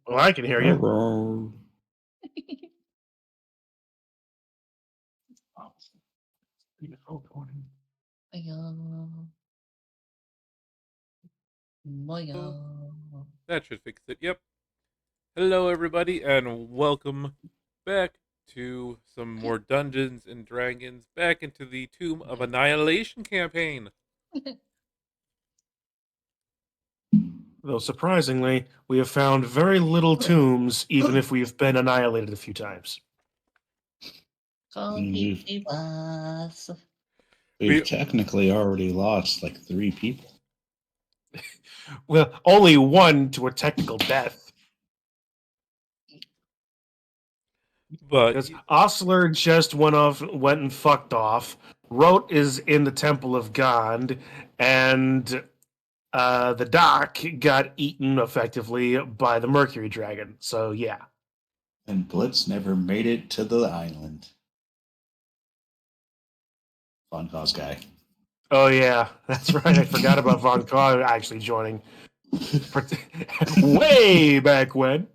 Well, I can hear you. Hello. That should fix it. Yep. Hello, everybody, and welcome back to some more Dungeons and Dragons, back into the Tomb of Annihilation campaign. Though surprisingly, we have found very little tombs, even if we have been annihilated a few times. We've technically already lost like 3 people. Well, only one to a technical death. But Because Osler just went and fucked off. Rote is in the Temple of God, and the doc got eaten effectively by the Mercury Dragon. So yeah. And Blitz never made it to the island. Fun cause guy. Oh yeah, that's right. I forgot about Von Carr actually joining. Way back when.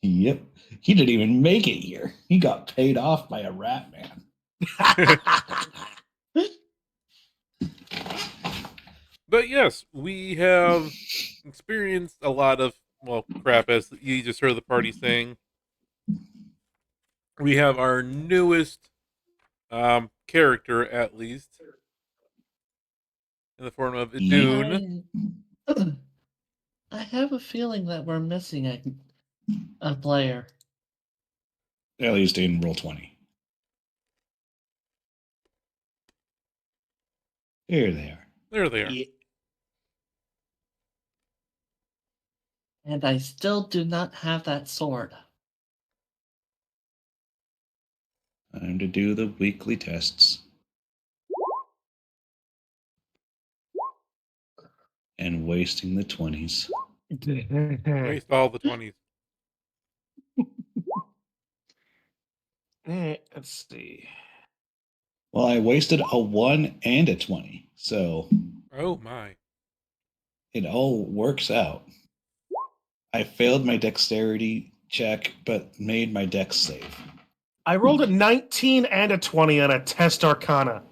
Yep. He didn't even make it here. He got paid off by a rat man. But yes, we have experienced a lot of, well, crap, as you just heard the party saying. We have our newest character, at least, in the form of Dune. I, I have a feeling that we're missing a player. At least in roll 20. Here they are. There they are. Yeah. And I still do not have that sword. Time to do the weekly tests. And wasting the 20s. Waste all the 20s. Let's see. Well, I wasted a 1 and a 20. So Oh my. it all works out. I failed my dexterity check, but made my dex save. I rolled a 19 and a 20 on a test arcana.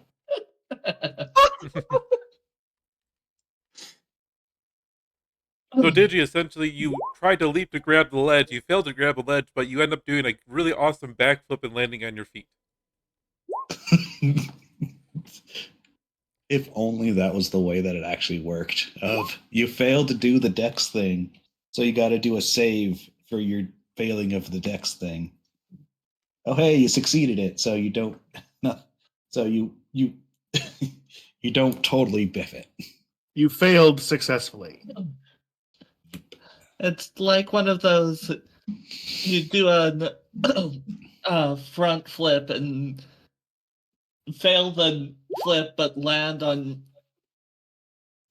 So Digi, essentially, you tried to leap to grab the ledge, you failed to grab the ledge, but you end up doing a really awesome backflip and landing on your feet. If only that was the way that it actually worked. Of you failed to do the dex thing, so you got to do a save for your failing of the dex thing. Oh, hey, you succeeded it, so you don't. No, so you you don't totally biff it. You failed successfully. It's like one of those you do a front flip and fail the flip,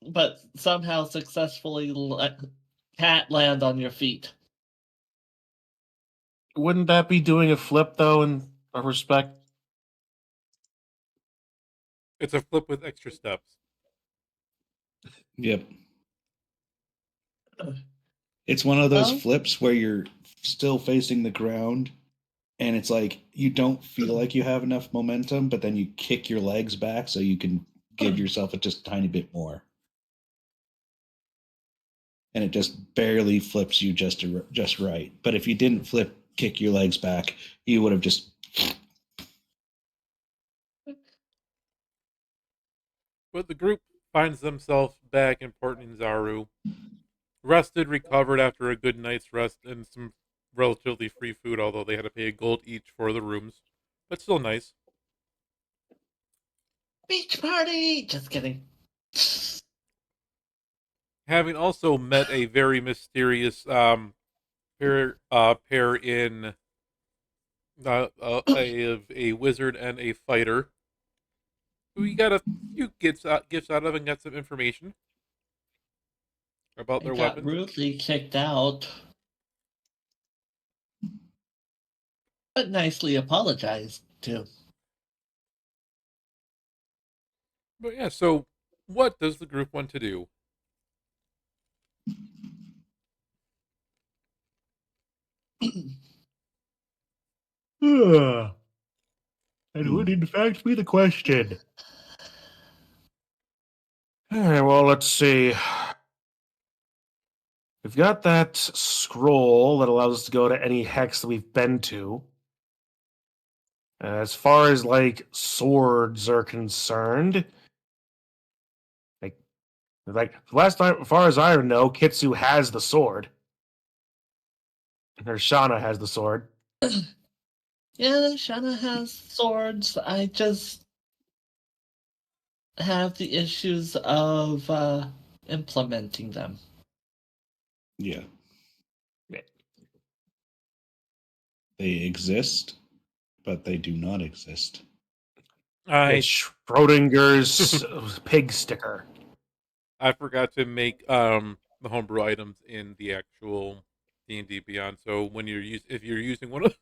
but somehow successfully cat land on your feet. Wouldn't that be doing a flip, though, in a respect? It's a flip with extra steps. Yep. It's one of those Oh. flips where you're still facing the ground and it's like you don't feel like you have enough momentum, but then you kick your legs back so you can give yourself a just tiny bit more. And it just barely flips you just right. But if you didn't kick your legs back, you would have just. But the group finds themselves back in Port Ninzaru, rested, recovered after a good night's rest, and some relatively free food, although they had to pay a gold each for the rooms. But still nice. Beach party! Just kidding. Having also met a very mysterious pair in a wizard and a fighter, who we got a few gifts out of and got some information about I their got weapons. rudely kicked out, but nicely apologized to. But yeah, so what does the group want to do? And would in fact be the question. All right, well, let's see. We've got that scroll that allows us to go to any hex that we've been to. As far as like swords are concerned, like last time, as far as I know, Kitsu has the sword, or Shauna has the sword. Yeah, Shana has swords. I just have the issues of implementing them. Yeah. Yeah. They exist, but they do not exist. It's Schrodinger's pig sticker. I forgot to make the homebrew items in the actual D&D Beyond. So when if you're using one of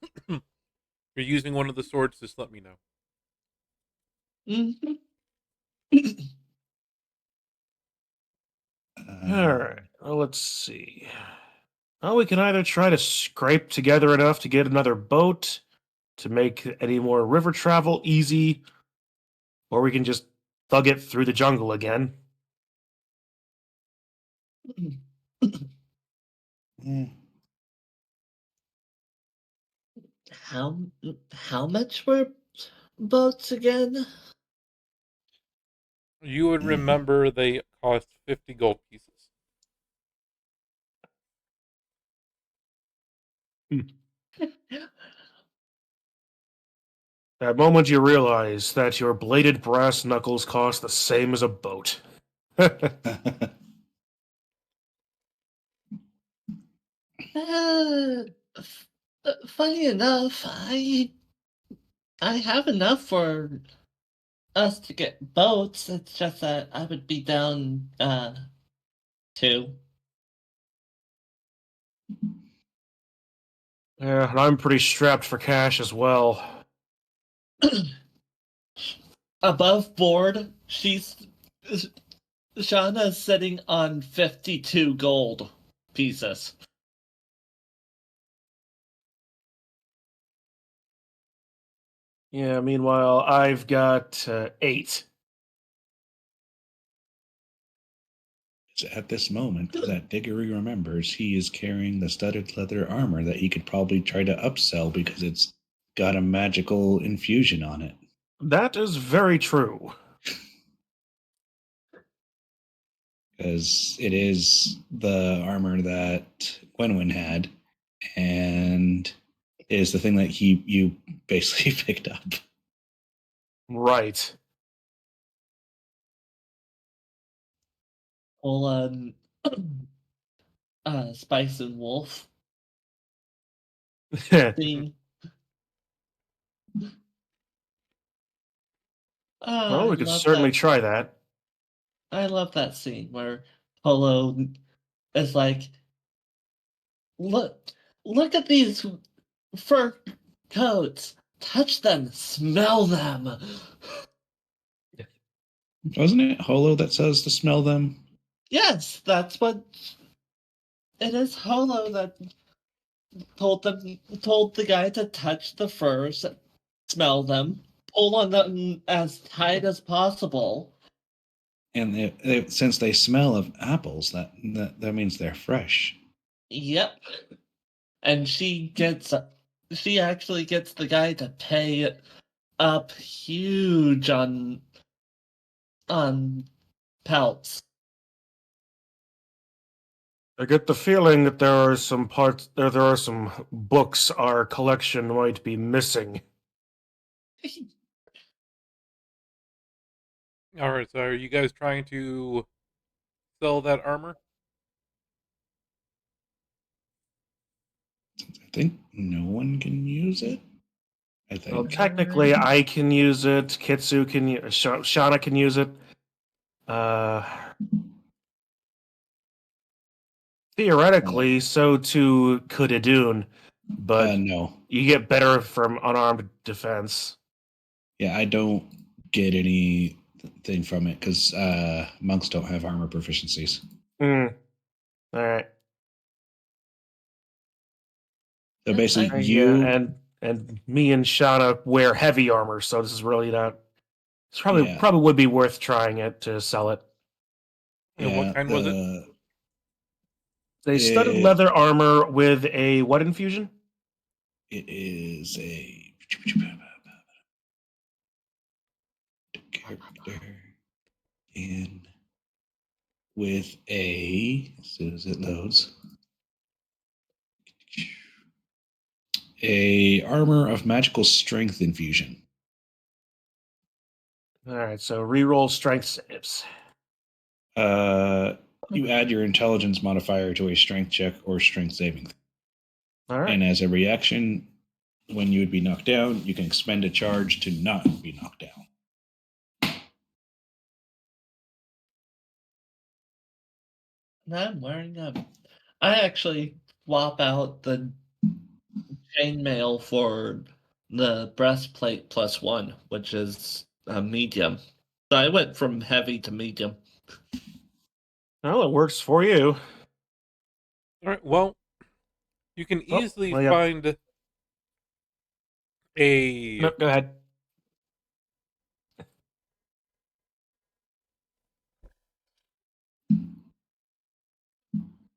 you're using one of the swords, just let me know. Mm-hmm. All right. Well, let's see. Well, we can either try to scrape together enough to get another boat to make any more river travel easy, or we can just thug it through the jungle again. Eh, How how much were boats again? You would remember they cost 50 gold pieces. That moment you realize that your bladed brass knuckles cost the same as a boat. Funny enough, I have enough for us to get boats. It's just that I would be down two. Yeah, and I'm pretty strapped for cash as well. Above board, Shauna's sitting on 52 gold pieces. Yeah, meanwhile, I've got 8. At this moment that Diggory remembers, he is carrying the studded leather armor that he could probably try to upsell because it's got a magical infusion on it. That is very true. Because it is the armor that Gwenwyn had, and it is the thing that you basically picked up. Right. Well, Spice and Wolf scene. Well, I we could love certainly that. try that. I love that scene where Polo is like, look, look at these fur coats. Touch them, smell them. Wasn't it Holo that says to smell them? Yes, that's what it is. Holo that told the guy to touch the furs, smell them, pull on them as tight as possible. And since they smell of apples, that means they're fresh. Yep. And she actually gets the guy to pay up huge on pelts. I get the feeling that there are some parts there are some books our collection might be missing. Alright, so are you guys trying to sell that armor? I think no one can use it. I Well, think. technically, I can use it. Kitsu can. Shauna can use it. Uh, theoretically, so too could Idun, but No. you get better from unarmed defense. Yeah, I don't get anything from it because monks don't have armor proficiencies. Hmm. All right. So basically, Yeah, you, and me and Shauna wear heavy armor, so this is really not. It's yeah, probably would be worth trying it to sell it. And what yeah, kind was it? They studded it, leather armor with a what infusion? it is a character in with as soon as it loads, a armor of magical strength infusion. All right, so reroll strength saves. You add your intelligence modifier to a strength check or strength saving. All right. And as a reaction, when you would be knocked down, you can expend a charge to not be knocked down. And I'm wearing a. I actually swap out the chainmail for the breastplate +1, which is a medium. So I went from heavy to medium. Well, it works for you. Alright, well, you can Oh, easily well, yeah. find a No, go ahead.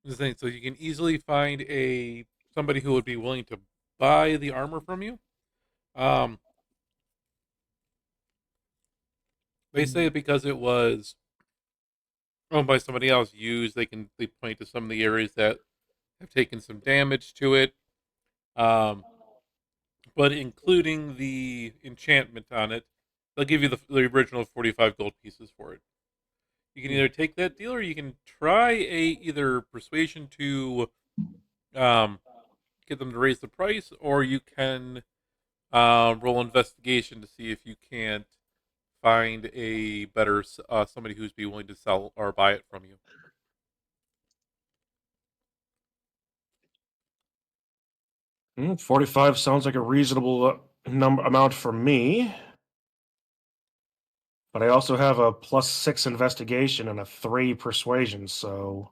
The thing, so you can easily find somebody who would be willing to buy the armor from you. They say because it was owned by somebody else, they point to some of the areas that have taken some damage to it. But including the enchantment on it, they'll give you the original 45 gold pieces for it. You can either take that deal, or you can try either persuasion to um, get them to raise the price, or you can roll investigation to see if you can't find a better somebody who's be willing to sell or buy it from you. 45 sounds like a reasonable amount for me. But I also have a +6 investigation and a 3 persuasion, so.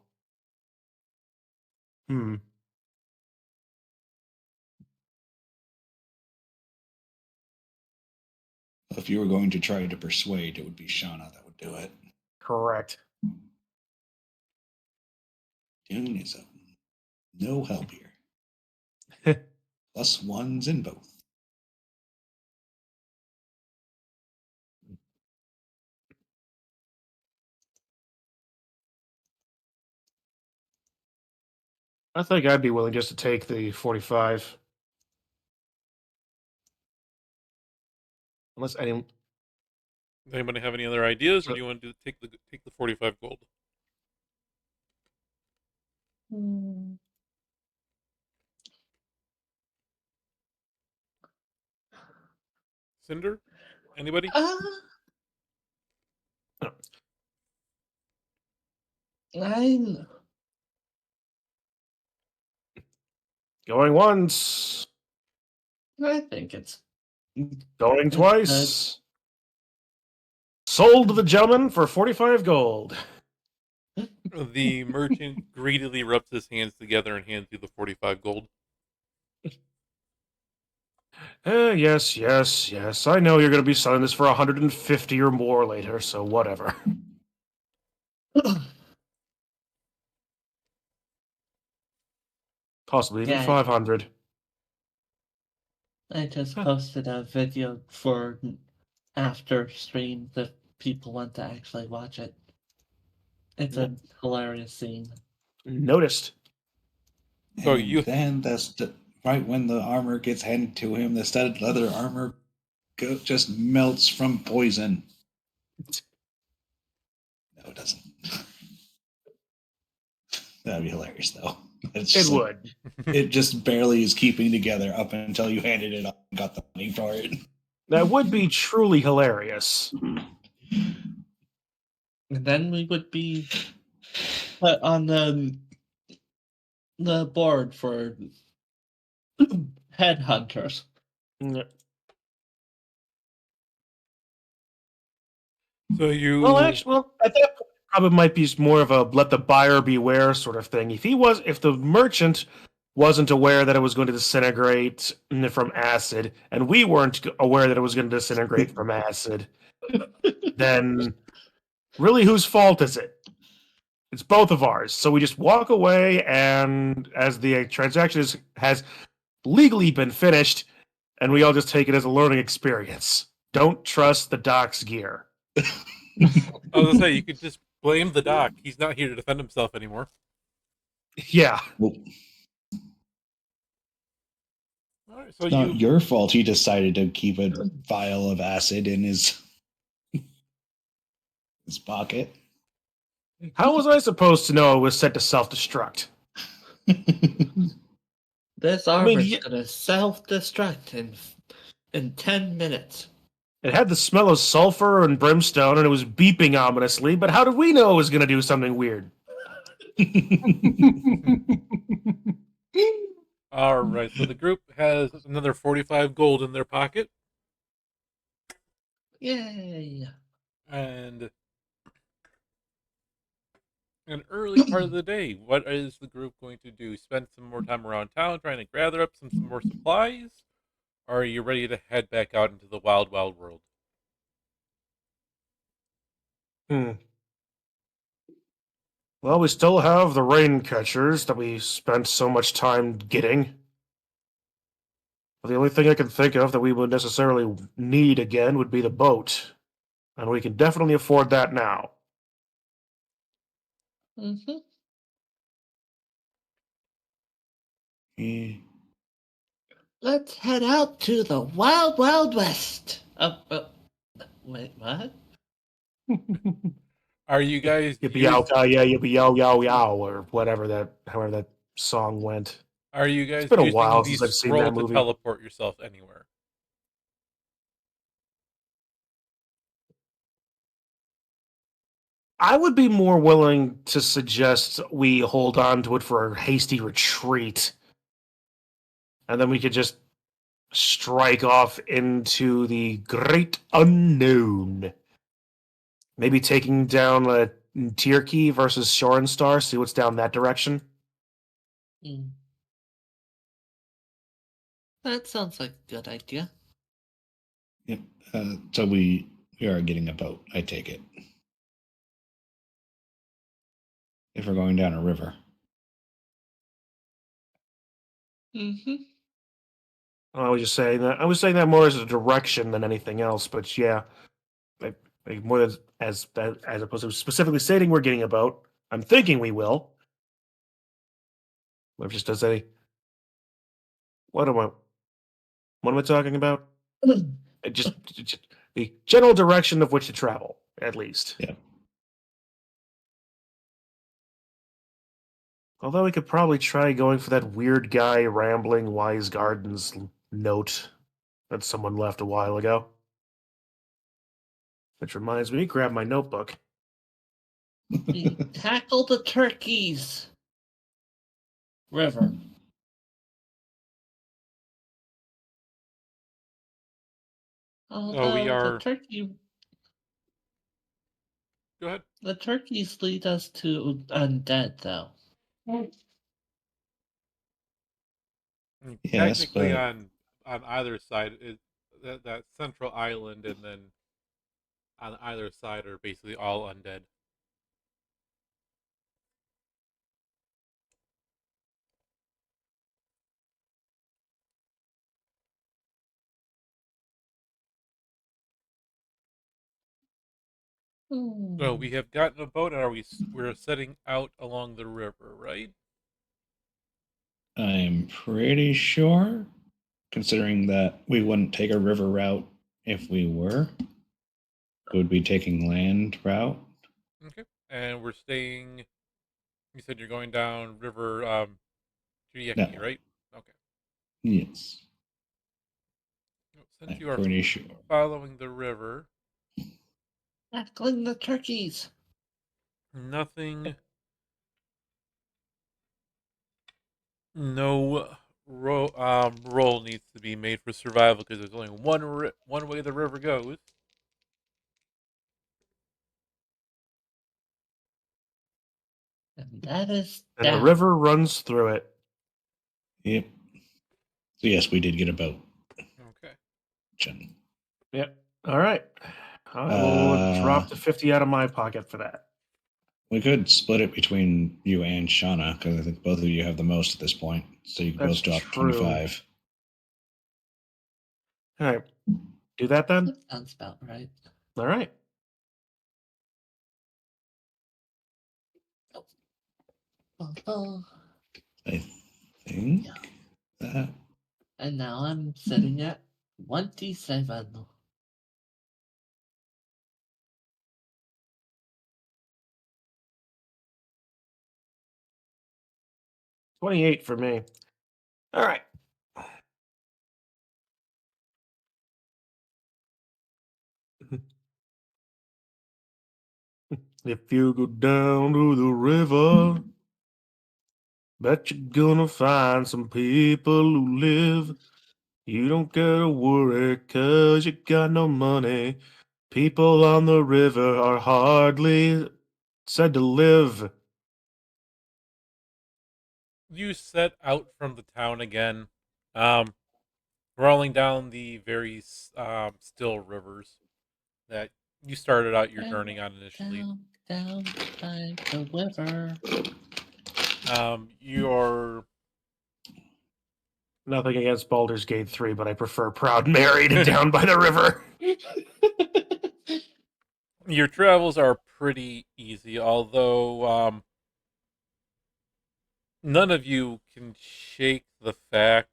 If you were going to try to persuade, it would be Shauna that would do it. Correct. Dune is no help here. +1s in both. I think I'd be willing just to take the 45. Unless anyone. Does anybody have any other ideas, or do you want to take the 45 gold? Cinder? Anybody? I'm Going once. I think it's Going twice. Sold to the gentleman for 45 gold. The merchant greedily rubs his hands together and hands you the 45 gold. Yes, yes, yes. I know you're going to be selling this for 150 or more later, so whatever. Possibly even Yeah. 500. I just posted a video for after stream if people want to actually watch it. It's a hilarious scene. Noticed. So And then right when the armor gets handed to him, the studded leather armor just melts from poison. No, it doesn't. That'd be hilarious, though. It would. It just barely is keeping together up until you handed it up and got the money for it. That would be truly hilarious. And then we would be put on the board for headhunters. So you. Well, actually, at that point, probably might be more of a let the buyer beware sort of thing. If the merchant wasn't aware that it was going to disintegrate from acid, and we weren't aware that it was going to disintegrate from acid, then really, whose fault is it? It's both of ours. So we just walk away, and as the transaction has legally been finished, and we all just take it as a learning experience. Don't trust the doc's gear. I was going to say, you could just blame the doc. He's not here to defend himself anymore. Yeah. Well, all right, so it's not your fault he decided to keep a vial of acid in his pocket. How was I supposed to know it was set to self-destruct? This armor's gonna self-destruct in 10 minutes. It had the smell of sulfur and brimstone, and it was beeping ominously, but how did we know it was going to do something weird? All right, so the group has another 45 gold in their pocket. Yay! And an early part of the day, what is the group going to do? Spend some more time around town trying to gather up some more supplies? Or are you ready to head back out into the wild, wild world? Well, we still have the rain catchers that we spent so much time getting. The only thing I can think of that we would necessarily need again would be the boat. And we can definitely afford that now. Mm-hmm. Yeah. Let's head out to the Wild Wild West. Wait, what? Are you guys Yippee yow use? yow yeah, yippee yow yow yow, or whatever however that song went. Are you It's guys been a using while the since I've seen scroll that to movie. teleport yourself anywhere? I would be more willing to suggest we hold on to it for a hasty retreat, and then we could just strike off into the great unknown. Maybe taking down a Tierkey versus Shorenstar, see what's down that direction. Mm. That sounds like a good idea. Yep. So we are getting a boat. I take it. If we're going down a river. Mm-hmm. I was just saying that. I was saying that more as a direction than anything else, but yeah, more as opposed to specifically stating we're getting a boat. I'm thinking we will. If just does any. What am I? What am I talking about? Just the general direction of which to travel, at least. Yeah. Although we could probably try going for that weird guy rambling Wise Gardens note that someone left a while ago. Which reminds me, grab my notebook. We tackle the turkeys. River. Oh, we Although are. Go ahead. the turkeys lead us to undead, though. Yes, Technically, but on either side is that central island, and then on either side are basically all undead. So Hmm. we have gotten a boat, and we're setting out along the river, right? I'm pretty sure, considering that we wouldn't take a river route if we were, we would be taking land route. Okay. And we're staying. You said you're going down River No. Jurieki, right? Okay. Yes. Since I'm you are pretty sure. following the river, Tackling the turkeys. nothing. No roll needs to be made for survival because there's only one way the river goes. And that is And the down. river runs through it. Yep. So yes, we did get a boat. Okay. Jen. Yep. All right. I will drop the 50 out of my pocket for that. We could split it between you and Shauna because I think both of you have the most at this point. So you could That's both drop true. 25. All right. Do that then? That sounds about right. All right. Oh. I think Yeah. that. And now I'm sitting at 27. 28 for me. All right. If you go down to the river, bet you're gonna find some people who live. You don't gotta worry, 'cause you got no money. People on the river are hardly said to live. You set out from the town again, um, rolling down the very still rivers that You started out your journey on initially. Down by the river. You're Nothing against Baldur's Gate 3, but I prefer Proud Mary to Down by the River. your travels are pretty easy, although none of you can shake the fact,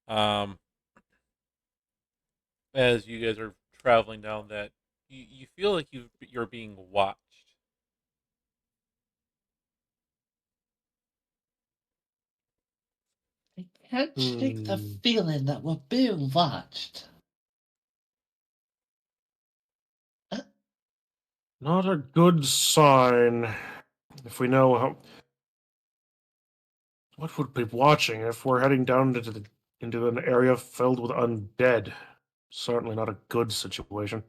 as you guys are traveling down, that you feel like you're being watched. I can't shake the Hmm. feeling that we're being watched. Not a good sign. If we know how. What would be watching if we're heading down into an area filled with undead? Certainly not a good situation.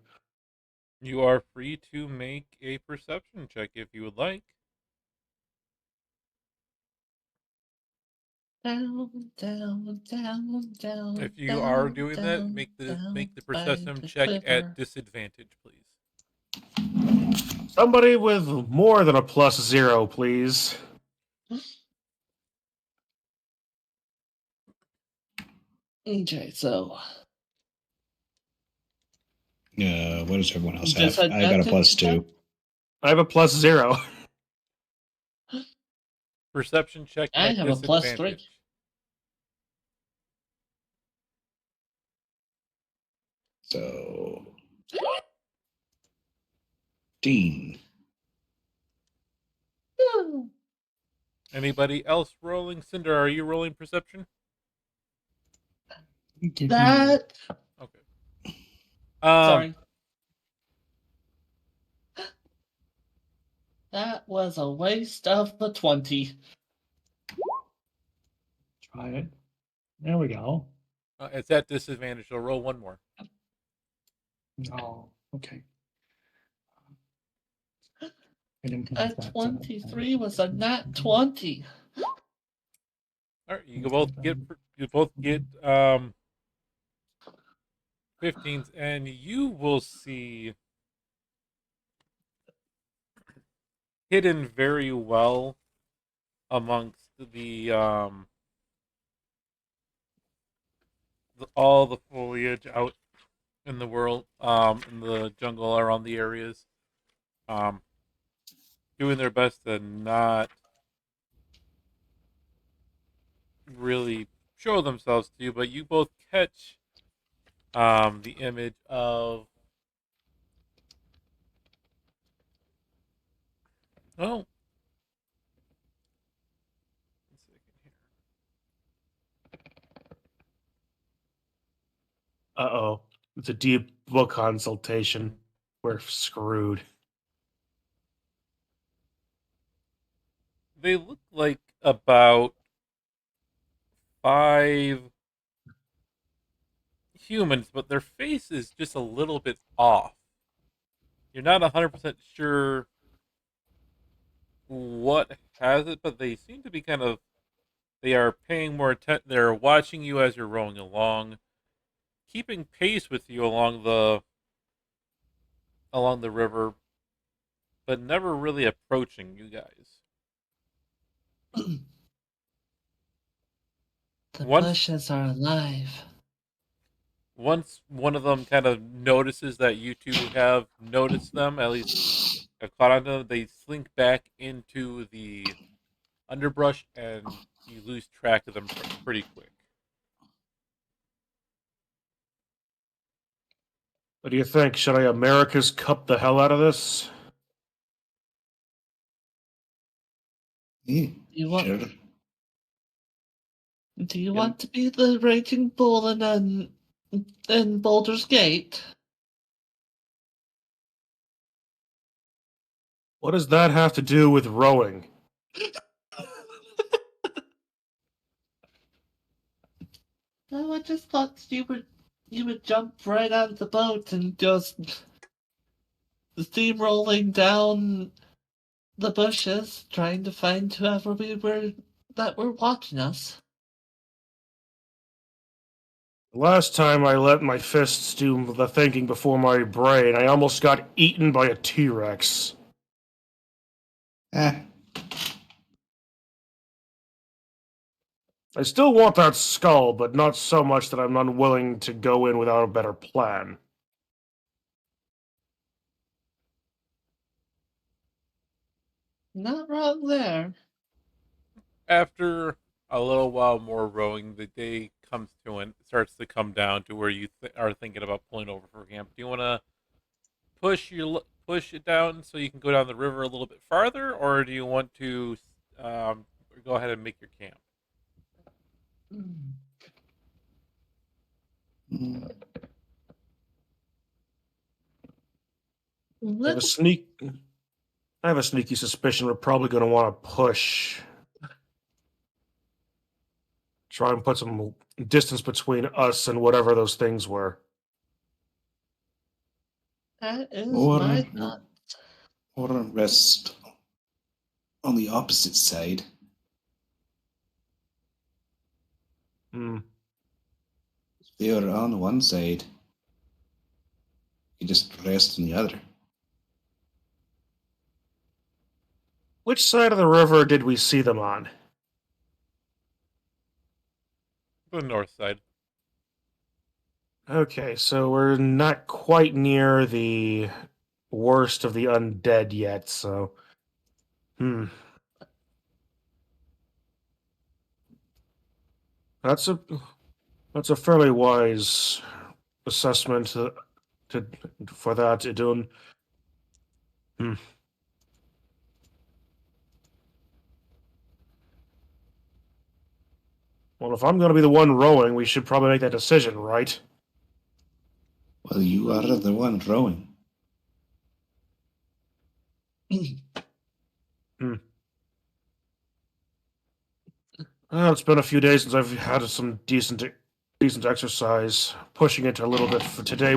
You are free to make a perception check if you would like. Down, down, down, down. If you are doing that, down, make the down by perception the check at river. disadvantage, please. Somebody with more than a +0, please. Okay, so What does everyone else have? I got a disadvantage check? +2. I have a +0. Perception check I at have a +3. disadvantage. So, Dean. Anybody else rolling? Cinder, are you rolling perception? That Okay. sorry. That was a waste of the 20. Try it. There we go. It's at disadvantage, so roll one more. Oh, okay. I didn't A connect that, 23 was a nat 20. All right, you both get 15s, and you will see hidden very well amongst all the foliage out in the world, in the jungle around the areas, um, doing their best to not really show themselves to you, but you both catch the image of, oh, 1 second here. Uh-oh. It's a deep book consultation. We're screwed. They look like about 5 humans, but their face is just a little bit off. You're not 100% sure what has it, but they seem to be they are paying more attention. They're watching you as you're rolling along, keeping pace with you along the river, but never really approaching you guys. The Once bushes are alive. once one of them kind of notices that you two have noticed them, at least have caught on to them, they slink back into the underbrush, and you lose track of them pretty quick. What do you think? Should I America's Cup the hell out of this? You want, Sure. do you want to be the raging bull in Baldur's Gate? What does that have to do with rowing? No, I just thought you would jump right out of the boat and just steamrolling down the bushes, trying to find whoever we were that were watching us. Last time I let my fists do the thinking before my brain, I almost got eaten by a T-Rex. Eh, I still want that skull, but not so much that I'm unwilling to go in without a better plan. Not wrong there. After a little while more rowing, the day comes to an starts to come down to where you are thinking about pulling over for camp. Do you want to push it down so you can go down the river a little bit farther, or do you want to go ahead and make your camp? mm, I have a Little sneak. I have a sneaky suspicion we're probably going to want to push. Try and put some distance between us and whatever those things were. that is or, my thought. or rest on the opposite side. Hmm. If they are on one side, you just rest on the other. Which side of the river did we see them on? The north side. Okay, so we're not quite near the worst of the undead yet, so. That's a fairly wise assessment to for that, Idun. Well, if I'm going to be the one rowing, we should probably make that decision, right? Well, you are the one rowing. Well, it's been a few days since I've had some decent exercise. Pushing it a little bit for today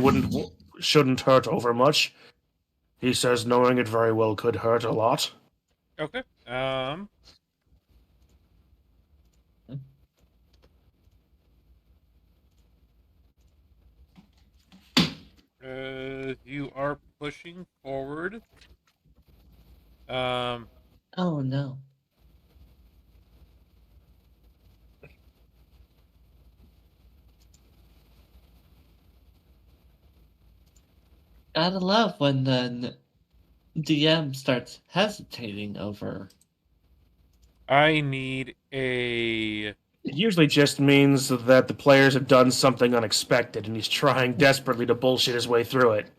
shouldn't hurt over much. He says knowing it very well could hurt a lot. Okay. You are pushing forward. Oh no. Gotta love when the DM starts hesitating over. I need a. It usually just means that the players have done something unexpected, and he's trying desperately to bullshit his way through it.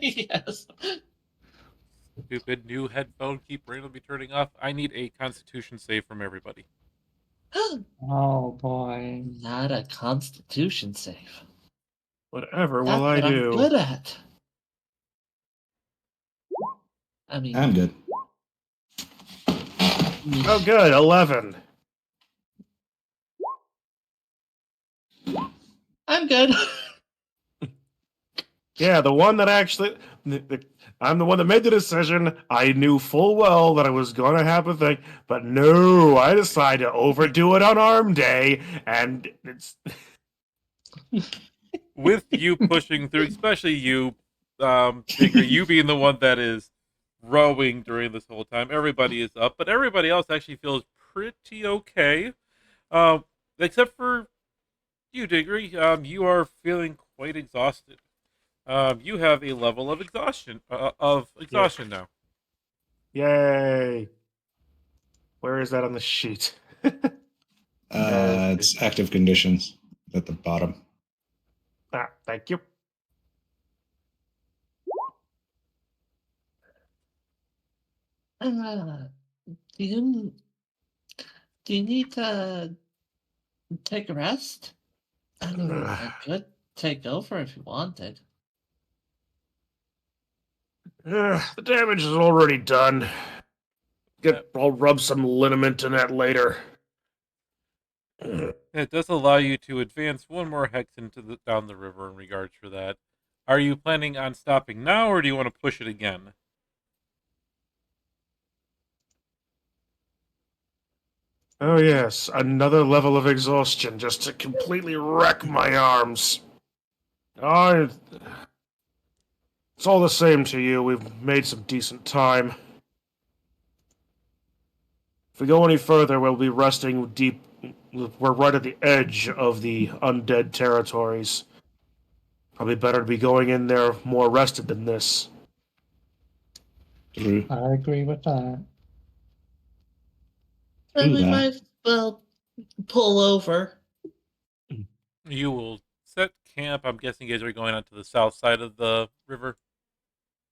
Yes. Stupid new headphone keep randomly turning off. I need a Constitution save from everybody. Oh boy. Not a Constitution save. Whatever That's will I what I'm do? good at. I mean, I'm good. Oh, good, 11. I'm good. Yeah, the one that actually. I'm the one that made the decision. I knew full well that I was going to have a thing, but no, I decided to overdo it on Arm Day, and it's. With you pushing through, especially you, Digger, you being the one that is rowing during this whole time. Everybody is up, but everybody else actually feels pretty okay. Um, except for you, Digger. You are feeling quite exhausted. You have a level of exhaustion now. Yay. Where is that on the sheet? It's active conditions at the bottom. Thank you. Do you do you need to take a rest? I mean, I could take over if you wanted. The damage is already done. I'll rub some liniment in that later. It does allow you to advance one more hex down the river in regards for that. Are you planning on stopping now, or do you want to push it again? Oh yes, another level of exhaustion just to completely wreck my arms. Oh, it's all the same to you. We've made some decent time. If we go any further, we'll be resting deep. We're right at the edge of the undead territories. Probably better to be going in there more rested than this. True. I agree with that. Then True we that. might as well pull over. You will set camp. I'm guessing you guys are going out to the south side of the river.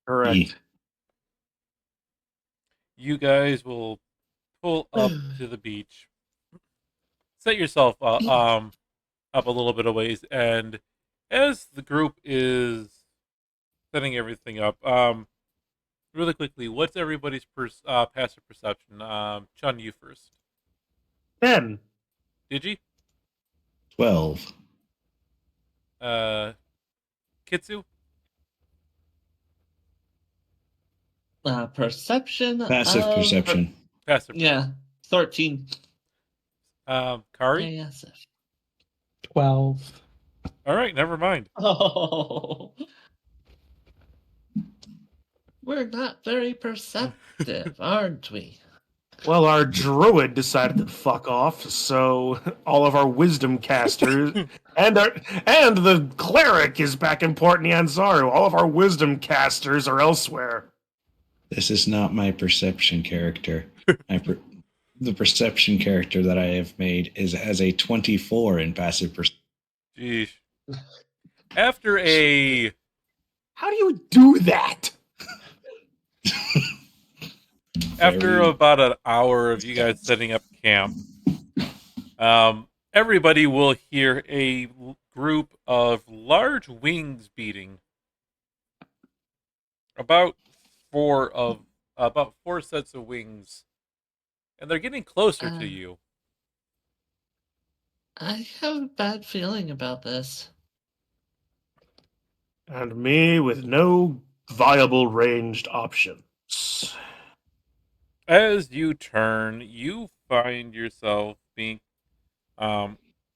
Correct. You guys will pull up to the beach. Set yourself up a little bit of ways, and as the group is setting everything up, really quickly, what's everybody's passive perception? Chun, you first. 10. Digi? 12. Kitsu? Perception Passive of perception. Passive. yeah, 13. Kari? Yes. 12. All right, never mind. Oh, we're not very perceptive, aren't we? Well, our druid decided to fuck off, so all of our wisdom casters and the cleric is back in Port Nyanzaru. All of our wisdom casters are elsewhere. This is not my perception character. The perception character that I have made has a 24 in passive perception. Jeez. After a How do you do that? After about an hour of you guys setting up camp, everybody will hear a group of large wings beating. About four sets of wings, and they're getting closer to you. I have a bad feeling about this. And me with no viable ranged options. As you turn, you find yourself being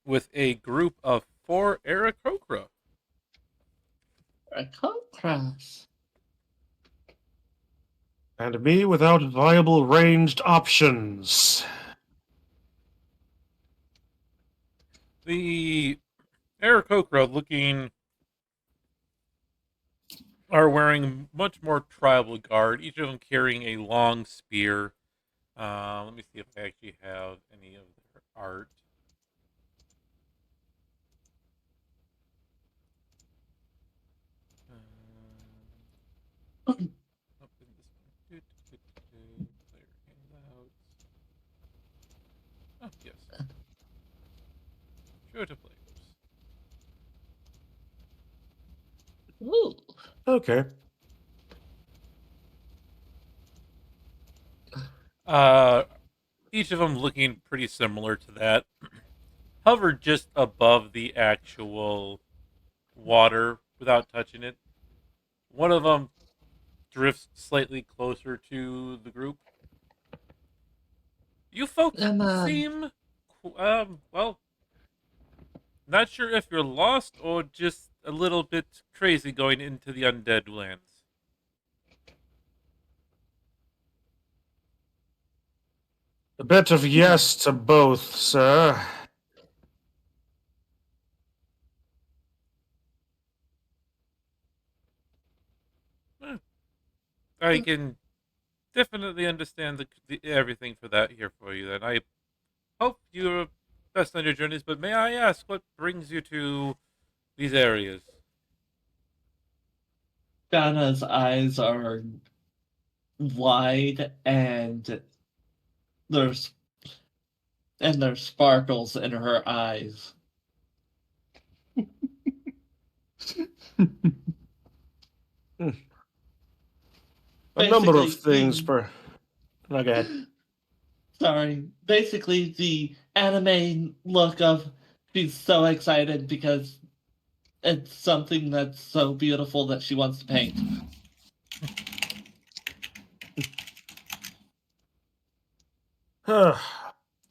with a group of 4 Aarakocra. A coat cross. And me without viable ranged options. The Aarakocra are wearing much more tribal garb, each of them carrying a long spear. Let me see if I actually have any of their art. Open this one. Player handouts. Oh, yes. Show to players. Ooh. Okay. Each of them looking pretty similar to that. Hover just above the actual water without touching it. One of them drifts slightly closer to the group. You folks seem, well, not sure if you're lost or just a little bit crazy going into the undead lands. A bit of yes to both, sir. I can definitely understand the everything for that here for you. Then I hope you're best on your journeys. But may I ask what brings you to these areas? Donna's eyes are wide and there's sparkles in her eyes. A number of Basically, things per. No, go ahead. Sorry. Basically, the anime look of she's so excited because it's something that's so beautiful that she wants to paint.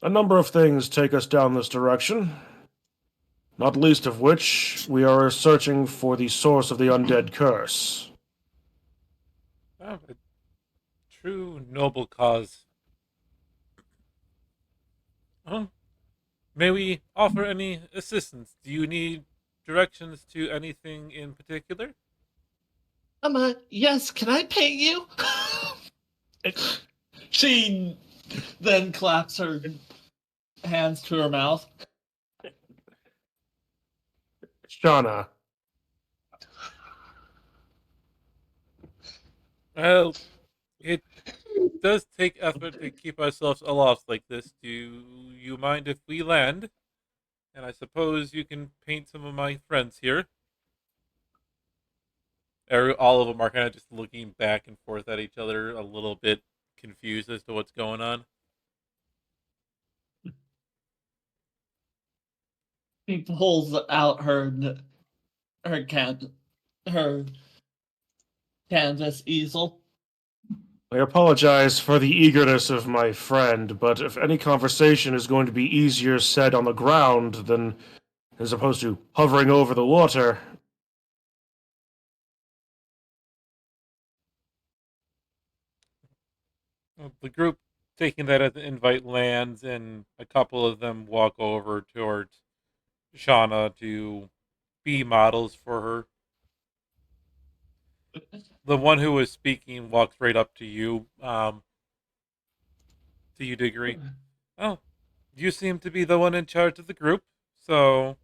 A number of things take us down this direction, not least of which we are searching for the source of the undead curse. Oh, a true noble cause. Oh, may we offer any assistance? Do you need directions to anything in particular? Yes, can I pay you? She then claps her hands to her mouth. Shauna, Well, it does take effort to keep ourselves aloft like this. Do you mind if we land? And I suppose you can paint some of my friends here. All of them are kind of just looking back and forth at each other, a little bit confused as to what's going on. She pulls out her can her canvas easel. I apologize for the eagerness of my friend, but if any conversation is going to be easier said on the ground than as opposed to hovering over the water, The group, taking that as an invite, lands, and a couple of them walk over towards Shauna to be models for her. The one who was speaking walks right up to you, Diggory. Oh, you seem to be the one in charge of the group, so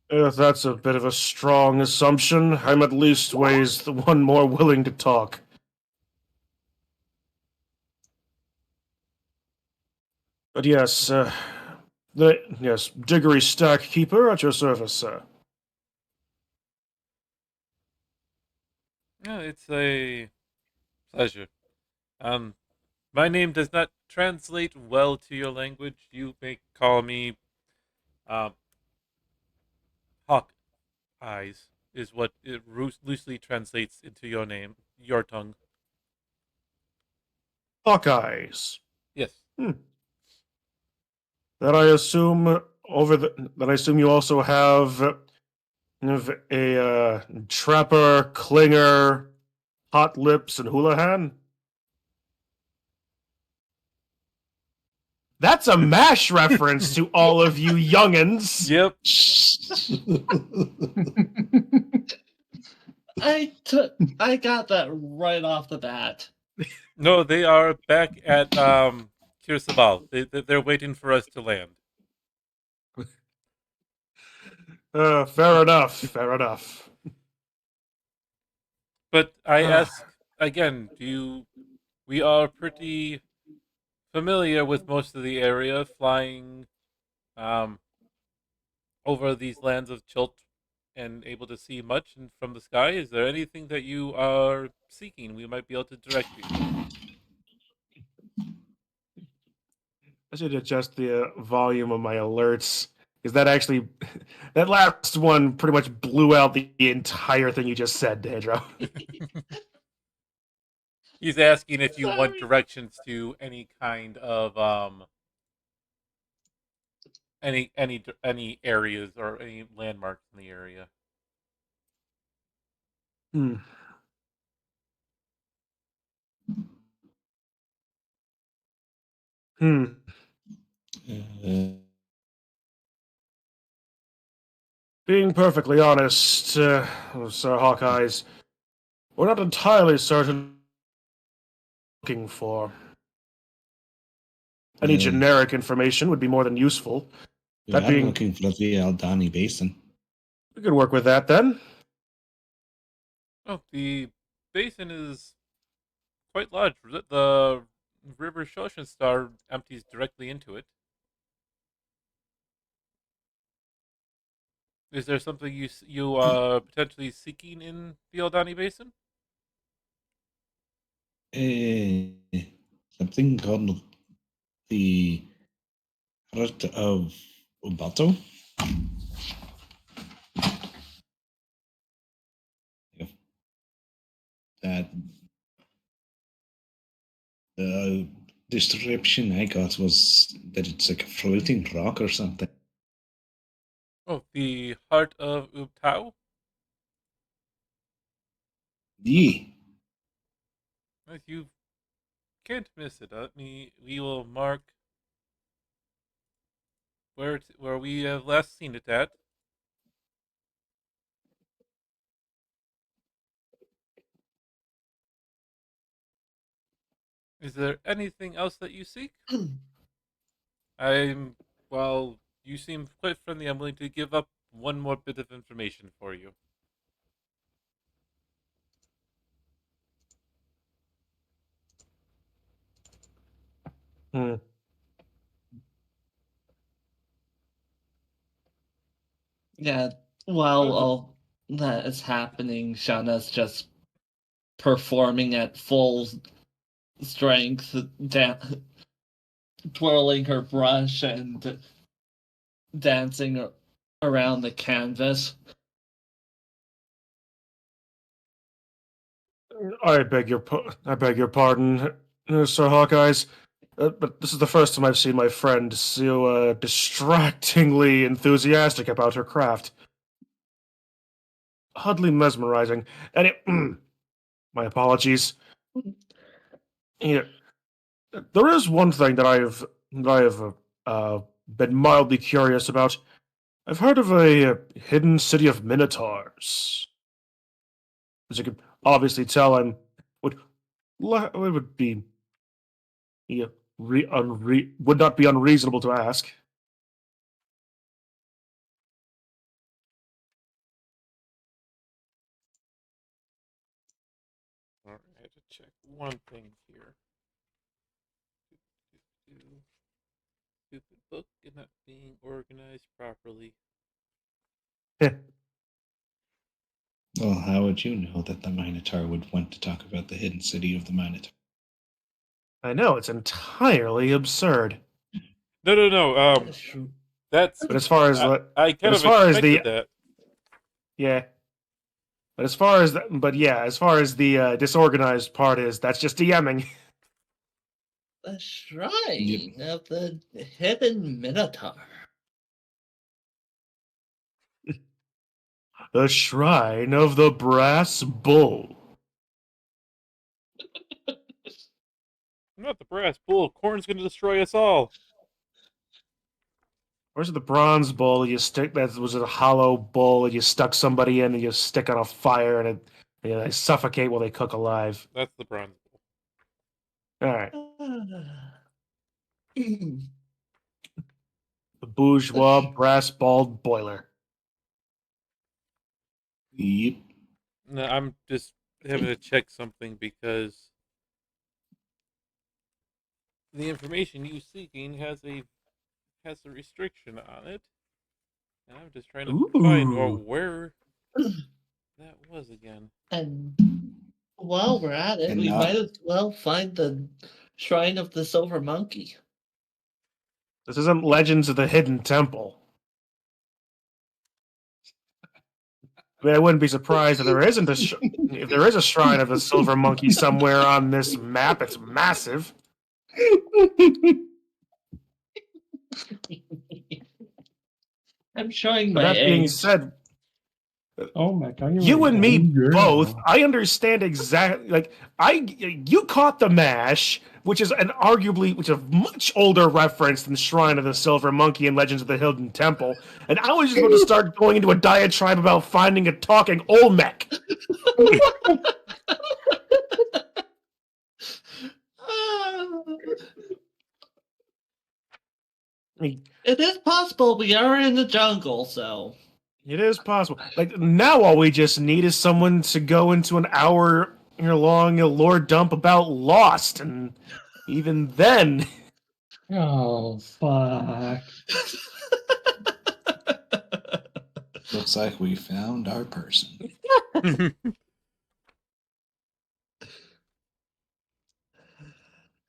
if that's a bit of a strong assumption, I'm at least ways the one more willing to talk. But yes, Diggory Stack Keeper at your service, sir. yeah, it's a pleasure. Um, my name does not translate well to your language. You may call me um, Hawk Eyes, is what it loosely translates into your name, your tongue. Hawkeyes. Yes. That I assume that I assume you also have a trapper, clinger, hot lips, and Houlihan. That's a MASH reference to all of you youngins. Yep. I got that right off the bat. No, they are back at Kirsabal. They're waiting for us to land. Fair enough. Fair enough. But I ask again, we are pretty familiar with most of the area, flying um, over these lands of Chilt and able to see much from the sky. Is there anything that you are seeking? We might be able to direct you. I should adjust the volume of my alerts. Because that actually, that last one pretty much blew out the entire thing you just said, Pedro. He's asking if you want Sorry. directions to any kind of any areas or any landmarks in the area. Hmm. Hmm. Uh, Being perfectly honest, Sir Hawkeyes, we're not entirely certain what we're looking for. Any Uh, generic information would be more than useful. we That are being, looking for the Aldani Basin. we could work with that then. Oh, the basin is quite large. The river Shoshan Star empties directly into it. Is there something you are potentially seeking in the Aldani Basin? Something called the Heart of Ubato. That description I got was that it's like a floating rock or something. Oh, the Heart of Ubtao? Yeah. You can't miss it. We will mark where we have last seen it at. Is there anything else that you seek? I'm well. You seem quite friendly. I'm willing to give up one more bit of information for you. Hmm. Yeah, while Oh, all that is happening, Shauna's just performing at full strength, twirling her brush and dancing around the canvas. I beg your pardon, Sir Hawkeyes. But this is the first time I've seen my friend so distractingly enthusiastic about her craft. Oddly mesmerizing. And my apologies. Yeah, there is one thing that I have been mildly curious about. I've heard of a hidden city of minotaurs. As you can obviously tell, would it would be yeah, would not be unreasonable to ask. all right. I had to check one thing here. Stupid book and not being organized properly. Well, how would you know that the Minotaur would want to talk about the hidden city of the Minotaur? I know it's entirely absurd. No. That's But as far as I but kind as of far as expected the that. yeah, but as far as the disorganized part is, that's just DMing. The Yep. shrine of the hidden Minotaur. The shrine of the brass bull. I'm not the brass bull. Corn's gonna destroy us all. Where's the bronze bull? You stick that was a hollow bull, and you stuck somebody in, and you stick on a fire, and they suffocate while they cook alive. That's the bronze bull. All right, The the bourgeois brass balled boiler. Yep. No, I'm just having to check something because the information you seeking has a restriction on it, and I'm just trying to find Ooh, where that was again. And while we're at it, And we now- might as well find the shrine of the silver monkey. this isn't Legends of the Hidden Temple. I mean, I wouldn't be surprised if there isn't if there is a shrine of the silver monkey somewhere on this map. It's massive. I'm showing But my that being age. said, Oh my god, you're you like, and me oh, yeah. both, I understand exactly. Like you caught the mash, which is a much older reference than Shrine of the Silver Monkey and Legends of the Hidden Temple, and I was just about to start going into a diatribe about finding a talking Olmec. I mean, It is possible we are in the jungle, so. it is possible. Like now, all we just need is someone to go into an hour-long lore dump about Lost, and even then, Oh fuck. Looks like we found our person.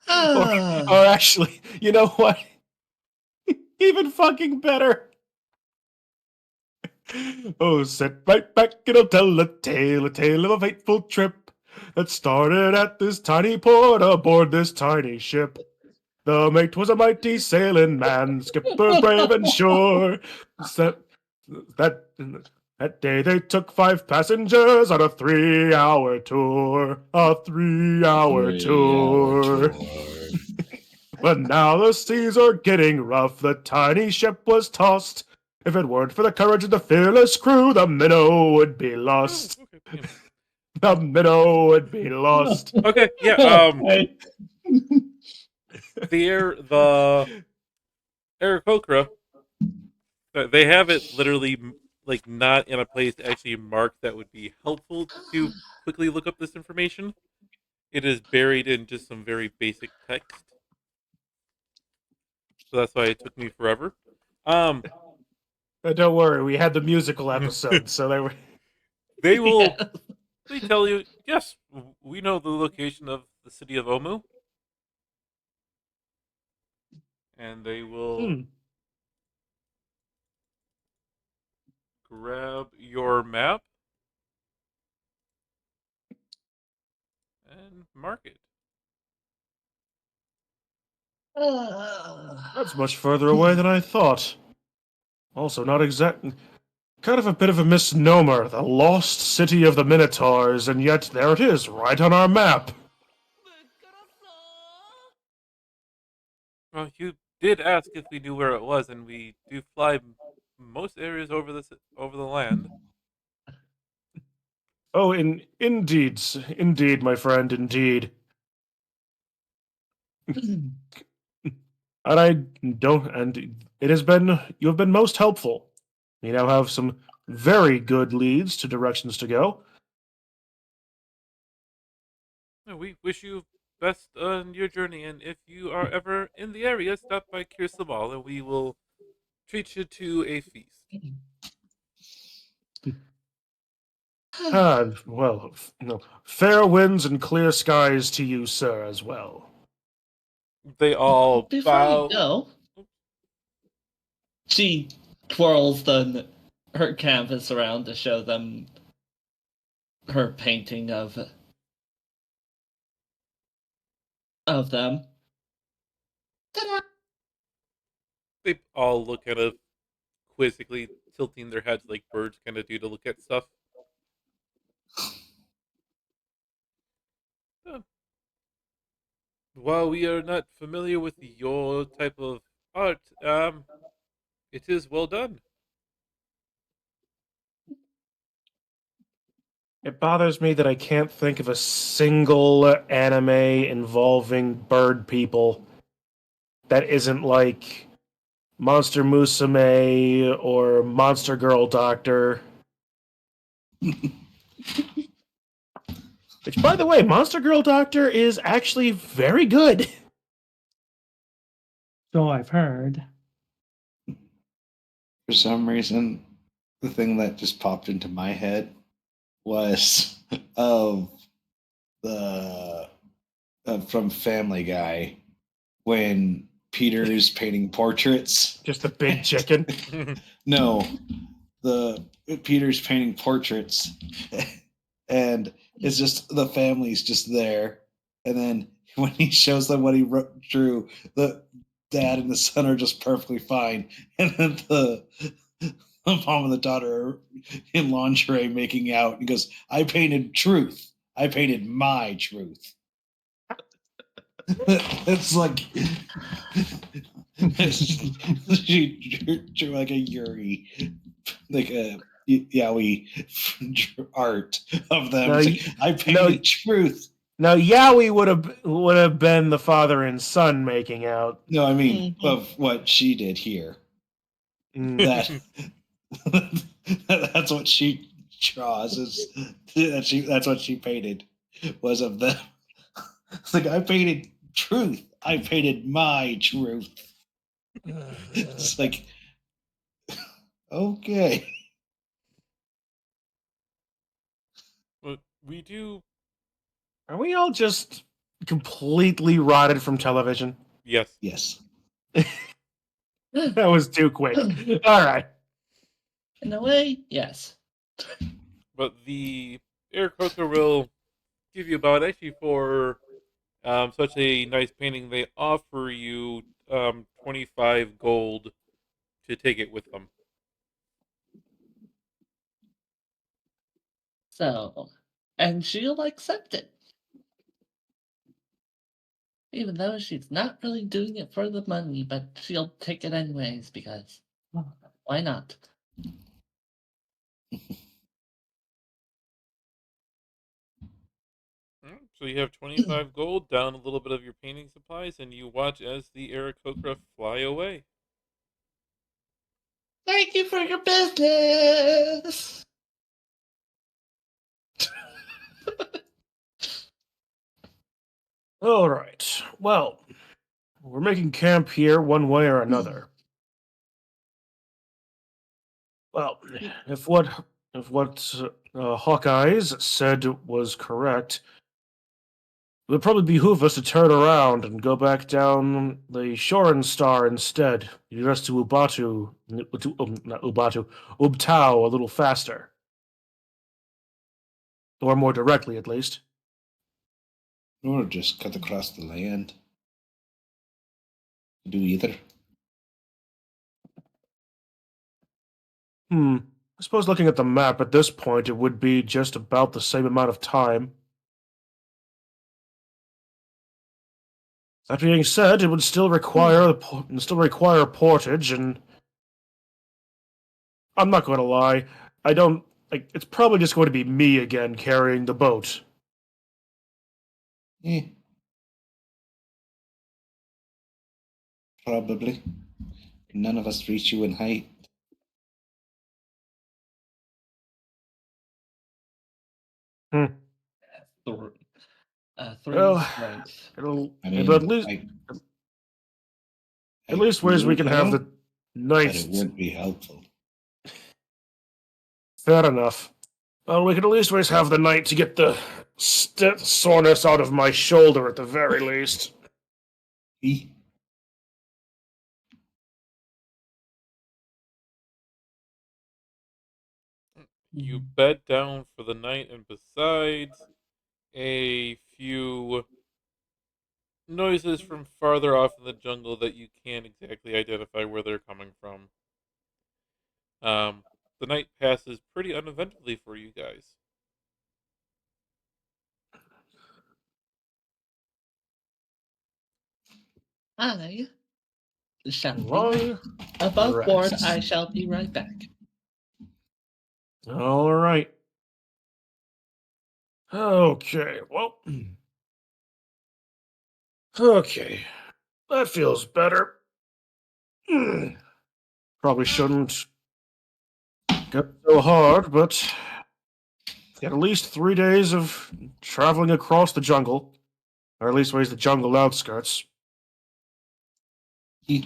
or actually, you know what? Even fucking better. Oh, sit right back and I'll tell a tale of a fateful trip that started at this tiny port aboard this tiny ship. The mate was a mighty sailing man, skipper brave and sure. So, that that day they took 5 passengers on a 3-hour tour. A 3-hour 3-hour tour. tour. But now the seas are getting rough, the tiny ship was tossed. If it weren't for the courage of the fearless crew, the minnow would be lost. Oh, okay. Yeah. The minnow would be lost. Okay, yeah. Hey, The Aarakocra, they have it literally like not in a place actually marked that would be helpful to quickly look up this information. It is buried in just some very basic text, so that's why it took me forever. Um, Don't worry, we had the musical episode, so they were. they will. Yeah. They tell you, yes, we know the location of the city of Omu, and they will grab your map and mark it. That's much further away than I thought. Also, not exact. Kind of a bit of a misnomer, the lost city of the Minotaurs, and yet there it is, right on our map. Well, you did ask if we knew where it was, and we do fly most areas over the land. Oh, indeed, my friend, indeed. And I don't, and it has been, you have been most helpful. We now have some very good leads to directions to go. We wish you best on your journey, and if you are ever in the area, stop by Kirsamal, and we will treat you to a feast. Well, fair winds and clear skies to you, sir, as well. They all Before you bow. go, she twirls her canvas around to show them her painting of them. Ta-da! They all look kind of quizzically, tilting their heads like birds kind of do to look at stuff. While we are not familiar with your type of art, it is well done. It bothers me that I can't think of a single anime involving bird people that isn't like Monster Musume or Monster Girl Doctor. Which, by the way, Monster Girl Doctor is actually very good. so I've heard. For some reason, the thing that just popped into my head was of the from Family Guy when Peter's painting portraits. Just a big chicken. No, the Peter's painting portraits, and it's just the family's just there, and then when he shows them what he drew, the dad and the son are just perfectly fine, and then the mom and the daughter are in lingerie making out. He goes, "I painted truth. I painted my truth." It's like she drew like a Yuri, like a yaoi art of them. No, It's like, I painted truth. Now, Yowie would have been the father and son making out. No, I mean of what she did here. That that's what she draws. That's what she painted was of them. It's like, I painted truth. I painted my truth. It's like, okay. But we do. Are we all just completely rotted from television? Yes. Yes. That was too quick. All right. In a way, yes. But the Aarakocra will give you about, actually, for Such a nice painting, they offer you 25 gold to take it with them. So, and she'll accept it. Even though she's not really doing it for the money, but she'll take it anyways because why not? So you have 25 gold, down a little bit of your painting supplies, and you watch as the Aarakocra fly away. Thank you for your business. All right. Well, we're making camp here one way or another. Well, if what Hawkeyes said was correct, it would probably behoove us to turn around and go back down the Shorin Star instead. You rest to Ubatu, not Ubatu, Ubtao a little faster. Or more directly, at least. Or just cut across the land. Do either. I suppose looking at the map at this point, it would be just about the same amount of time. That being said, it would still require portage, and I'm not going to lie, I don't like. It's probably just going to be me again carrying the boat. Eh. Probably. None of us reach you in height. Hmm. Three Well, strength. it'll I mean, but at least ways we could can have help, the but night. it wouldn't be helpful. Fair enough. Well, we can at least ways have the night to get the soreness out of my shoulder at the very least. Eh. You bed down for the night, and besides a few noises from farther off in the jungle that you can't exactly identify where they're coming from, the night passes pretty uneventfully for you guys. I shall be Long above board. rest. I shall be right back. All right. Okay. Well. Okay. That feels better. Probably shouldn't get so hard, but got at least 3 days of traveling across the jungle, or at least ways the jungle outskirts. Eh.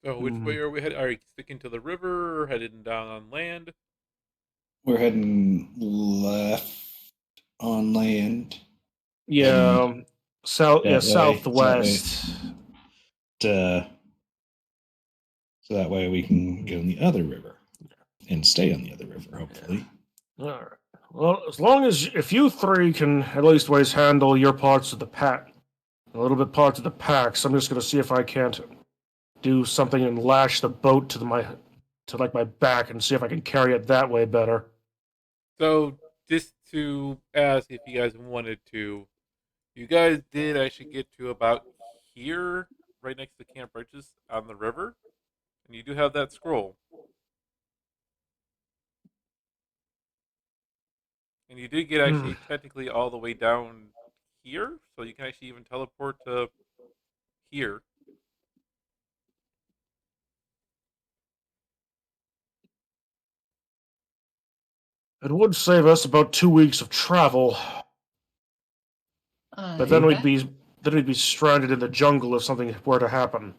So, which Hmm. way are we headed? Are you sticking to the river or heading down on land? We're heading left on land. Yeah, And south. Yeah, that way, southwest. uh, so that way we can go on the other river and stay on the other river, hopefully. All right. Well, as long as if you three can at least ways handle your parts of the pack, a little bit parts of the packs, I'm just gonna see if I can't do something and lash the boat to my back and see if I can carry it that way better. So, just to ask if you guys wanted to, you guys did actually get to about here, right next to Camp Bridges on the river, and you do have that scroll. And you did get Hmm. actually technically all the way down here, so you can actually even teleport to here. It would save us about 2 weeks of travel, but then we'd be stranded in the jungle if something were to happen,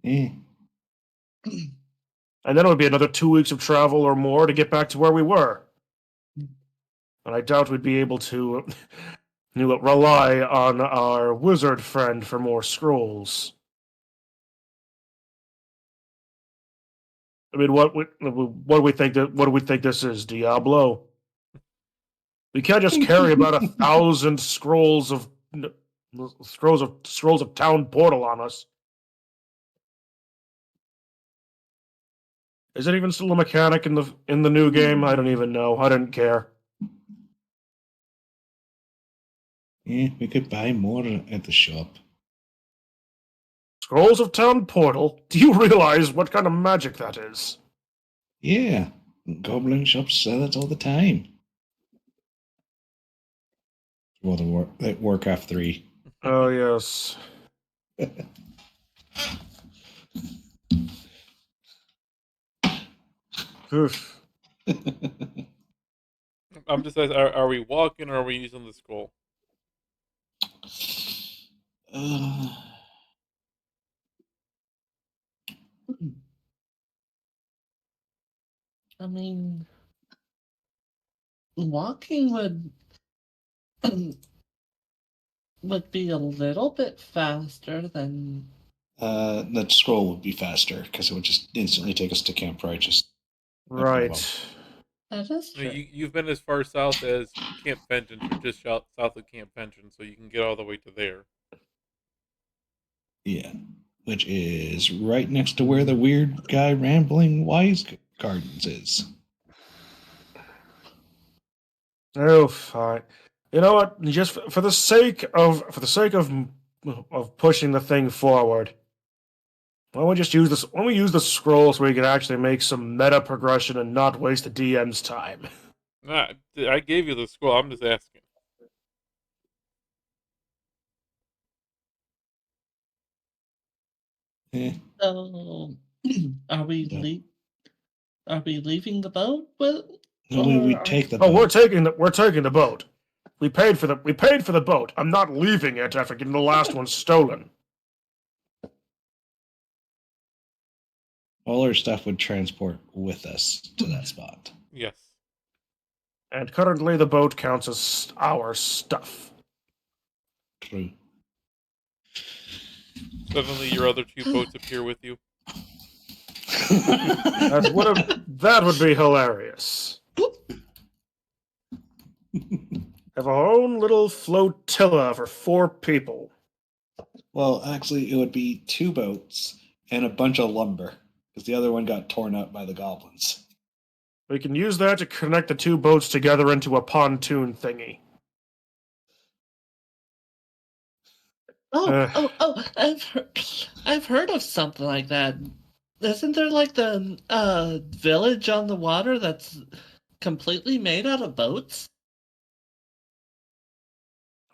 Eh. and then it would be another 2 weeks of travel or more to get back to where we were. And I doubt we'd be able to rely on our wizard friend for more scrolls. I mean, what do we think that? What do we think this is, Diablo? We can't just carry about 1,000 scrolls of town portal on us. Is it even still a mechanic in the new game? I don't even know. I didn't care. Yeah, we could buy more at the shop. Scrolls of town portal? Do you realize what kind of magic that is? Yeah, goblin shops sell it all the time. Well, the Warcraft 3. Oh yes. Oof. I'm just asking, are we walking or are we using the scroll? uh, I mean, walking would be a little bit faster than. that scroll would be faster because it would just instantly take us to Camp Righteous. Right. That is I mean, true. you've been as far south as Camp Vengeance, or just south of Camp Vengeance, so you can get all the way to there. Yeah, which is right next to where the weird guy rambling wise gardens is. Oh, fine. You know what? Just for the sake of pushing the thing forward, why don't we just use this? Why don't we use the scroll so we can actually make some meta progression and not waste the DM's time? Nah, I gave you the scroll. I'm just asking. Eh, So, are we Yeah. are we leaving the boat? With, no, we or take the Oh, boat. we're taking the boat. We paid for the boat. I'm not leaving it after getting the last one stolen. All our stuff would transport with us to that spot. Yes. And currently, the boat counts as our stuff. True. Suddenly, your other two boats appear with you. That would be hilarious. Have our own little flotilla for 4 people. Well, actually, it would be 2 boats and a bunch of lumber because the other one got torn up by the goblins. We can use that to connect the 2 boats together into a pontoon thingy. Uh, I've heard of something like that. Isn't there like the village on the water that's completely made out of boats?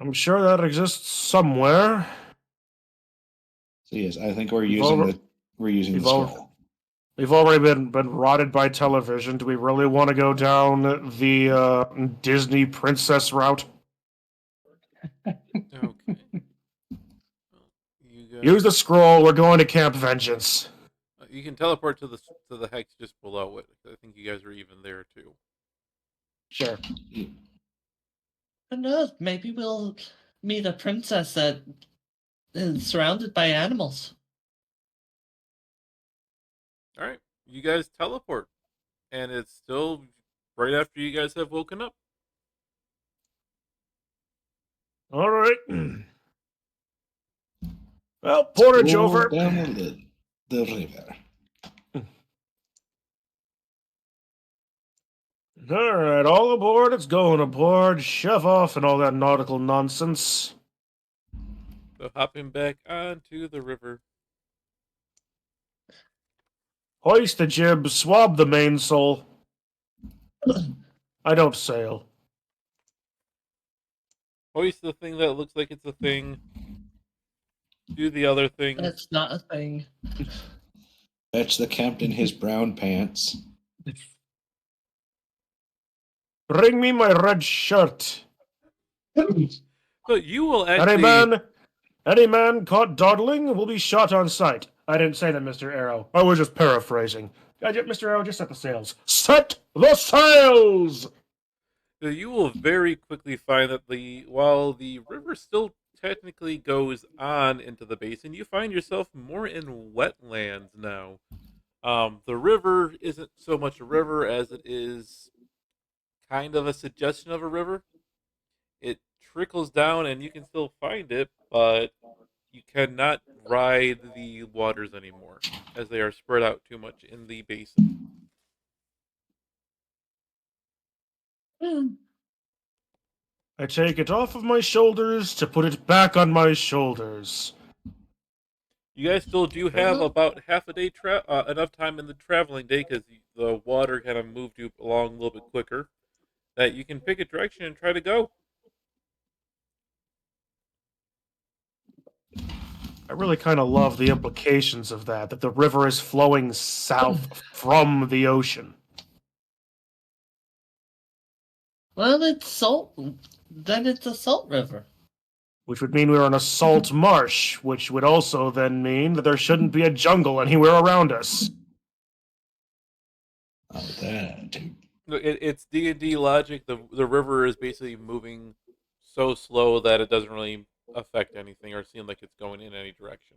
I'm sure that exists somewhere. So yes, I think we're We've using alre- the we've al- scroll. We've already been rotted by television. Do we really want to go down the Disney princess route? Okay. Well, you guys, Use the scroll. We're going to Camp Vengeance. you can teleport to the hex just below it. I think you guys are even there too. Sure. Who knows? Maybe we'll meet a princess that is surrounded by animals. All right, you guys teleport, and it's still right after you guys have woken up. All right. Well, portage Go over. down the river. All right, all aboard. It's going aboard. Shove off and all that nautical nonsense. So hopping back onto the river. Hoist the jib. Swab the mainsail. I don't sail. Hoist the thing that looks like it's a thing. Do the other thing. That's not a thing. Fetch the captain his brown pants. Bring me my red shirt. So you will Any actually. man caught dawdling will be shot on sight. I didn't say that, Mr. Arrow. I was just paraphrasing. Mr. Arrow, just set the sails. Set the sails! So you will very quickly find that while the river still technically goes on into the basin, you find yourself more in wetlands now. The river isn't so much a river as it is kind of a suggestion of a river. It trickles down and you can still find it, but you cannot ride the waters anymore as they are spread out too much in the basin. Hmm. I take it off of my shoulders to put it back on my shoulders. You guys still do have Well, about half a day, enough time in the traveling day because the water kind of moved you along a little bit quicker, that you can pick a direction and try to go. I really kind of love the implications of that the river is flowing south from the ocean. well, it's salt. Then it's a salt river. Which would mean we're in a salt marsh, which would also then mean that there shouldn't be a jungle anywhere around us. Oh, that dude. No, it's D&D logic. The river is basically moving so slow that it doesn't really affect anything or seem like it's going in any direction.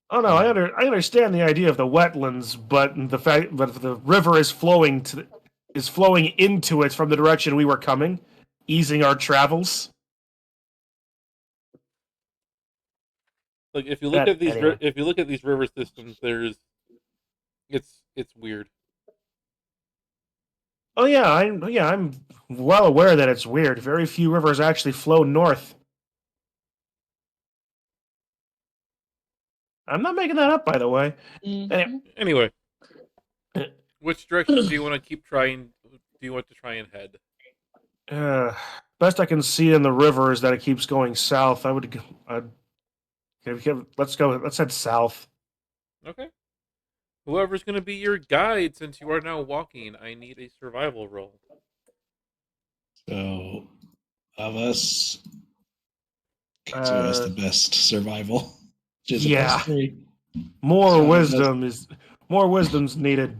Oh no, I understand the idea of the wetlands, but the fact that the river is flowing is flowing into it from the direction we were coming, easing our travels. Like if you look That at these anyway. if you look at these river systems, it's weird. Oh yeah, I'm well aware that it's weird. Very few rivers actually flow north. I'm not making that up, by the way. Anyway, Mhm. Anyway, which direction do you want to keep trying? Do you want to try and head? uh, best I can see in the river is that it keeps going south. Let's go. Let's head south. Okay. Whoever's going to be your guide, since you are now walking, I need a survival roll. So, of us, who has the best survival? Which is a Yeah. +3. More Shadow wisdom's needed.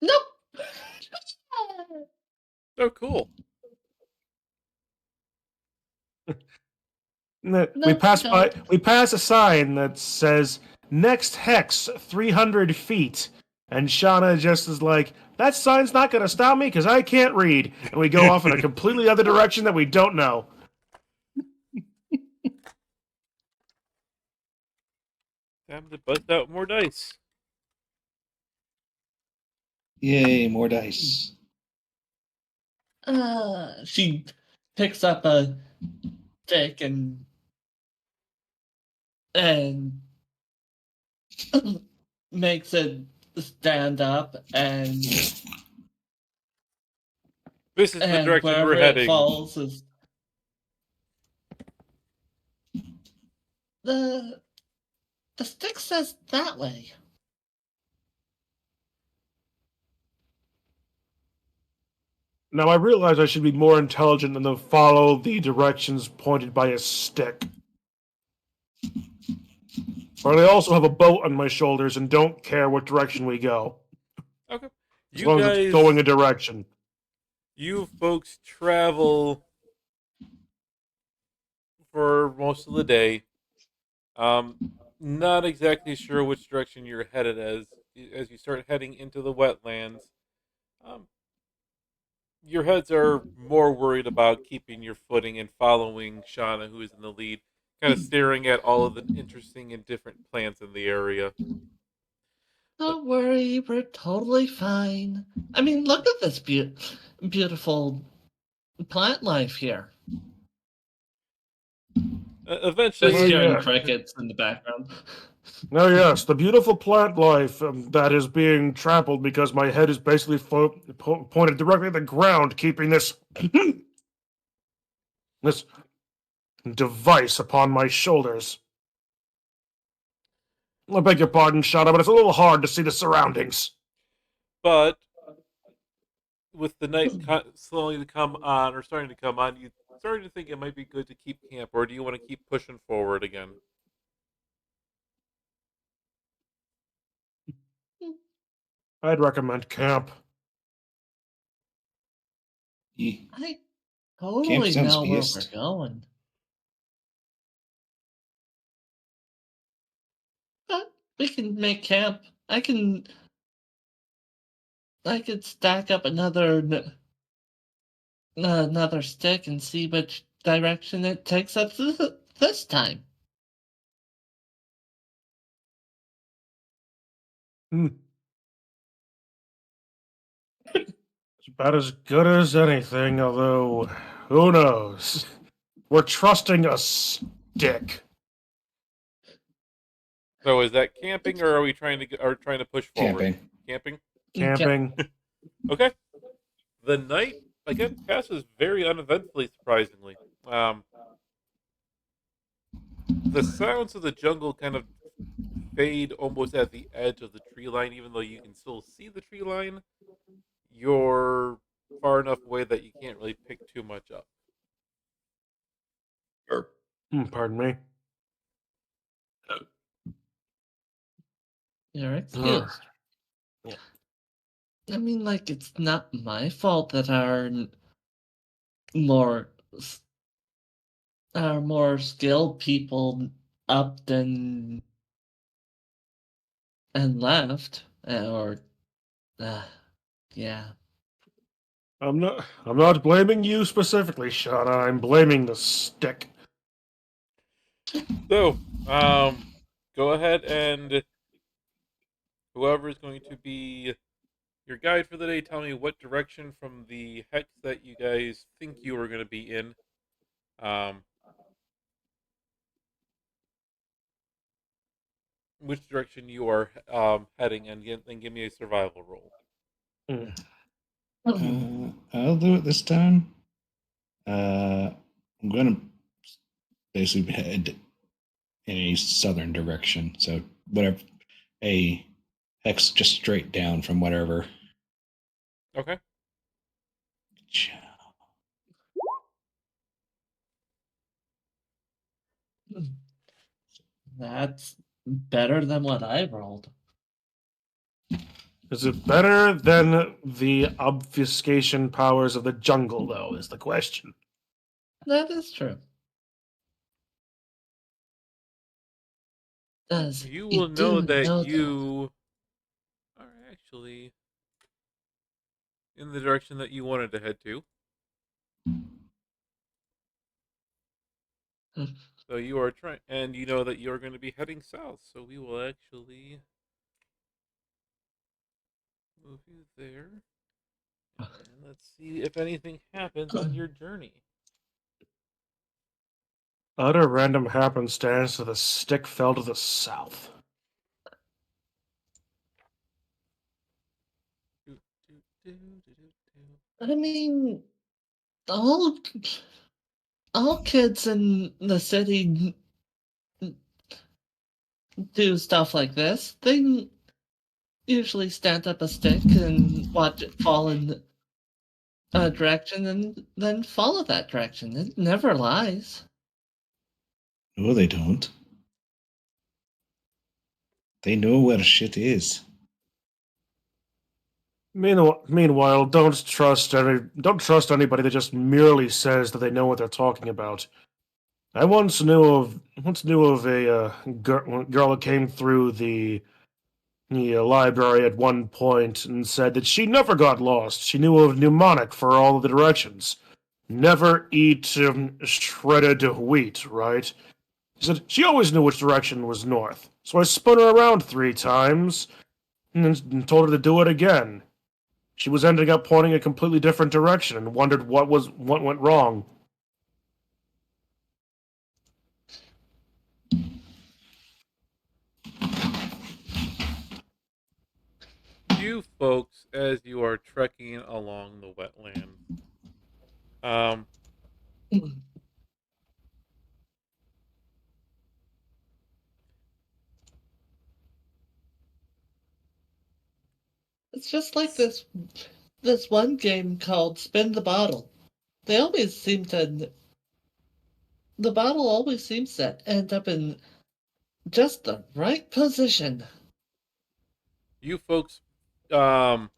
Nope. Oh, cool. We No, pass don't. we pass a sign that says next hex 300 feet, and Shauna just is like, that sign's not going to stop me because I can't read, and we go off in a completely other direction that we don't know. Time to bust out more dice. Yay, more dice. She picks up a stick and makes it stand up, and This is the direction wherever we're it heading. falls is the stick says that way. Now I realize I should be more intelligent than to follow the directions pointed by a stick. But I also have a boat on my shoulders and don't care what direction we go. Okay. As long as it's going a direction. You folks travel for most of the day. Not exactly sure which direction you're headed as you start heading into the wetlands. Um, your heads are more worried about keeping your footing and following Shauna, who is in the lead, kind of staring at all of the interesting and different plants in the area. Don't worry, we're totally fine. I mean, look at this beautiful plant life here. Eventually, Just Oh, hearing yeah. crickets in the background. Oh yes, the beautiful plant life that is being trampled because my head is basically pointed directly at the ground, keeping this this device upon my shoulders. I beg your pardon, Shadow, but it's a little hard to see the surroundings. but with the night slowly to come on or starting to come on, you starting to think it might be good to keep camp, or do you want to keep pushing forward again? I'd recommend camp. Ye- I Camp totally sounds know where we're beast. going. We can make camp. I could stack up another stick and see which direction it takes us this time. Hmm. It's about as good as anything, although who knows? We're trusting a stick. So is that camping, or are we trying to push forward? Camping. Camping. Camping. Okay. The night again passes very uneventfully, surprisingly. The sounds of the jungle kind of fade almost at the edge of the tree line, even though you can still see the tree line. You're far enough away that you can't really pick too much up. Pardon me. You're excused. Yeah. I mean, like, it's not my fault that more more skilled people upped and left, or yeah. I'm not blaming you specifically, Shauna. I'm blaming the stick. So, go ahead and whoever is going to be your guide for the day, tell me what direction from the hex that you guys think you are going to be in. Um, which direction you are heading, and give me a survival roll. I'll do it this time. I'm gonna basically head in a southern direction. So whatever, a hex just straight down from whatever. Okay. That's better than what I rolled. Is it better than the obfuscation powers of the jungle, though, is the question. That is true. Does You you will do know that know you are actually in the direction that you wanted to head to. that? So you are trying, and you know that you're going to be heading south. So we will actually move you there. And let's see if anything happens on your journey. Utter random happenstance, the stick fell to the south. I mean, all kids in the city do stuff like this. They usually stand up a stick and watch it fall in a direction and then follow that direction. It never lies. No, they don't. They know where shit is. Meanwhile, don't trust anybody that just merely says that they know what they're talking about. I once knew of a girl that came through the library at one point and said that she never got lost. She knew of mnemonic for all of the directions. Never eat shredded wheat, right? She said she always knew which direction was north. So I spun her around 3 times and told her to do it again. She was ending up pointing a completely different direction and wondered what went wrong. You folks, as you are trekking along the wetlands, um, It's just like this one game called Spin the Bottle. They always seem to the bottle always seems to end up in just the right position. you folks, um,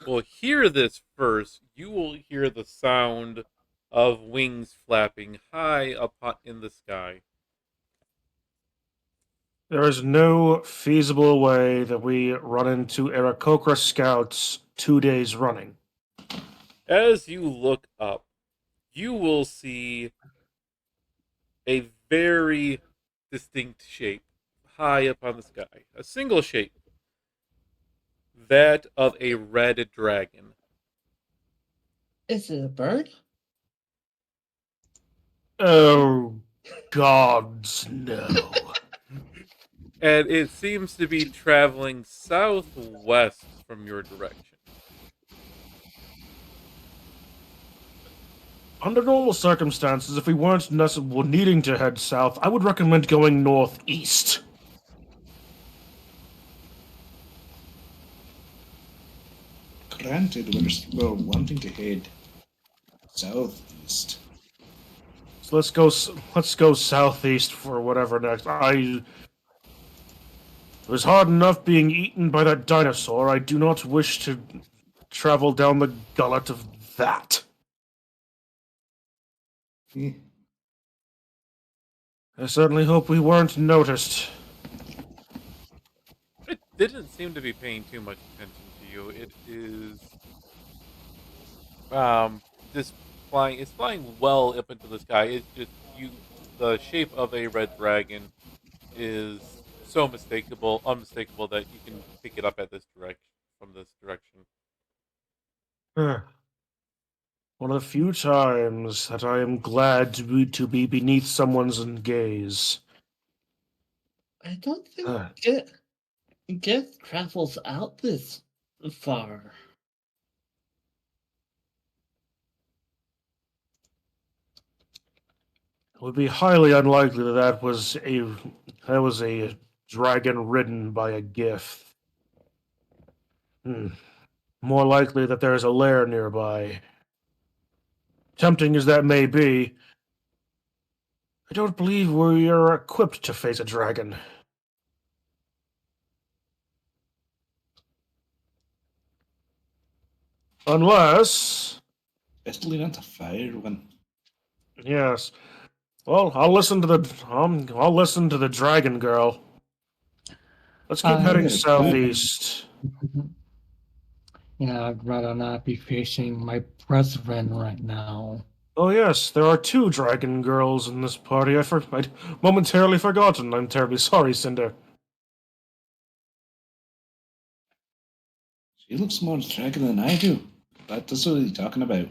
will hear this first. You will hear the sound of wings flapping high up in the sky. There is no feasible way that we run into Aarakocra scouts 2 days running. As you look up, you will see a very distinct shape high up on the sky. A single shape. That of a red dragon. Is it a bird? Oh, gods, no. And it seems to be traveling southwest from your direction. Under normal circumstances, if we weren't needing to head south, I would recommend going northeast. Granted, we're wanting to head southeast. So let's go southeast for whatever next. It was hard enough being eaten by that dinosaur. I do not wish to travel down the gullet of that. Eh, I certainly hope we weren't noticed. It didn't seem to be paying too much attention to you. It is just flying. It's flying well up into the sky. It's just the shape of a red dragon is so unmistakable that you can pick it up at this direction from this direction. One of the few times that I am glad to be beneath someone's gaze. I don't think Uh, Geth travels out this far. It would be highly unlikely that was a dragon ridden by a gift. More likely that there is a lair nearby. Tempting as that may be, I don't believe we are equipped to face a dragon. Unless, Especially not a fire one. yes. Well, I'll listen to the dragon girl. Let's keep heading Yeah, southeast. Yeah, I'd rather not be facing my brethren right now. Oh yes, there are two dragon girls in this party. I'd momentarily forgotten. I'm terribly sorry, Cinder. She looks more dragon than I do. That's what he's talking about.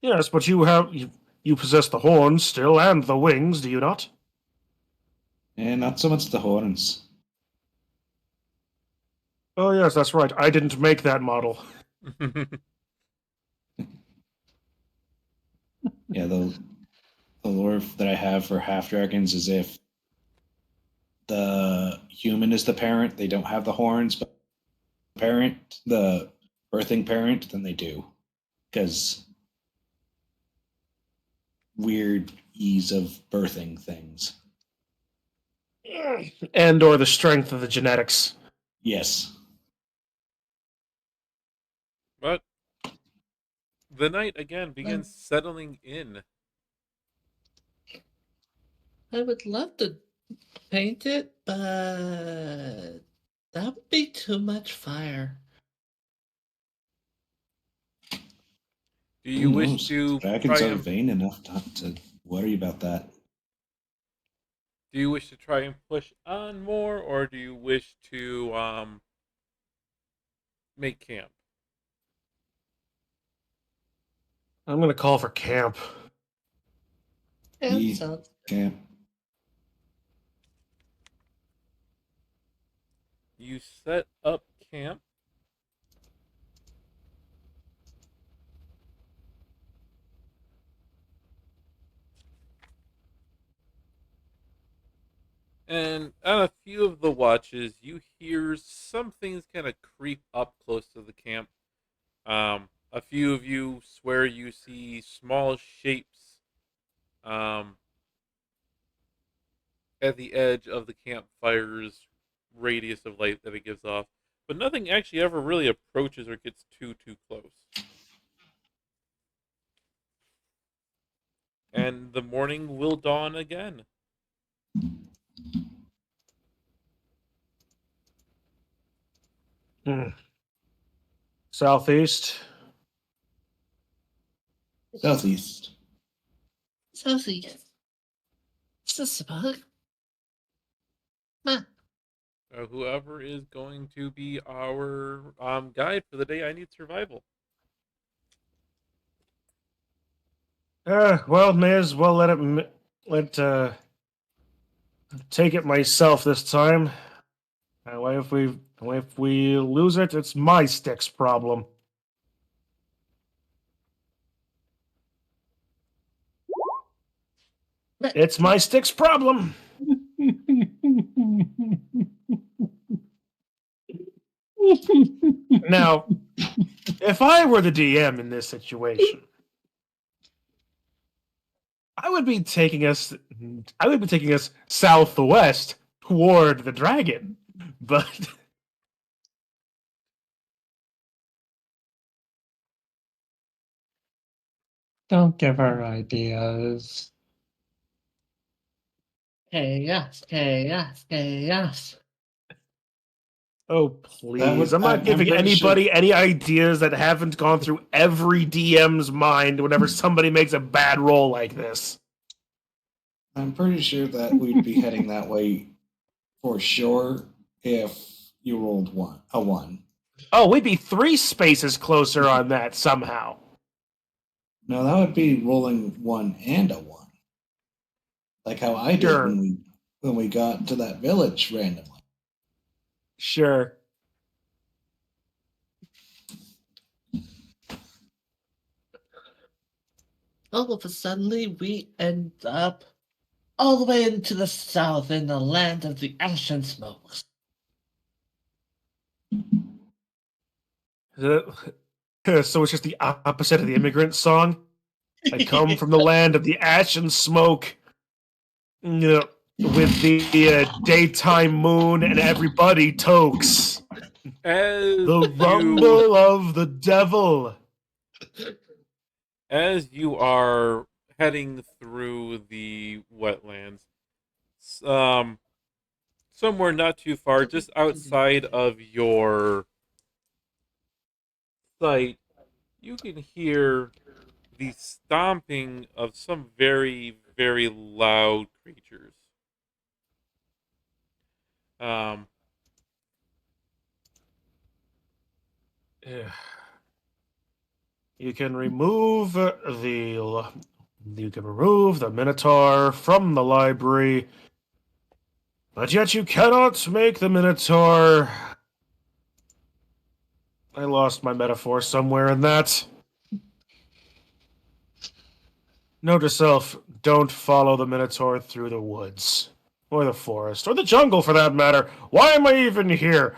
Yes, but you possess the horns still and the wings, do you not? And not so much the horns. Oh yes, that's right. I didn't make that model. Yeah, the lore that I have for half dragons is if the human is the parent, they don't have the horns, but the birthing parent, then they do. Because weird ease of birthing things. And or the strength of the genetics. Yes. But the night again begins settling in. I would love to paint it, but that would be too much fire. Do you Who wish knows? to Dragons try are and vain enough not to worry about that. push on more, or do you wish to make camp? I'm gonna call for camp. Yeah, Yeah. sounds Camp. You set up camp. And on a few of the watches, you hear some things kind of creep up close to the camp. A few of you swear you see small shapes at the edge of the campfire's radius of light that it gives off, but nothing actually ever really approaches or gets too close. And the morning will dawn again. Hmm. Southeast. Southeast. Southeast. Is this a bug? Huh. Whoever is going to be our guide for the day, I need survival. Well, may as well take it myself this time. If we lose it, it's my stick's problem. It's my stick's problem. Now, if I were the DM in this situation, I would be taking us southwest toward the dragon. But Don't give her ideas. Chaos, chaos, chaos. oh please, I'm not I'm giving pretty anybody any ideas that haven't gone through every DM's mind whenever somebody makes a bad roll like this. I'm pretty sure that we'd be heading that way for sure if you rolled a one. Oh, we'd be 3 spaces closer on that somehow. No, that would be rolling 1 and a 1. Like how I did Sure. when we got to that village randomly. Sure. All of a sudden, we end up all the way into the south in the land of the ash and smokes. So it's just the opposite of the immigrant song. I come from the land of the ash and smoke, with the daytime moon and everybody tokes. As The rumble of the devil. as you are heading through the wetlands, somewhere not too far, just outside of your sight, you can hear the stomping of some very, very loud creatures. Um, Yeah. You can remove the Minotaur from the library, but yet you cannot make the Minotaur. I lost my metaphor somewhere in that. Note to self, don't follow the Minotaur through the woods. Or the forest. Or the jungle, for that matter. Why am I even here?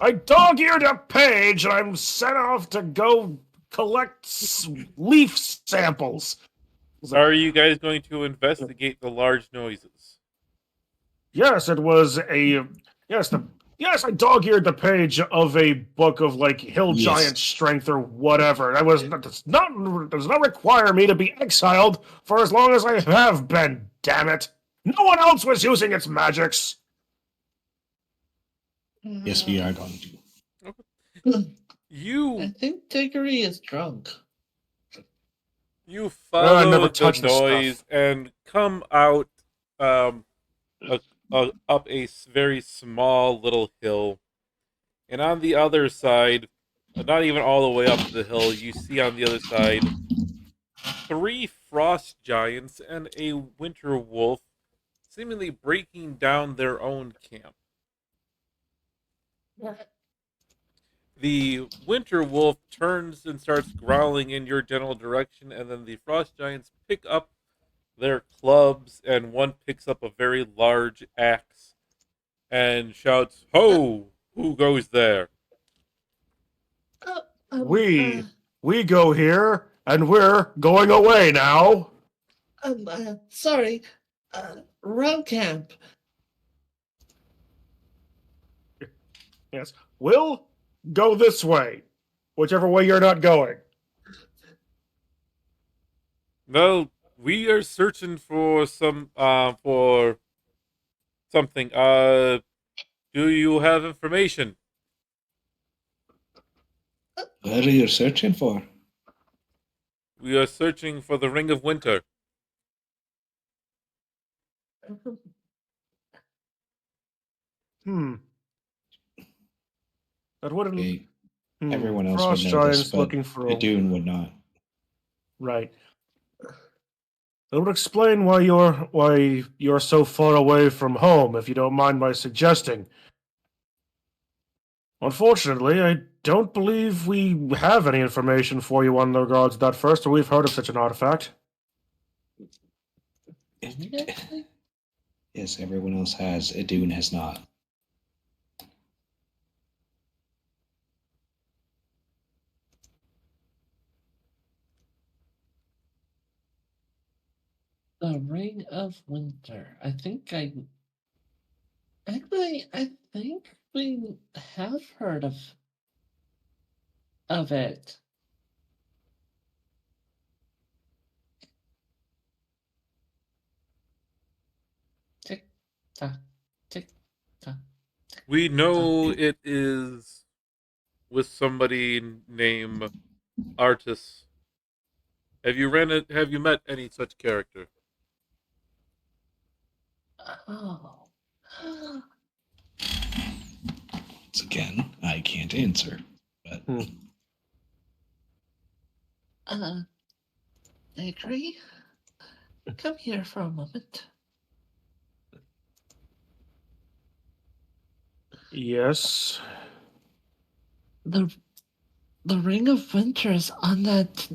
I dog-eared a page and I'm sent off to go collect leaf samples. are you guys going to investigate the large noises? Yes, it was a yes, I dog-eared the page of a book of like hill Yes. giant strength or whatever. That does not require me to be exiled for as long as I have been. Damn it! No one else was using its magics. Yes, we are going to. You I think Diggory is drunk. You I follow never the touched the noise stuff. and come out up a very small little hill. And on the other side, not even all the way up the hill, you see on the other side 3 frost giants and a winter wolf seemingly breaking down their own camp. The winter wolf turns and starts growling in your general direction, and then the frost giants pick up their clubs, and one picks up a very large axe and shouts, "Ho! Who goes there?" Uh, We go here, and we're going away now. Sorry. Road camp. Yes, we'll go this way, whichever way you're not going. No, We are searching for for something. Do you have information? What are you searching for? We are searching for the Ring of Winter. Hmm. That wouldn't. Okay, everyone else would Frost know this, giants but looking for a Idun would not. right. That would explain why you're so far away from home, if you don't mind my suggesting. Unfortunately, I don't believe we have any information for you on regards to that first, or we've heard of such an artifact. Yes, everyone else has. Idun has not. The Ring of Winter. I think I we have heard of it. Tick tock, tick tock. We know it is with somebody named Artis. Have you met any such character? Oh. Once again, I can't answer. But I agree. Come here for a moment. Yes. The Ring of Winter is on that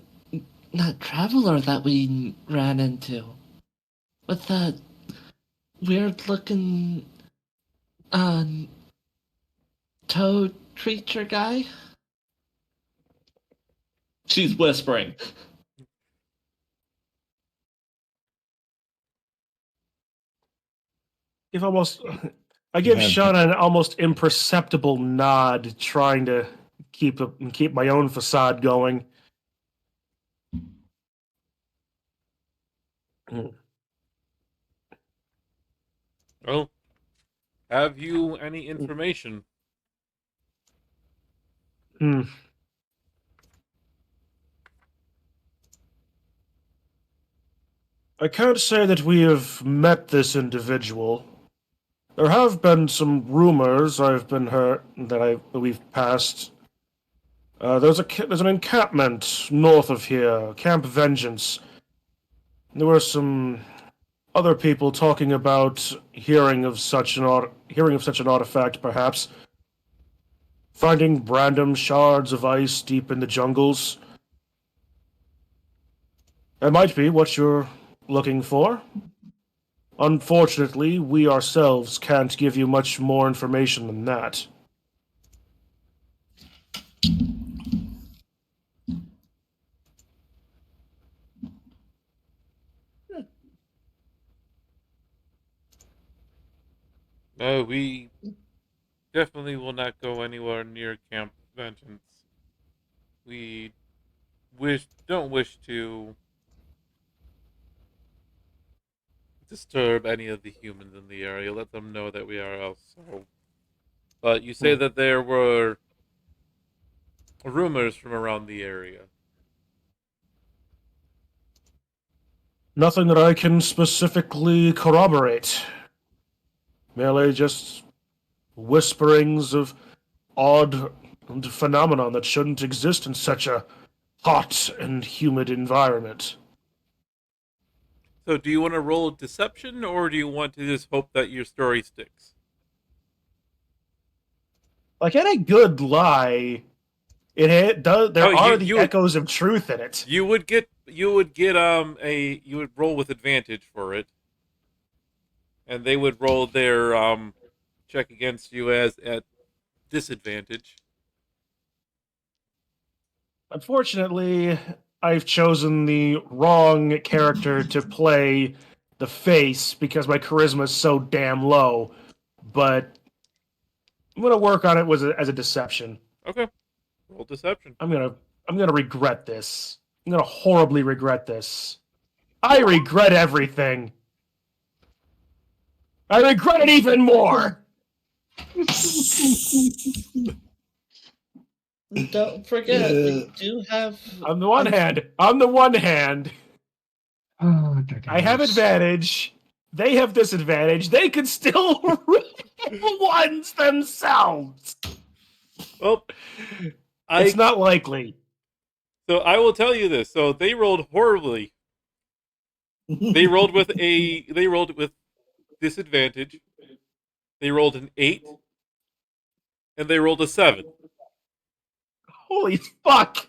traveler that we ran into. With that weird looking toad creature guy. She's whispering. If almost, I You give have Shauna an almost imperceptible nod, trying to keep my own facade going. Well, have you any information? Hmm. I can't say that we have met this individual. There have been some rumors I've been heard that we've passed. There's an encampment north of here, Camp Vengeance. There were some other people talking about hearing of such an artifact, perhaps finding random shards of ice deep in the jungles. That might be what you're looking for. Unfortunately, we ourselves can't give you much more information than that. We definitely will not go anywhere near Camp Vengeance. We don't wish to disturb any of the humans in the area. Let them know that we are also. But you say that there were rumors from around the area. Nothing that I can specifically corroborate. Merely just whisperings of odd phenomenon that shouldn't exist in such a hot and humid environment. So, do you want to roll deception, or do you want to just hope that your story sticks? Like any good lie, it does. There Oh, are the echoes of truth in it. you would get you would roll with advantage for it, and they would roll their check against you as at disadvantage. Unfortunately, I've chosen the wrong character to play the face because my charisma is so damn low. But I'm gonna work on it as a deception. Okay, roll deception. I'm gonna regret this. I'm gonna horribly regret this. I regret everything. I regret it even more. Don't forget, we do have. On the one hand, Oh, I have advantage. They have disadvantage. They could still ones themselves. Well, It's not likely. So I will tell you this. So they rolled horribly. They rolled with disadvantage. They rolled an 8, and they rolled a 7. Holy fuck!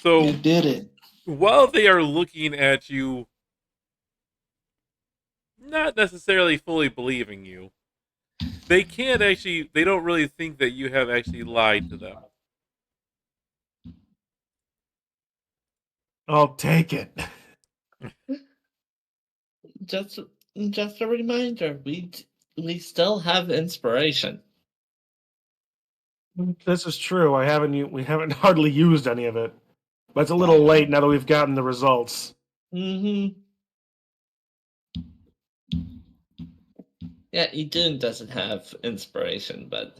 So You did it. while they are looking at you, not necessarily fully believing you, they can't actually. They don't really think that you have actually lied to them. I'll take it. Just, just a reminder, we still have inspiration. This is true. We haven't hardly used any of it, but it's a little late now that we've gotten the results. Mm-hmm. Yeah, Idun doesn't have inspiration, but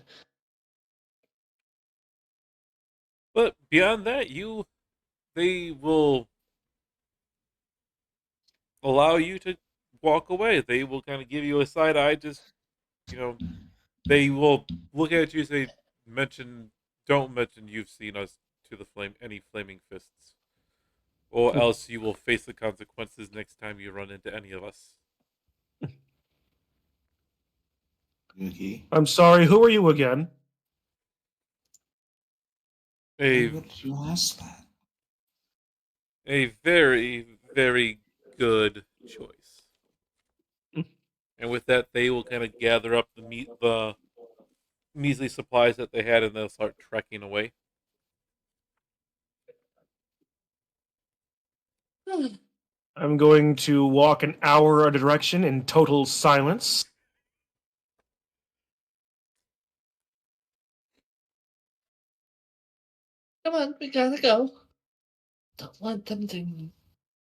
But beyond that, they will allow you to walk away. They will kind of give you a side eye. Just they will look at you and say, don't mention you've seen us to the any flaming fists, or else you will face the consequences next time you run into any of us. Okay. I'm sorry. Who are you again? Why A would you ask that? a very very good choice. And with that, they will kind of gather up the measly supplies that they had, and they'll start trekking away. I'm going to walk an hour a direction in total silence. come on, we gotta go. Don't want them to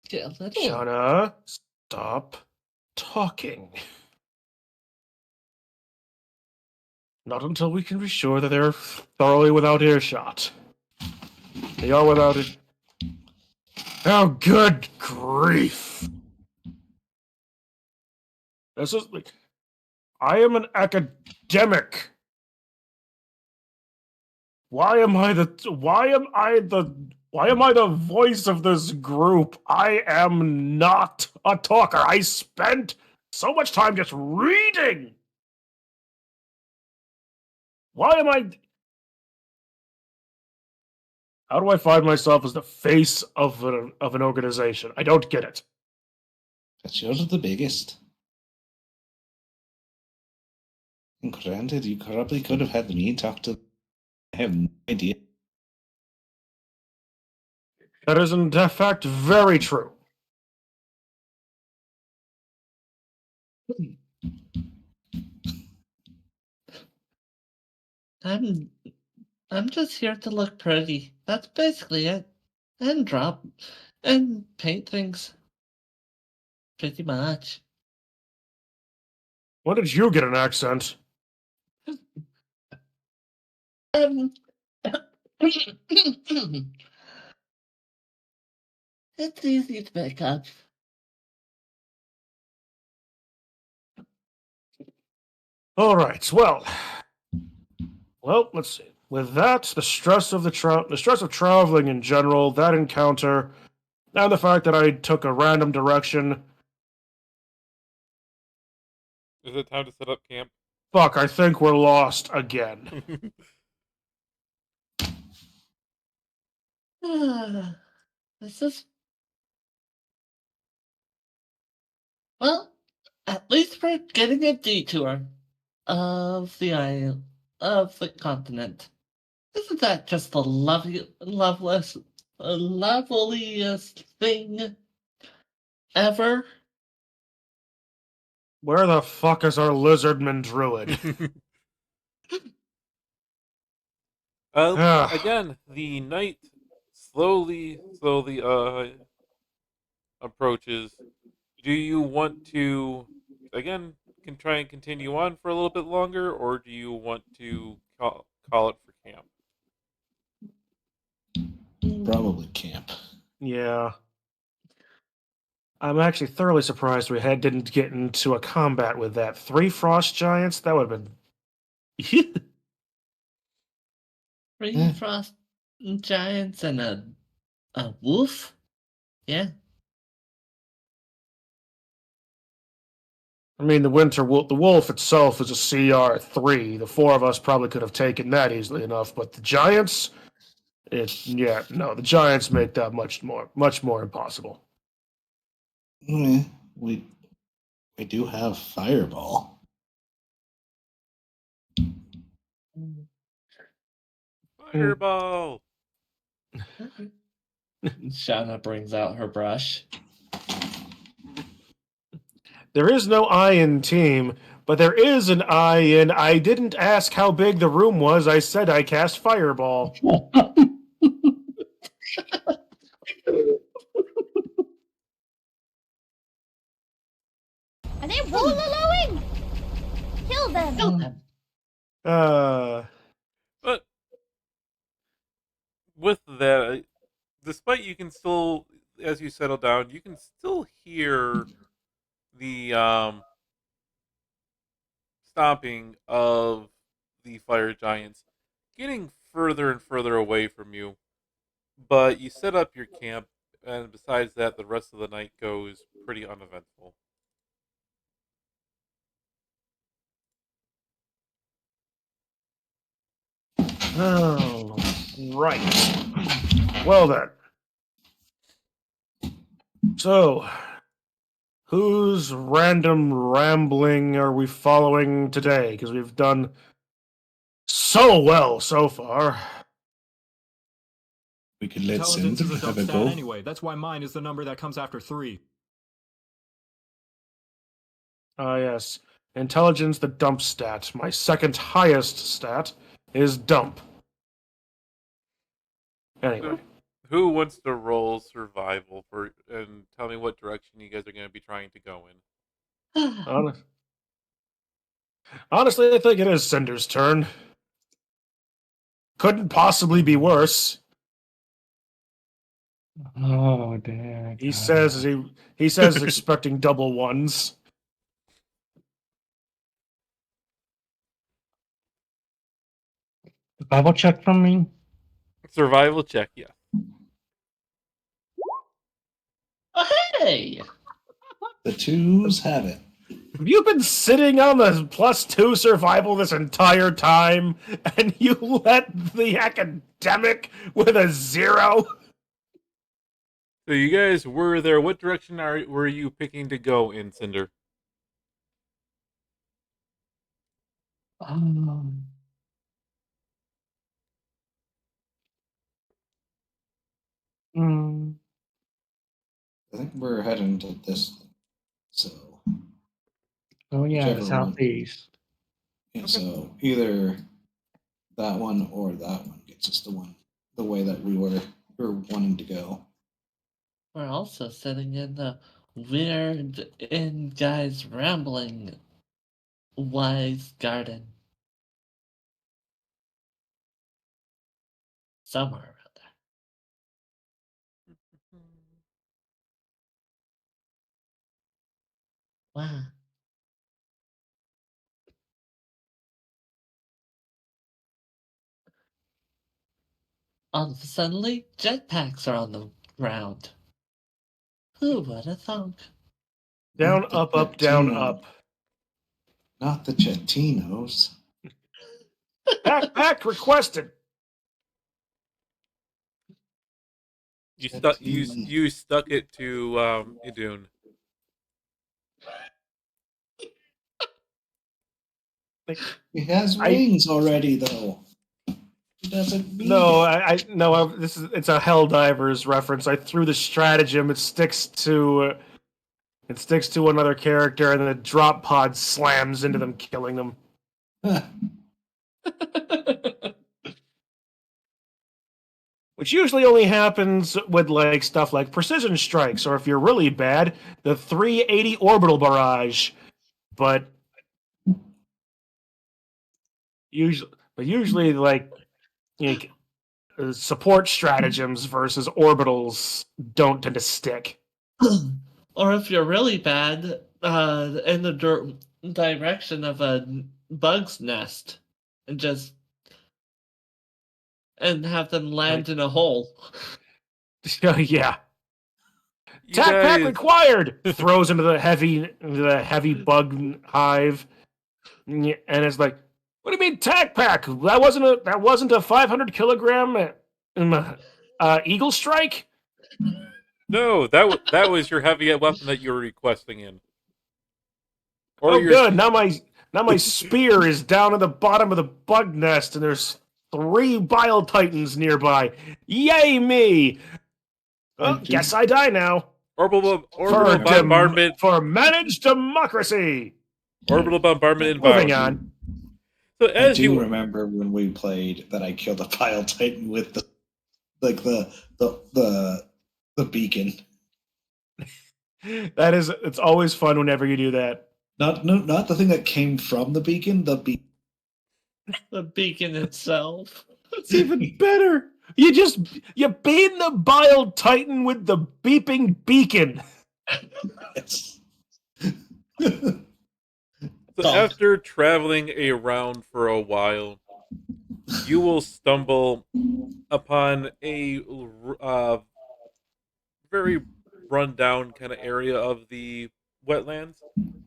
get a little. Shauna, stop talking. Not until we can be sure that they're thoroughly without earshot. They are without it. Oh, good grief. This is like. I am an academic. Why am I the voice of this group? I am not a talker. I spent so much time just reading. Why am I How do I find myself as the face of an organization? I don't get it. That's yours are the biggest. And granted, you probably could have had me talk to. I have no idea. That is in fact very true. I'm I'm just here to look pretty. That's basically it. And paint things. Pretty much. When did you get an accent? Um, it's easy to pick up. All right. Well, let's see. With that, the stress of traveling in general, that encounter, and the fact that I took a random direction. Is it time to set up camp? Fuck, I think we're lost again. This is well. At least we're getting a detour of the isle of the continent. Isn't that just the loveliest thing ever? Where the fuck is our lizardman druid? Again, the night slowly approaches. Do you want to again can try and continue on for a little bit longer, or do you want to call it for camp? Probably camp. Yeah. I'm actually thoroughly surprised we didn't get into a combat with that. 3 frost giants? That would have been. Three Yeah. frost giants and a wolf? Yeah. I mean, the the wolf itself is a CR3. The 4 of us probably could have taken that easily enough, but the giants, the giants make that much more impossible. Eh, we we do have fireball. Fireball. Shauna brings out her brush. There is no I in team, but there is an I in I didn't ask how big the room was. I said I cast fireball. Are they wololowing? Kill them. Kill them. But with that, despite you can still, as you settle down, you can still hear the stomping of the fire giants getting further and further away from you. But you set up your camp, and besides that, the rest of the night goes pretty uneventful. Oh, right. Well then. So, whose random rambling are we following today? Because we've done so well so far. We could let Intelligence Cinder is a have dump a stat go. anyway. That's why mine is the number that comes after 3. Ah, yes. Intelligence, the dump stat. My second highest stat is dump. Anyway. Who wants to roll survival for and tell me what direction you guys are going to be trying to go in? Honestly, I think it is Cinder's turn. Couldn't possibly be worse. Oh, dear. He God. says he says expecting double ones. Survival check from me? Survival check, yeah. Oh, hey! The 2s have it. Have you been sitting on the +2 survival this entire time, and you let the academic with a 0? So you guys were there. What direction were you picking to go in, Cinder? Um, mm, I think we're heading to this. So oh, yeah, Whichever the one. southeast. yeah, so either that one or that one gets us the way that we were wanting to go. We're also sitting in the weird in guys rambling wise garden. Somewhere around there. Wow. All of a sudden, jetpacks are on the ground. Who would have thunk? Down, Not the up, down, Chettino- up. Not the Chettinos. Backpack requested. You stuck it to Idun. He has wings already, though. He doesn't need No, it. it's a Helldivers reference. I threw the stratagem. It sticks to another character, and then a drop pod slams into them, killing them. Huh. which usually only happens with like stuff like precision strikes, or if you're really bad, the 380 orbital barrage. But usually like you know, support stratagems versus orbitals don't tend to stick. Or if you're really bad, in the direction of a bug's nest, and just have them land in a hole. Yeah. You Tac pack guys, required. Throws into the heavy bug hive, and it's like, what do you mean tac pack? That wasn't a 500 kilogram eagle strike. no, that was your heavy weapon that you were requesting in. Or Oh, your good. Now my spear is down at the bottom of the bug nest, and there's 3 bile titans nearby. Yay me! Well, guess I die now. orbital For bombardment. for managed democracy. Orbital bombardment Moving inbound. on. So I as do you remember when we played that I killed a Bile Titan with the beacon. It's always fun whenever you do that. Not the thing that came from the beacon. The beacon itself. It's even better. You beam the bile titan with the beeping beacon. Yes. So after traveling around for a while, you will stumble upon a very rundown kind of area of the wetlands.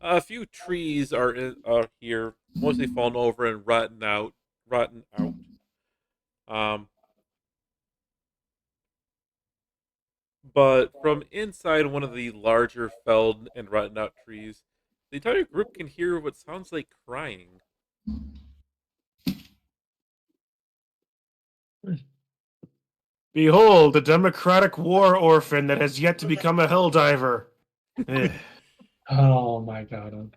A few trees are here, mostly fallen over and rotten out. Um, but from inside one of the larger felled and rotten out trees, the entire group can hear what sounds like crying. Behold, a democratic war orphan that has yet to become a helldiver. Eh. Oh my god.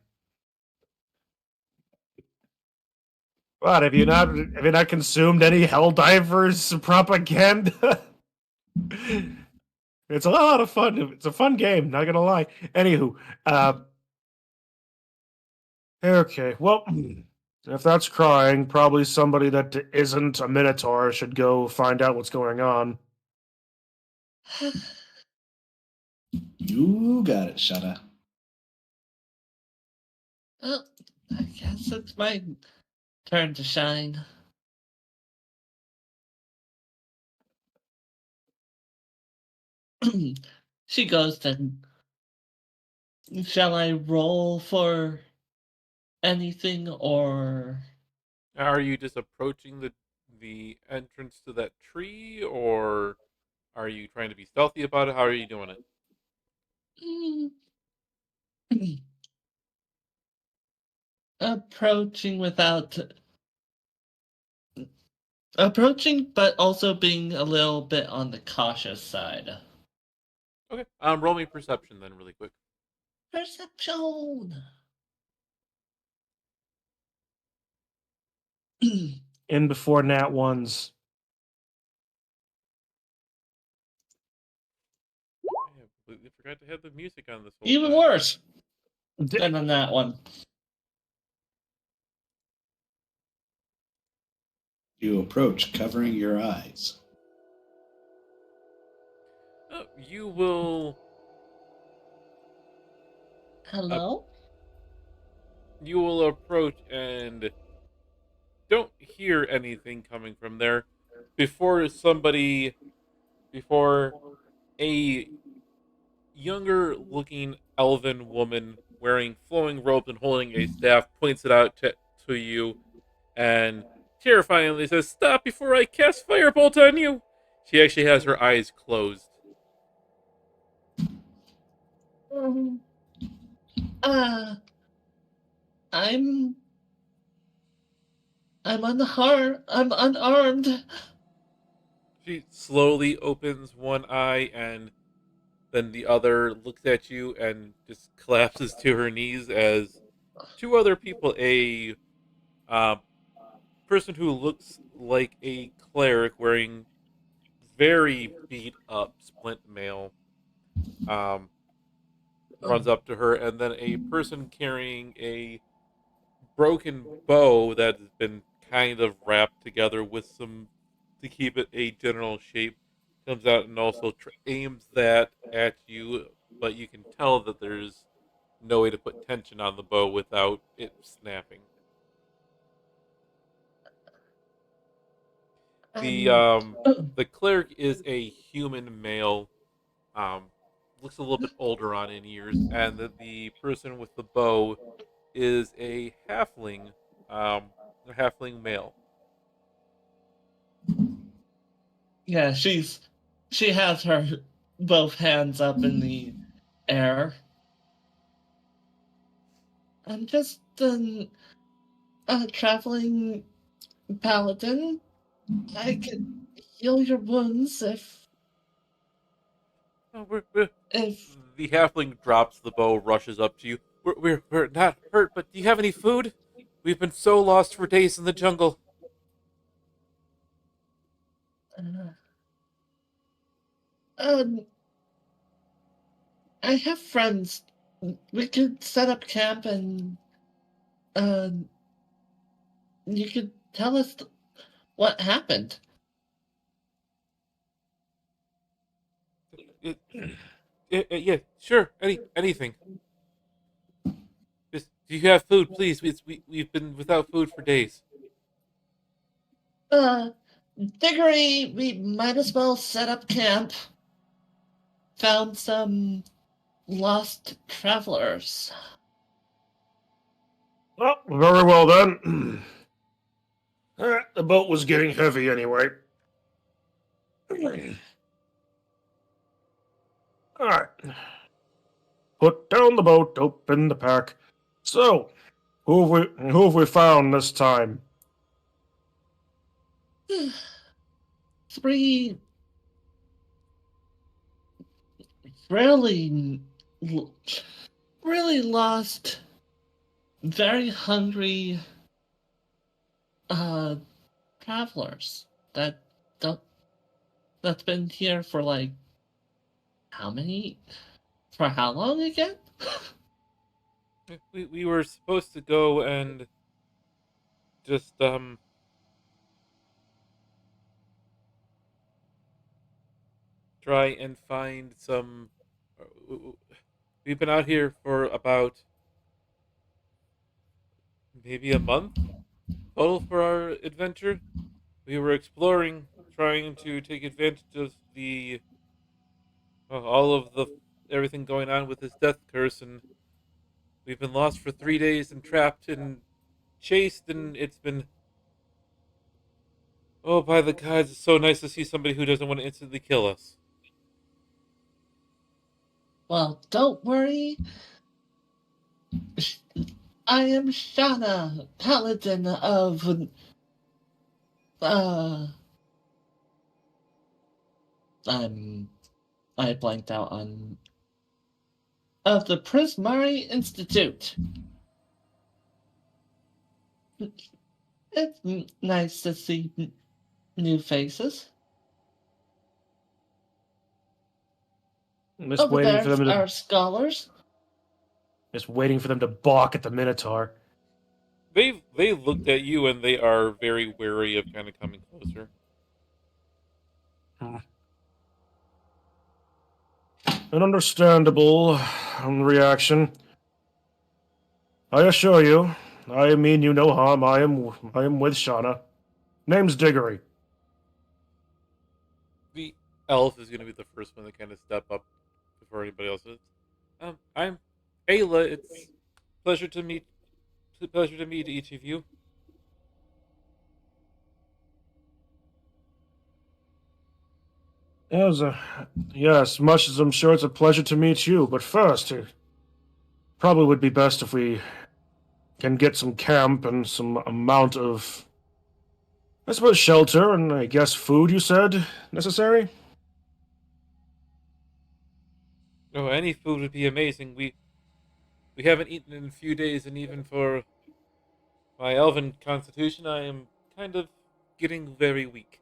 What, have you not consumed any Helldivers propaganda? It's a lot of fun. It's a fun game, not gonna lie. Anywho, okay, well, if that's crying, probably somebody that isn't a Minotaur should go find out what's going on. You got it, Shada. Well, I guess it's my turn to shine. She goes to. Shall I roll for anything or. Are you just approaching the entrance to that tree, or are you trying to be stealthy about it? How are you doing it? Approaching without. Approaching, but also being a little bit on the cautious side. Okay. Roll me perception then, really quick. Perception! In before Nat ones. I completely forgot to have the music on this whole Even time. worse than on that one. You approach, covering your eyes. You will. Hello? You will approach and don't hear anything coming from there before a younger looking elven woman wearing flowing robes and holding a staff points it out to you and terrifyingly says, "Stop before I cast firebolt on you." She actually has her eyes closed. Um, uh, I'm I'm unarmed. She slowly opens one eye and then the other looks at you and just collapses to her knees as two other people, a uh, person who looks like a cleric wearing very beat up splint male um, runs up to her, and then a person carrying a broken bow that has been kind of wrapped together with some to keep it a general shape comes out and also aims that at you, but you can tell that there's no way to put tension on the bow without it snapping. The Um, um the cleric is a human male, um looks a little bit older on in years, and the person with the bow is a halfling male. yeah, she has her both hands up in the air. I'm just a traveling paladin. I could heal your wounds Oh, we're if The halfling drops the bow, rushes up to you. We're not hurt, but do you have any food? We've been so lost for days in the jungle. uh, um I have friends. We could set up camp and uh you could tell us what happened. Uh, yeah, sure. Anything. Just, do you have food, please? We've been without food for days. Uh Diggory, we might as well set up camp. Found some lost travelers. Well, very well then. The boat was getting heavy anyway. All right. Put down the boat, open the pack. So, who have we found this time? Three really, really lost, very hungry uh travelers that don't that's been here for like how many for how long again? We were supposed to go and just try and find some. We've been out here for about maybe a month total for our adventure. We were exploring, trying to take advantage of the all of the everything going on with this death curse, and we've been lost for 3 days and trapped and chased, and it's been, oh, by the gods, it's so nice to see somebody who doesn't want to instantly kill us. Well, don't worry. I am Shana, paladin of uh I'm I blanked out on of the Prismari Institute. It's nice to see new faces. Just Over waiting for there's them to our scholars. just waiting for them to balk at the Minotaur. They looked at you and they are very wary of kind of coming closer. An understandable reaction. I assure you, I mean you no harm. I am with Shauna. Name's Diggory. The elf is going to be the first one to kind of step up before anybody else is. I'm Ayla. It's pleasure to meet pleasure to meet each of you. Yes, yes, much as I'm sure it's a pleasure to meet you. But first, it probably would be best if we can get some camp and some amount of, I suppose, shelter and I guess food. You said necessary. Oh, any food would be amazing. We haven't eaten in a few days, and even for my elven constitution, I am kind of getting very weak.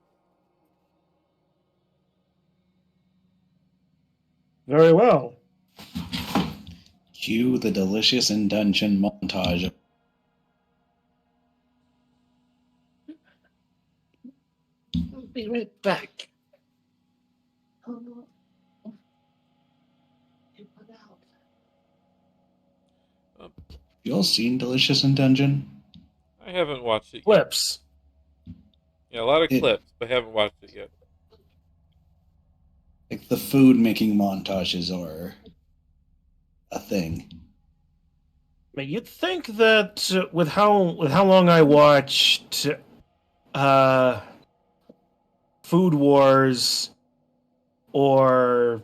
Very well. Cue the delicious in dungeon montage. I'll be right back. Oh, you put out. You all seen Delicious in Dungeon? I haven't watched it yet. Clips. Yeah, a lot of It- clips, but haven't watched it yet. Like the food making montages are a thing. But you'd think that with how long I watched Food Wars or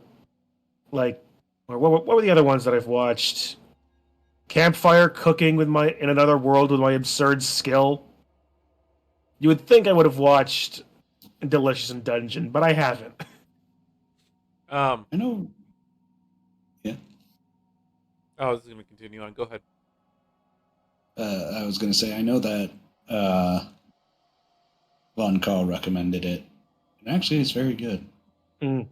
like or what were the other ones that I've watched? Campfire cooking with my in another world with my absurd skill. You would think I would have watched Delicious in Dungeon, but I haven't. I know. Yeah. I was going to continue on. Go ahead. I was going to say, I know that Von Call recommended it. And actually, it's very good. Mm.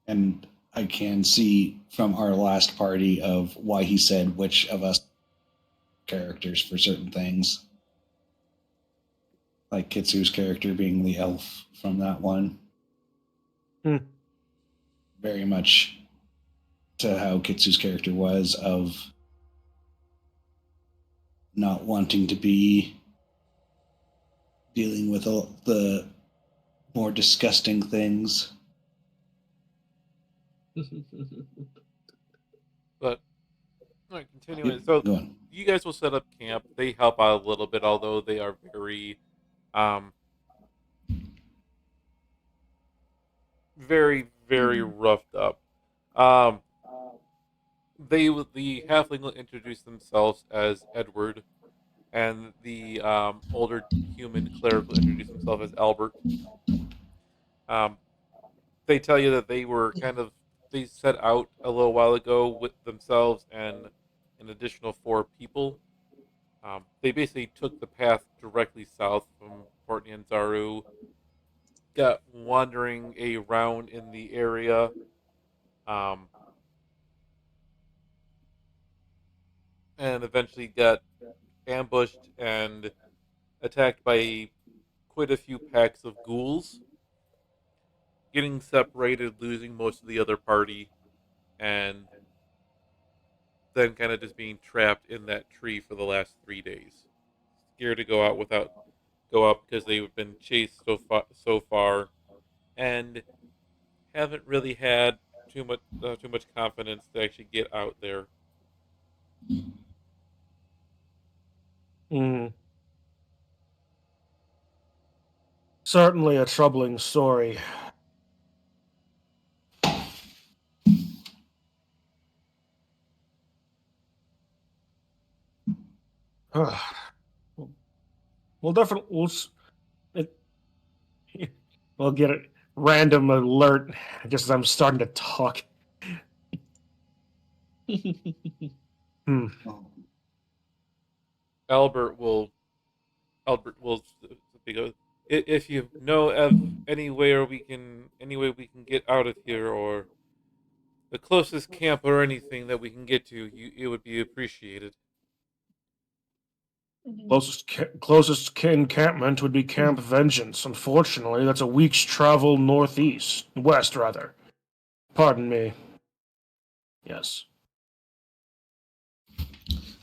And I can see from our last party of why he said which of us characters for certain things. Like Kitsu's character being the elf from that one. Hmm. Very much to how Kitsu's character was of not wanting to be dealing with all the more disgusting things. But all right, continuing. Yep, So go on. you guys will set up camp. They help out a little bit, although they are very, very roughed up. Um, the halfling will introduce themselves as Edward, and the older human cleric will introduce himself as Albert. Um, they tell you that they set out a little while ago with themselves and an additional 4 people. They basically took the path directly south from Port Nyanzaru, got wandering around in the area, um, and eventually got ambushed and attacked by quite a few packs of ghouls, getting separated, losing most of the other party, and then kind of just being trapped in that tree for the last 3 days. Scared to go out because they've been chased so far, and haven't really had too much confidence to actually get out there. Mm. Certainly a troubling story. We'll definitely we'll get a random alert just as I'm starting to talk. Hmm. Albert will Albert will go. If you know of any way we can get out of here, or the closest camp or anything that we can get to, it would be appreciated. Closest encampment would be Camp Vengeance. Unfortunately, that's a week's travel west rather. Pardon me. Yes.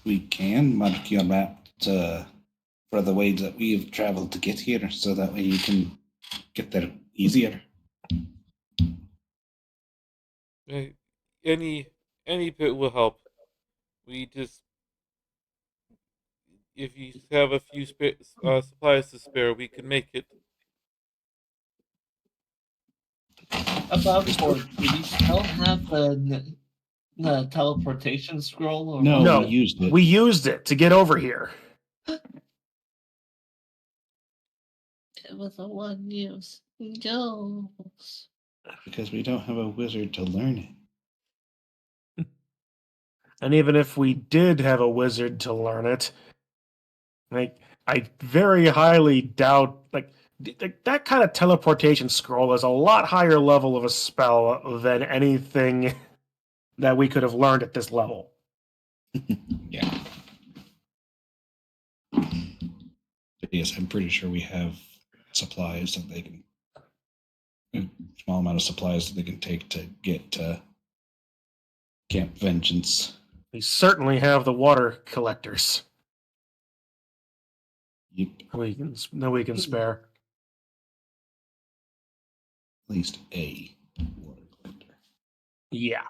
We can mark your map for the way that we have traveled to get here, so that way you can get there easier. Eh, any bit will help. We just if you have a few supplies to spare, we can make it. About Ford, do we still have the teleportation scroll? Or No, No, we used it. We used it to get over here. It was a one-use. Go. Because we don't have a wizard to learn it. And even if we did have a wizard to learn it, like I very highly doubt that kind of teleportation scroll is a lot higher level of a spell than anything that we could have learned at this level. Yeah. But yes, I'm pretty sure we have supplies that they can, a small amount of supplies that they can take to get to Camp Vengeance. We certainly have the water collectors Yep, that we can spare. at least a water collector. Yeah.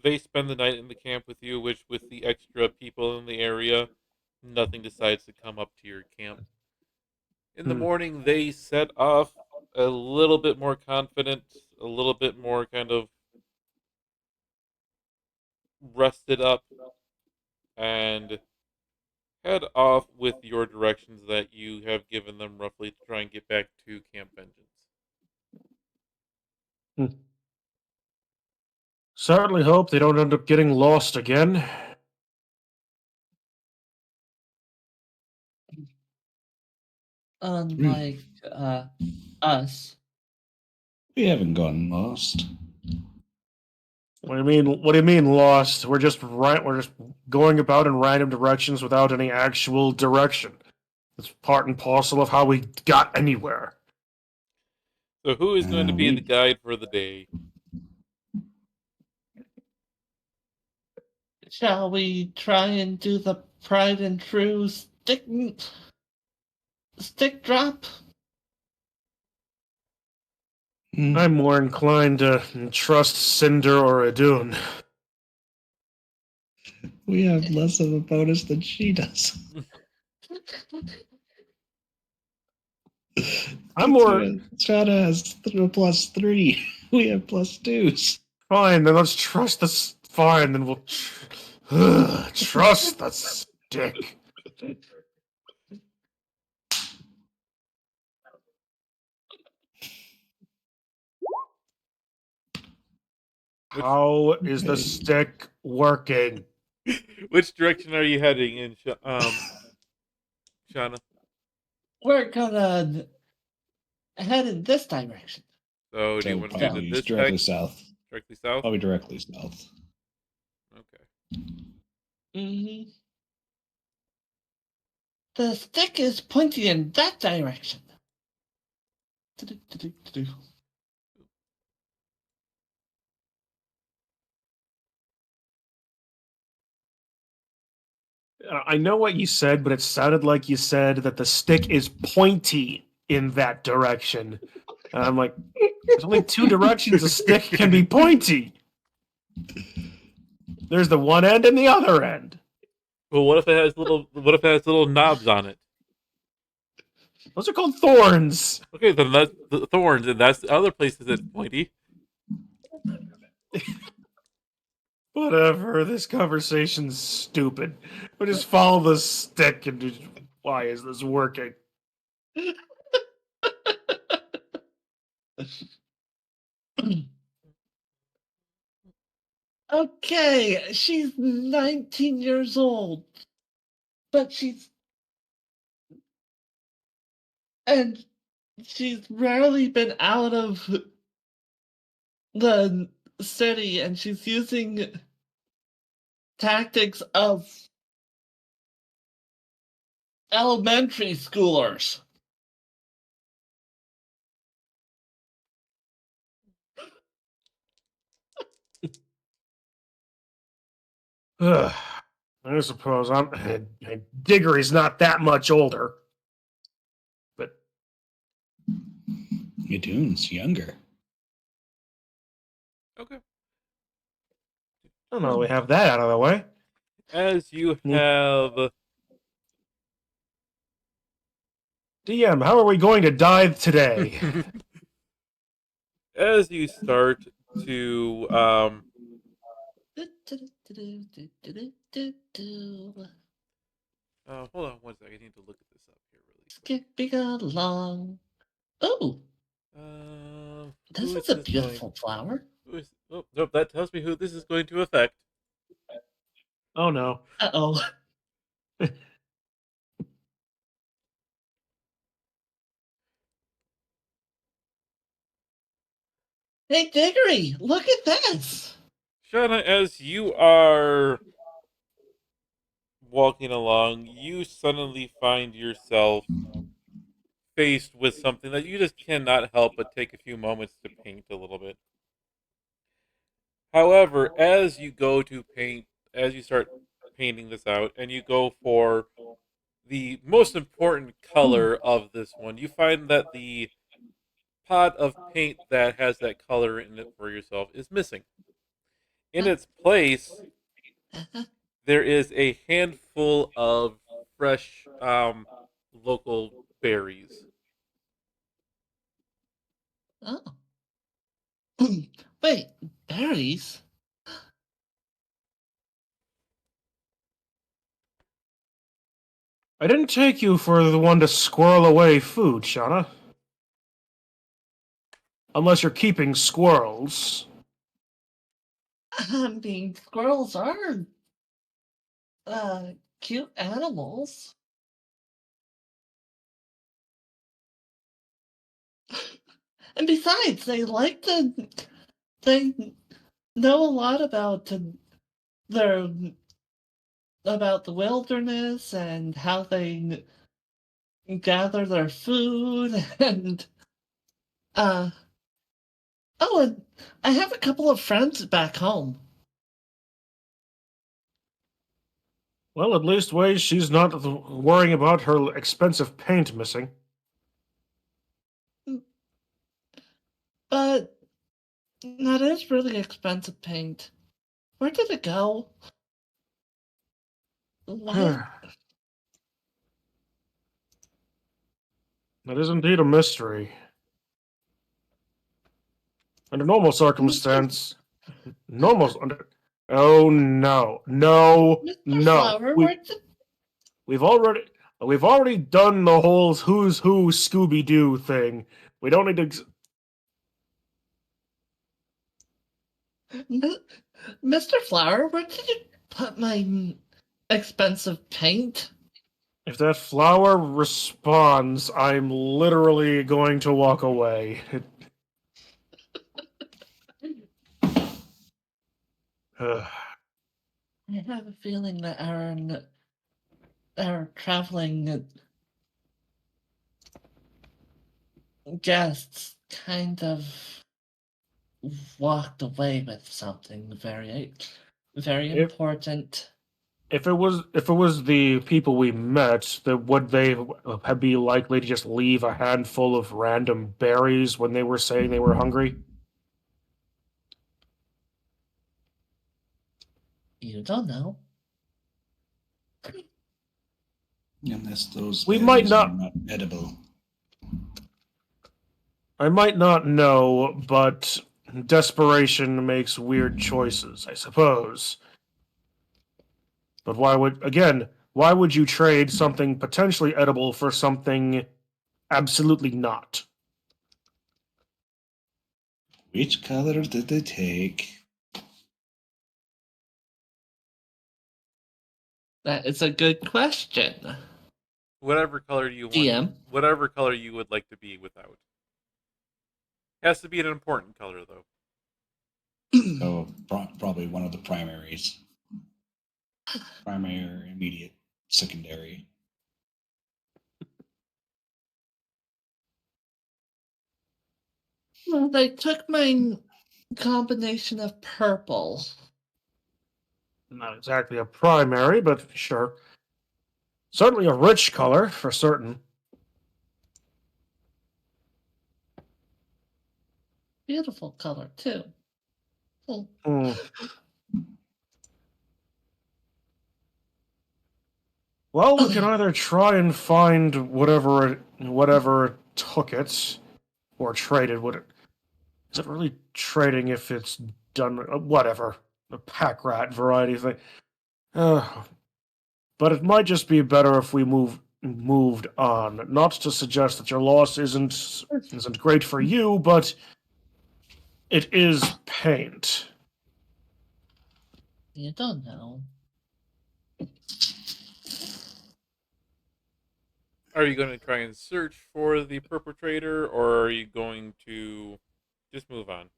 They spend the night in the camp with you, which with the extra people in the area, nothing decides to come up to your camp. In the Hmm. morning, they set off a little bit more confident, a little bit more kind of rested up, and head off with your directions that you have given them roughly to try and get back to Camp Vengeance. Certainly hope they don't end up getting lost again. Unlike us. We haven't gotten lost. What do you mean? What do you mean lost? We're just going about in random directions without any actual direction. It's part and parcel of how we got anywhere. So, who is going to be the guide for the day? Shall we try and do the tried and true stick drop? I'm more inclined to trust Cinder or Adun. We have less of a bonus than she does. I'm more Shana has +3. We have +2s. fine. Then let's trust this. Fine, then we'll trust the stick. How is the stick working? Which direction are you heading in, Shauna? We're gonna head in this direction. So, do you So want to do probably this directly hex? south. Directly south? Probably directly south. Okay. Mm-hmm. The stick is pointing in that direction. I know what you said, but it sounded like you said that the stick is pointy in that direction. And I'm like, there's only two directions a stick can be pointy. There's the one end and the other end. Well, what if it has little knobs on it? Those are called thorns. Okay, then that's the thorns, and that's the other places that's pointy. Whatever, this conversation's stupid. We'll just follow the stick and just, why is this working? Okay, she's 19 years old. But she's rarely been out of the city, and she's using tactics of elementary schoolers. Ugh. I suppose Diggory's not that much older. But Yadoon's younger. Okay. I don't know, we have that out of the way. As you have DM, how are we going to die today? as you start to hold on one second, I need to look at this up here really quick. Skipping along. Oh, this who is a this beautiful flower. Nope, that tells me who this is going to affect. Oh no. Uh-oh. Hey, Diggory, look at this. Shauna, as you are walking along, you suddenly find yourself faced with something that you just cannot help but take a few moments to paint a little bit. However, as you go to paint, as you start painting this out, and you go for the most important color of this one, you find that the pot of paint that has that color in it for yourself is missing. In its place, there is a handful of fresh local berries. Oh. Wait, berries? I didn't take you for the one to squirrel away food, Shauna. Unless you're keeping squirrels. I mean, squirrels are, cute animals. And besides, they know a lot their, about the wilderness and how they gather their food and, uh, oh, and I have a couple of friends back home. Well, at least ways she's not worrying about her expensive paint missing. But that is really expensive paint. Where did it go? Why? That is indeed a mystery. Under normal circumstance, under. Oh no, no, Mr. no. Flower, where did We've already we've already done the whole who's who Scooby Doo thing. We don't need to. Mr. Flower, where did you put my expensive paint? If that flower responds, I'm literally going to walk away. I have a feeling that our traveling guests kind of walked away with something very if important. if it was the people we met, then would they be likely to just leave a handful of random berries when they were saying they were hungry? You don't know. Unless those We might berries are not. not edible. I might not know, but desperation makes weird choices, I suppose. But why would you trade something potentially edible for something absolutely not? Which color did they take? That is a good question. Whatever color you want, DM. whatever color you would like to be without. Has to be an important color though. So probably one of the primaries. Primary, immediate, secondary. Well, they took my combination of purple. Not exactly a primary, but sure. Certainly a rich color, for certain. Beautiful color, too. Hmm. Hmm. Well, we can either try and find whatever took it, or trade it. Is it really trading if it's done? Whatever, a pack rat variety thing. But it might just be better if we moved on. Not to suggest that your loss isn't great for you, but it is paint. You don't know. Are you going to try and search for the perpetrator, or are you going to just move on?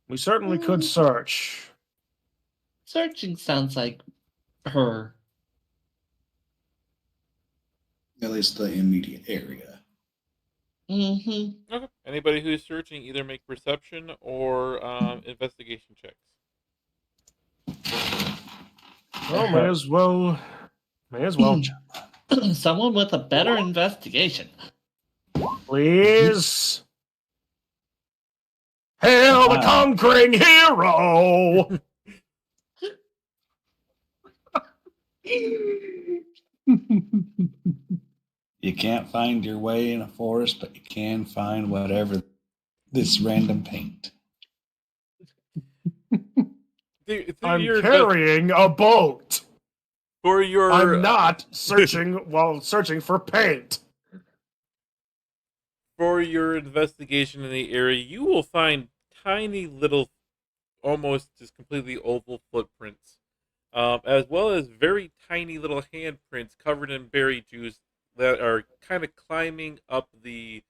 We certainly could search. Searching sounds like her. At least the immediate area. Mm-hmm. Okay. Anybody who's searching, either make perception or investigation checks. Well, may as well. May as well. Someone with a better investigation. Please. Hail the conquering hero! You can't find your way in a forest, but you can find whatever this random paint. I'm carrying a boat. For your I'm not searching while searching for paint. for your investigation in the area, you will find tiny little, almost just completely oval footprints, as well as very tiny little handprints covered in berry juice that are kind of climbing up the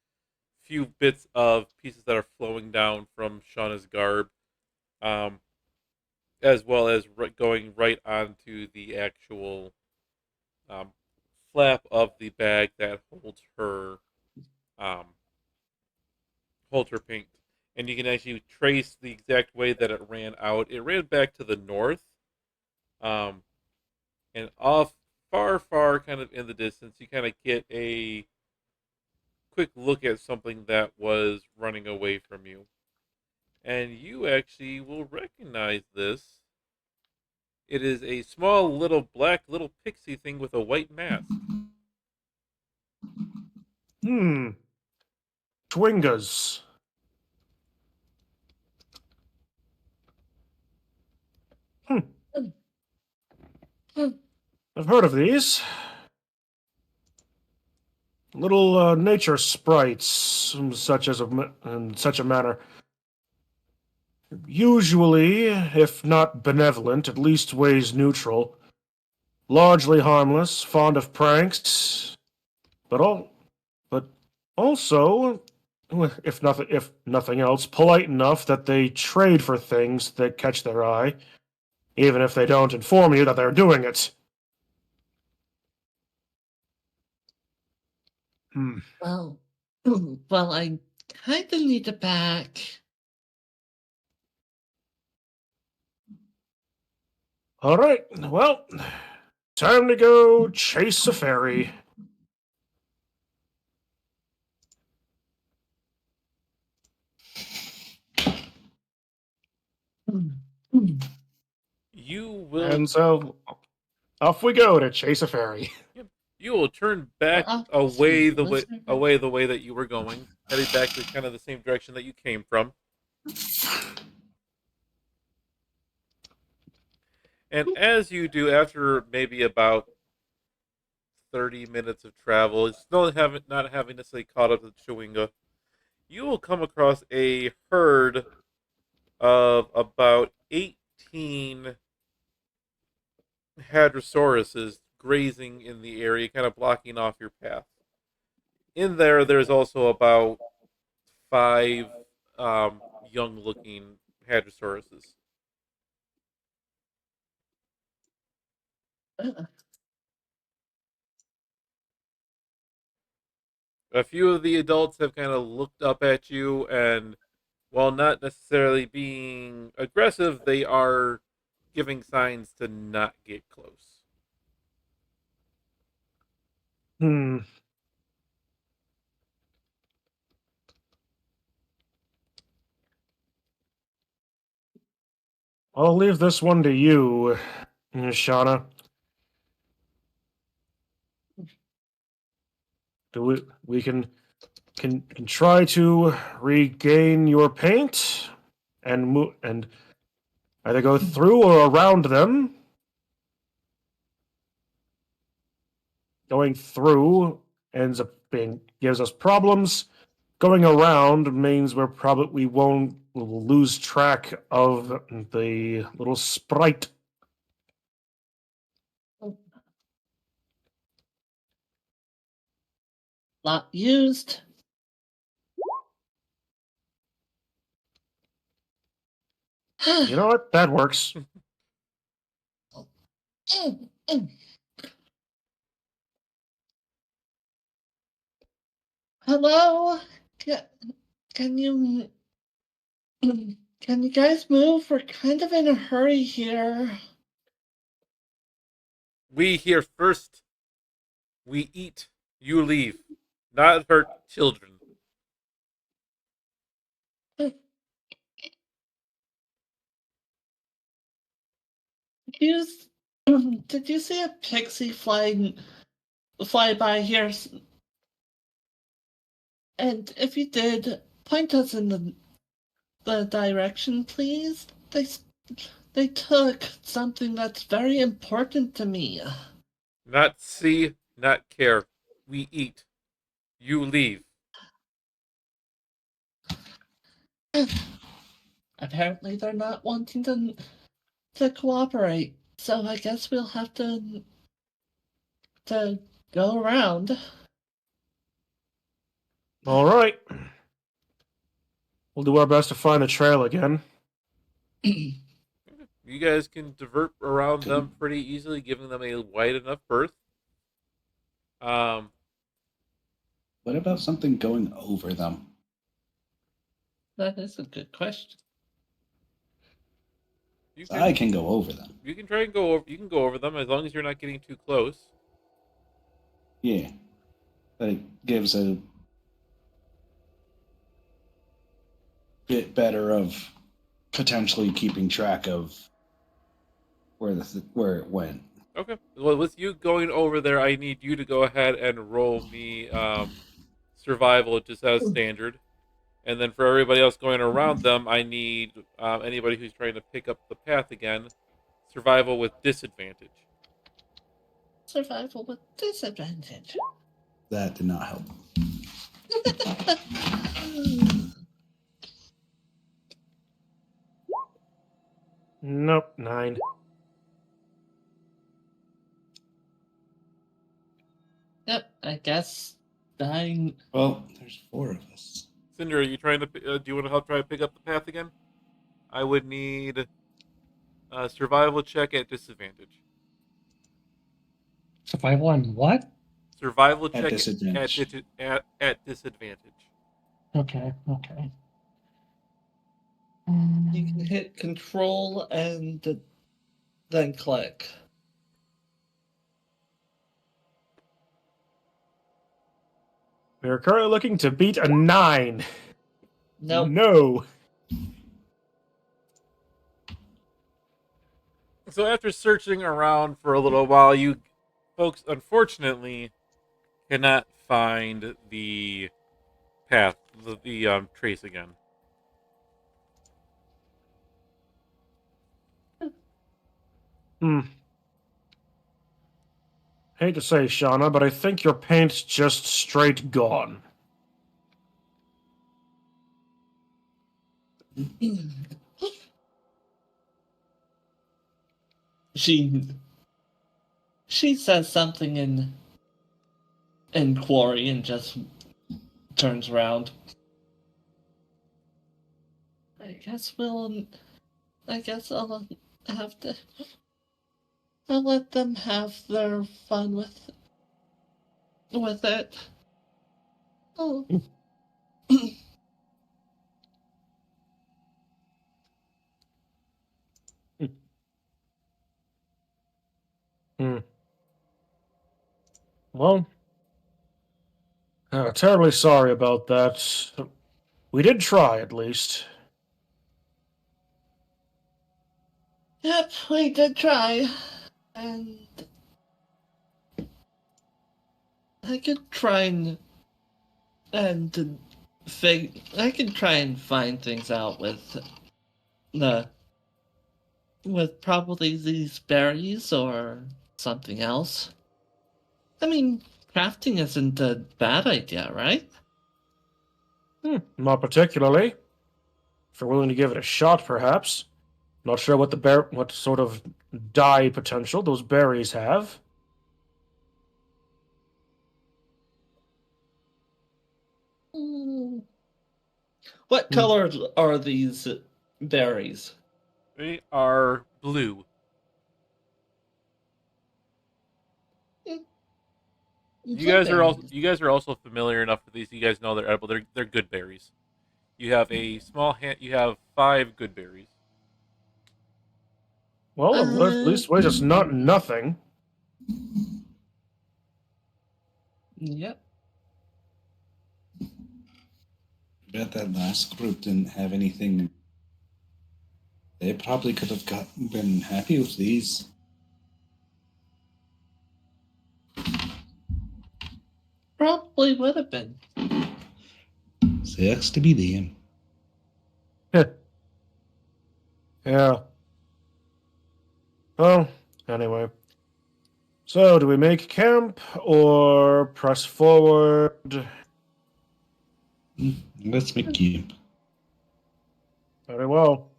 few bits of pieces that are flowing down from Shauna's garb, um, as well as going right onto the actual um, flap of the bag that um, holds her paint. And you can actually trace the exact way that it ran out. It ran back to the north, um, and off far, far, kind of in the distance, you kind of get a quick look at something that was running away from you. And you actually will recognize this. It is a small little black little pixie thing with a white mask. Twingas. I've heard of these. Little nature sprites, in such a manner. Usually, if not benevolent, at least ways neutral. Largely harmless, fond of pranks, but also, if nothing else, polite enough that they trade for things that catch their eye, even if they don't inform you that they're doing it. Well, well, I kind of need to back. All right, well, time to go chase a fairy. You will And so, off we go to chase a fairy. you will turn back away the way that you were going, heading back to kind of the same direction that you came from. And as you do, after maybe about 30 minutes of travel, still not having necessarily caught up to Chewinga, you will come across a herd of about 18 hadrosauruses grazing in the area, kind of blocking off your path. In there's also about 5 young-looking hadrosauruses. A few of the adults have kind of looked up at you, and while not necessarily being aggressive, they are giving signs to not get close. Hmm. I'll leave this one to you, Shauna. We can try to regain your paint and either go through or around them. Going through gives us problems. Going around means we won't lose track of the little sprite. Not used. You know what? That works. Hello? Ca- Can you can you guys move? We're kind of in a hurry here. We here first. We eat. You leave. Not hurt children. Did you, did you see a pixie fly by here? And if you did, point us in the direction, please. They took something that's very important to me. Not see, not care. We eat. You leave. Apparently, they're not wanting to cooperate, so I guess we'll have to go around. All right. We'll do our best to find the trail again. You guys can divert around them pretty easily, giving them a wide enough berth. Um, What about something going over them? That is a good question. you I can can go over them. you can try and go over. You can go over them as long as you're not getting too close. Yeah. But it gives a bit better of potentially keeping track of where it went. Okay. Well, with you going over there, I need you to go ahead and roll me survival just as standard. And then for everybody else going around them, I need anybody who's trying to pick up the path again, survival with disadvantage. Survival with disadvantage. That did not help. Nope, 9. Yep, I guess dying. Well, there's 4 of us. Cinder, are you trying to? Do you want to help try to pick up the path again? I would need a survival check at disadvantage. Survival on what? Survival At check disadvantage. at disadvantage. Okay, okay. You can hit control and then click. We are currently looking to beat a 9. Nope. No. So after searching around for a little while, you folks unfortunately cannot find the path, the trace again. Hmm. Hate to say, Shauna, but I think your paint's just straight gone. She says something in quarry and just turns around. I guess I'll have to. I'll let them have their fun with it. Oh. Hmm. Well, terribly sorry about that. We did try, at least. Yep, we did try. And I could try and I could try and find things out the with probably these berries or something else. I mean, crafting isn't a bad idea, right? Not particularly. If you're willing to give it a shot, perhaps. Not sure what sort of dye potential those berries have. What colors are these berries? They are blue. You You could guys are berries. also familiar enough with these. You guys know they're edible. They're good berries. You have a small hand. You have 5 good berries. Well, at least we're just not nothing. Yep. Bet that last group didn't have anything. They probably could have been happy with these. Probably would have been. Sucks to be them. Yeah. Well, anyway. So, do we make camp or press forward? Let's make camp. Very well.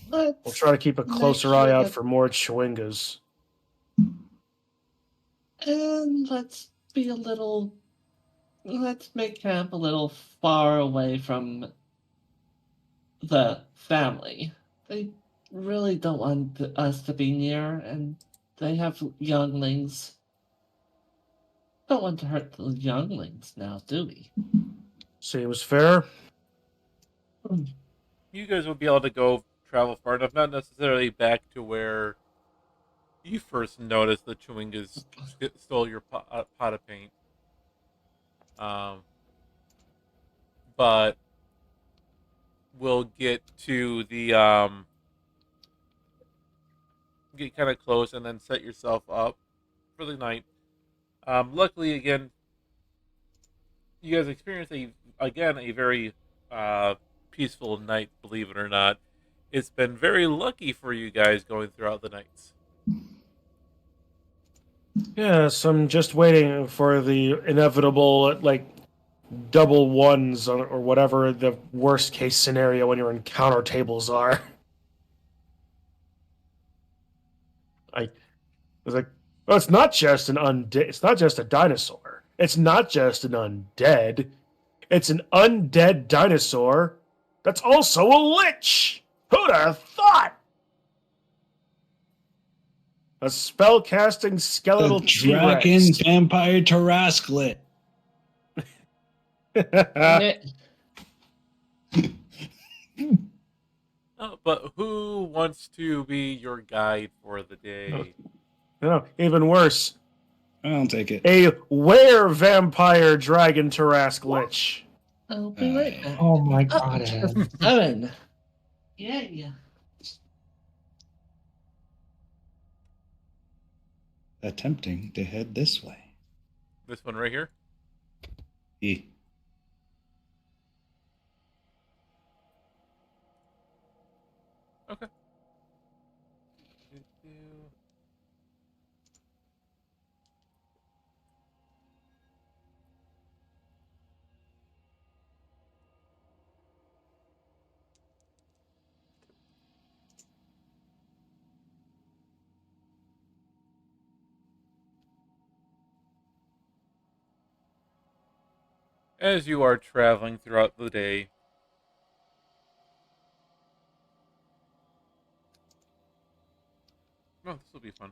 Let's We'll try to keep a make closer sure eye out that- for more chewingas. And let's be a little. Let's make camp a little far away from the family. They really don't want us to be near, and they have younglings. Don't want to hurt the younglings now, do we? Seems fair. You guys will be able to go travel far enough, not necessarily back to where you first noticed the Chewingas stole your pot of paint. But we'll get to the get kind of close and then set yourself up for the night. Luckily, again, you guys experience a very peaceful night. Believe it or not, it's been very lucky for you guys going throughout the nights. Yes, I'm just waiting for the inevitable, like, double ones or whatever the worst case scenario when your encounter tables are. I was like, well, it's not just an undead. It's not just a dinosaur. It's not just an undead. It's an undead dinosaur that's also a lich. Who'd have thought? A spell-casting skeletal The dragon T-Rex. vampire Tarasclet. But who wants to be your guide for the day? No, even worse. I'll take it. A were-vampire dragon Tarrasque lich. I'll be right back. Oh my Oh, god, Ed. 7. Yeah. Attempting to head this way. This one right here. Eh. Okay. As you are traveling throughout the day, oh, this will be fun.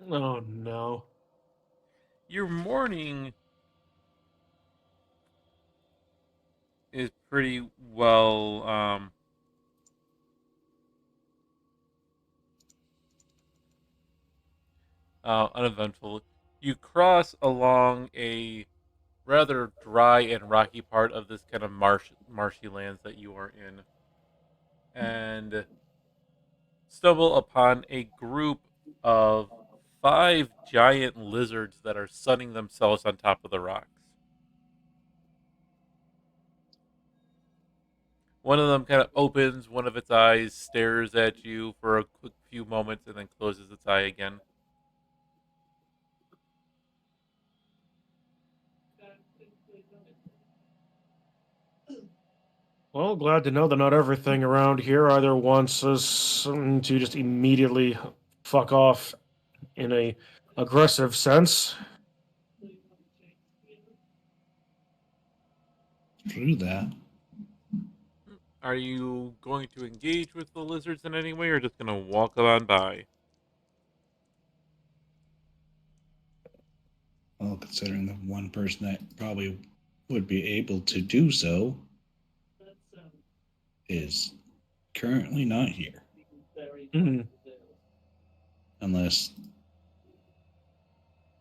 Oh no. Your morning is pretty well uneventful. You cross along a rather dry and rocky part of this kind of marshy lands that you are in, and stumble upon a group of 5 giant lizards that are sunning themselves on top of the rocks. One of them kind of opens one of its eyes, stares at you for a quick few moments, and then closes its eye again. Well, glad to know that not everything around here either wants us to just immediately fuck off in a aggressive sense. True that. Are you going to engage with the lizards in any way, or just going to walk on by? Well, considering the one person that probably would be able to do so is currently not here. Mhm. Unless.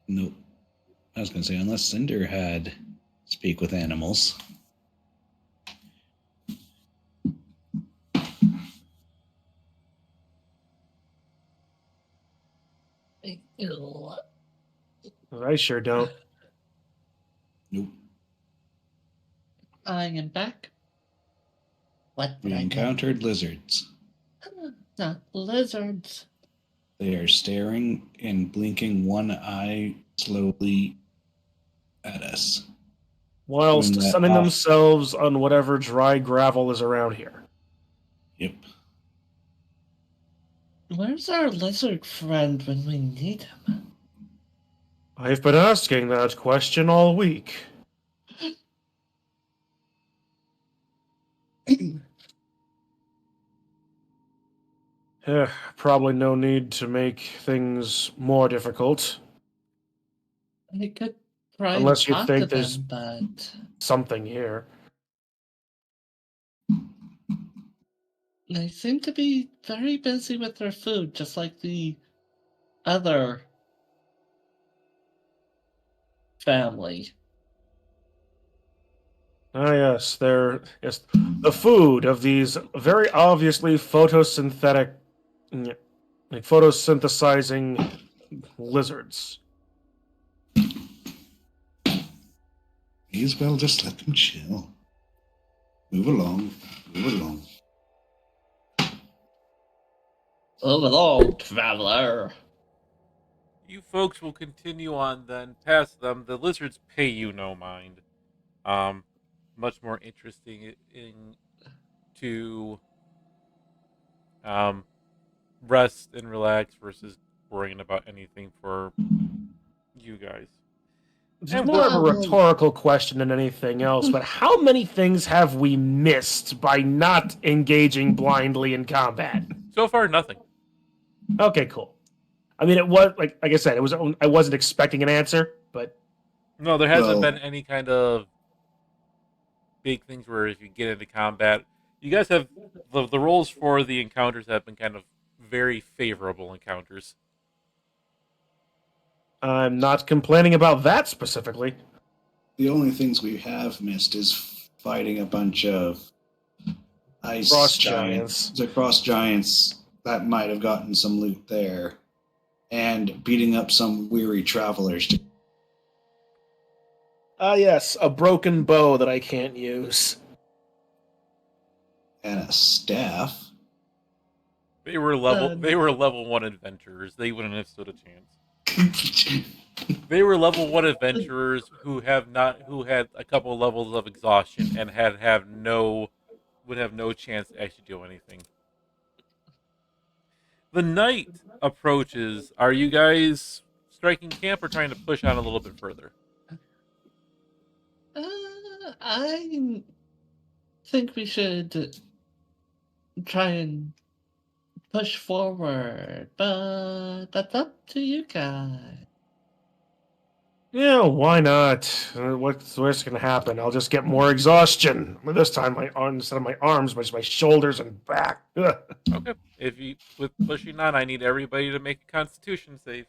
Nope. I was going to say, unless Cinder had speak with animals. I sure don't. Nope. I am back. What did We I encountered lizards. miss? Not lizards. They are staring and blinking one eye slowly at us. Whilst Doing that sunning off. themselves on whatever dry gravel is around here. Yep. Where's our lizard friend when we need him? I've been asking that question all week. Probably no need to make things more difficult. I could try and Unless you talk to think there's them, but something here. they seem to be very busy with their food, just like the other family. Ah, yes, yes, the food of these very obviously photosynthetic, like photosynthesizing lizards. May as well just let them chill. Move along. Move along. Move along, traveler. You folks will continue on then past them. The lizards pay you no mind. Much more interesting to rest and relax versus worrying about anything for you guys. It's And more of a well- rhetorical question than anything else, but how many things have we missed by not engaging blindly in combat? so far, nothing. Okay, cool. I mean, it was like I said, it was. I wasn't expecting an answer, but No, there hasn't Well- been any kind of big things where if you get into combat, you guys have the roles for the encounters have been kind of very favorable encounters. I'm not complaining about that specifically. The only things we have missed is fighting a bunch of ice Frost giants. giants. The frost giants that might have gotten some loot there, and beating up some weary travelers. Ah, yes, a broken bow that I can't use. And a staff. They were level 1 adventurers. They wouldn't have stood a chance. They were level 1 adventurers who had a couple levels of exhaustion and would have no chance to actually do anything. The night approaches. Are you guys striking camp or trying to push on a little bit further? I think we should try and push forward, but that's up to you guys. Yeah, why not? What's going to happen? I'll just get more exhaustion. This time, my arms instead of my arms, my shoulders and back. Ugh. Okay. With pushing on, I need everybody to make a Constitution save.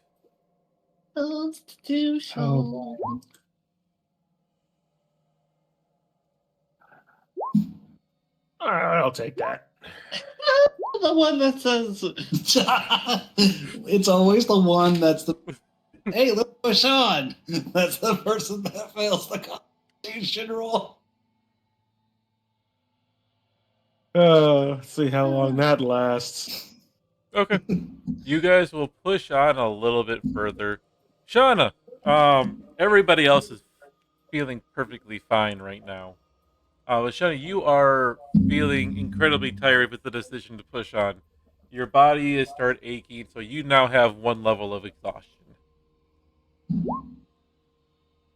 Constitution. Oh, I'll take that. The one that says, It's always the one that's the. Hey, let's push on. That's the person that fails the Constitution roll. Let's see how long that lasts. Okay. You guys will push on a little bit further. Shauna, everybody else is feeling perfectly fine right now. But Shauna, you are feeling incredibly tired with the decision to push on. Your body is start aching, so you now have 1 level of exhaustion.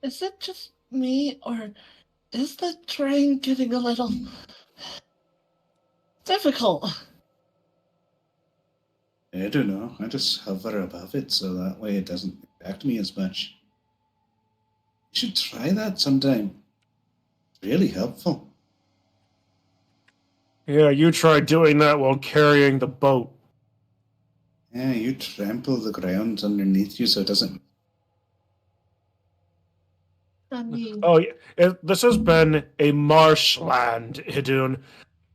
is it just me, or is the train getting a little difficult. I don't know. I just hover above it so that way it doesn't impact me as much. You should try that sometime. It's really helpful. Yeah, you try doing that while carrying the boat. Yeah, you trample the ground underneath you so it doesn't. I mean, Oh, this has been a marshland, Hidun.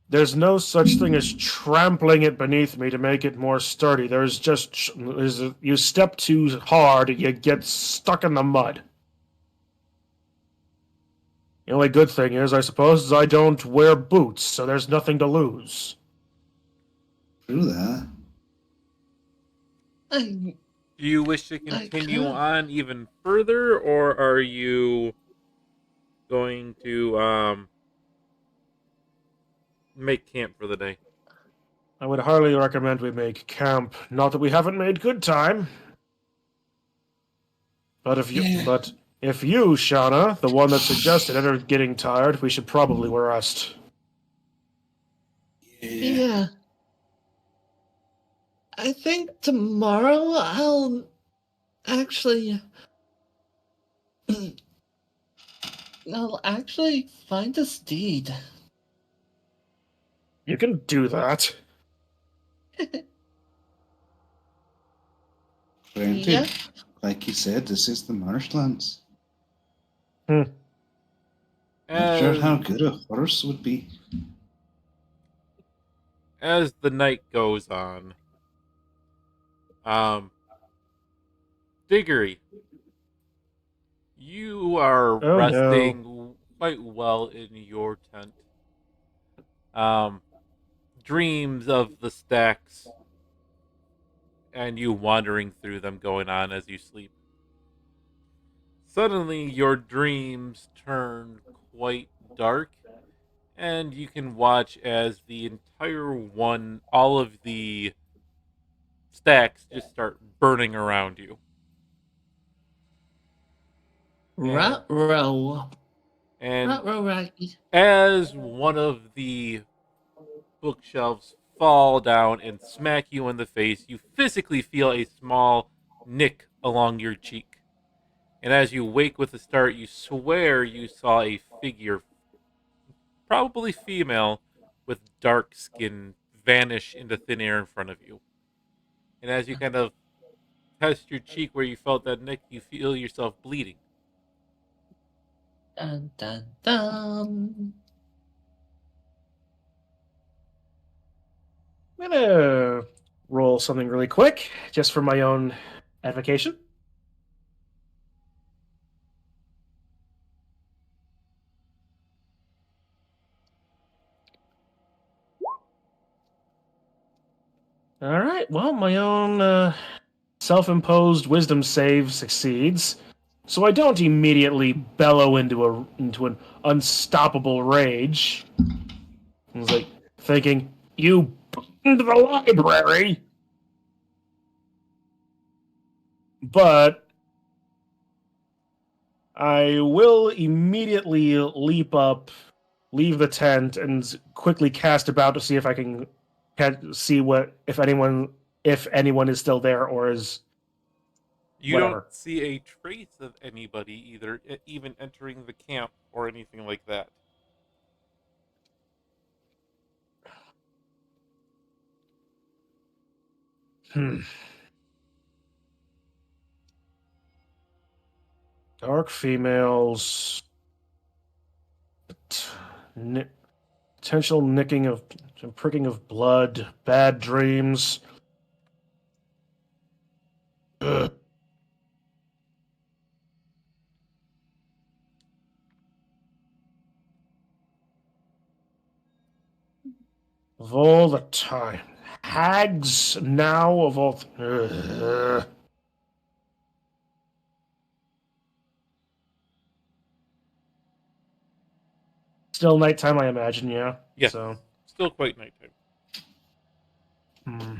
There's no such thing as trampling it beneath me to make it more sturdy. You step too hard, you get stuck in the mud. The only good thing is, I suppose, is I don't wear boots, so there's nothing to lose. True that. I Do you wish to I continue could. on even further, or are you going to make camp for the day? I would highly recommend we make camp. Not that we haven't made good time. But if you, Yeah. but if you, Shauna, the one that suggested it, are getting tired, we should probably rest. Yeah. I think tomorrow I'll actually I'll actually find a steed. You can do that. Granted, Yeah. like you said, this is the marshlands. Hmm. Not sure how As, good a horse would be. as the night goes on, Diggory, you are Oh no. resting quite well in your tent. Um, Dreams of the stacks and you wandering through them going on as you sleep. Suddenly, your dreams turn quite dark, and you can watch as all of the stacks just start burning around you. And, Ruh-roh. and Ruh-roh, Rocky. as one of the bookshelves fall down and smack you in the face, you physically feel a small nick along your cheek. And as you wake with a start, you swear you saw a figure, probably female, with dark skin vanish into thin air in front of you. And as you kind of test your cheek where you felt that nick, you feel yourself bleeding. Dun dun dun. I'm gonna roll something really quick, just for my own edification. All right. Well, my own self-imposed wisdom save succeeds, so I don't immediately bellow into an unstoppable rage. I was like thinking, "You into the library," but I will immediately leap up, leave the tent, and quickly cast about to see if I can see what if anyone is still there or is You don't whatever. see a trace of anybody either, even entering the camp or anything like that. Hmm. Dark females, Ni- potential nicking of pricking of blood, bad dreams. Ugh. Of all the time, hags now of all. Ugh. Still nighttime, I imagine. Yeah. Yes, So. still quite nighttime. Hmm.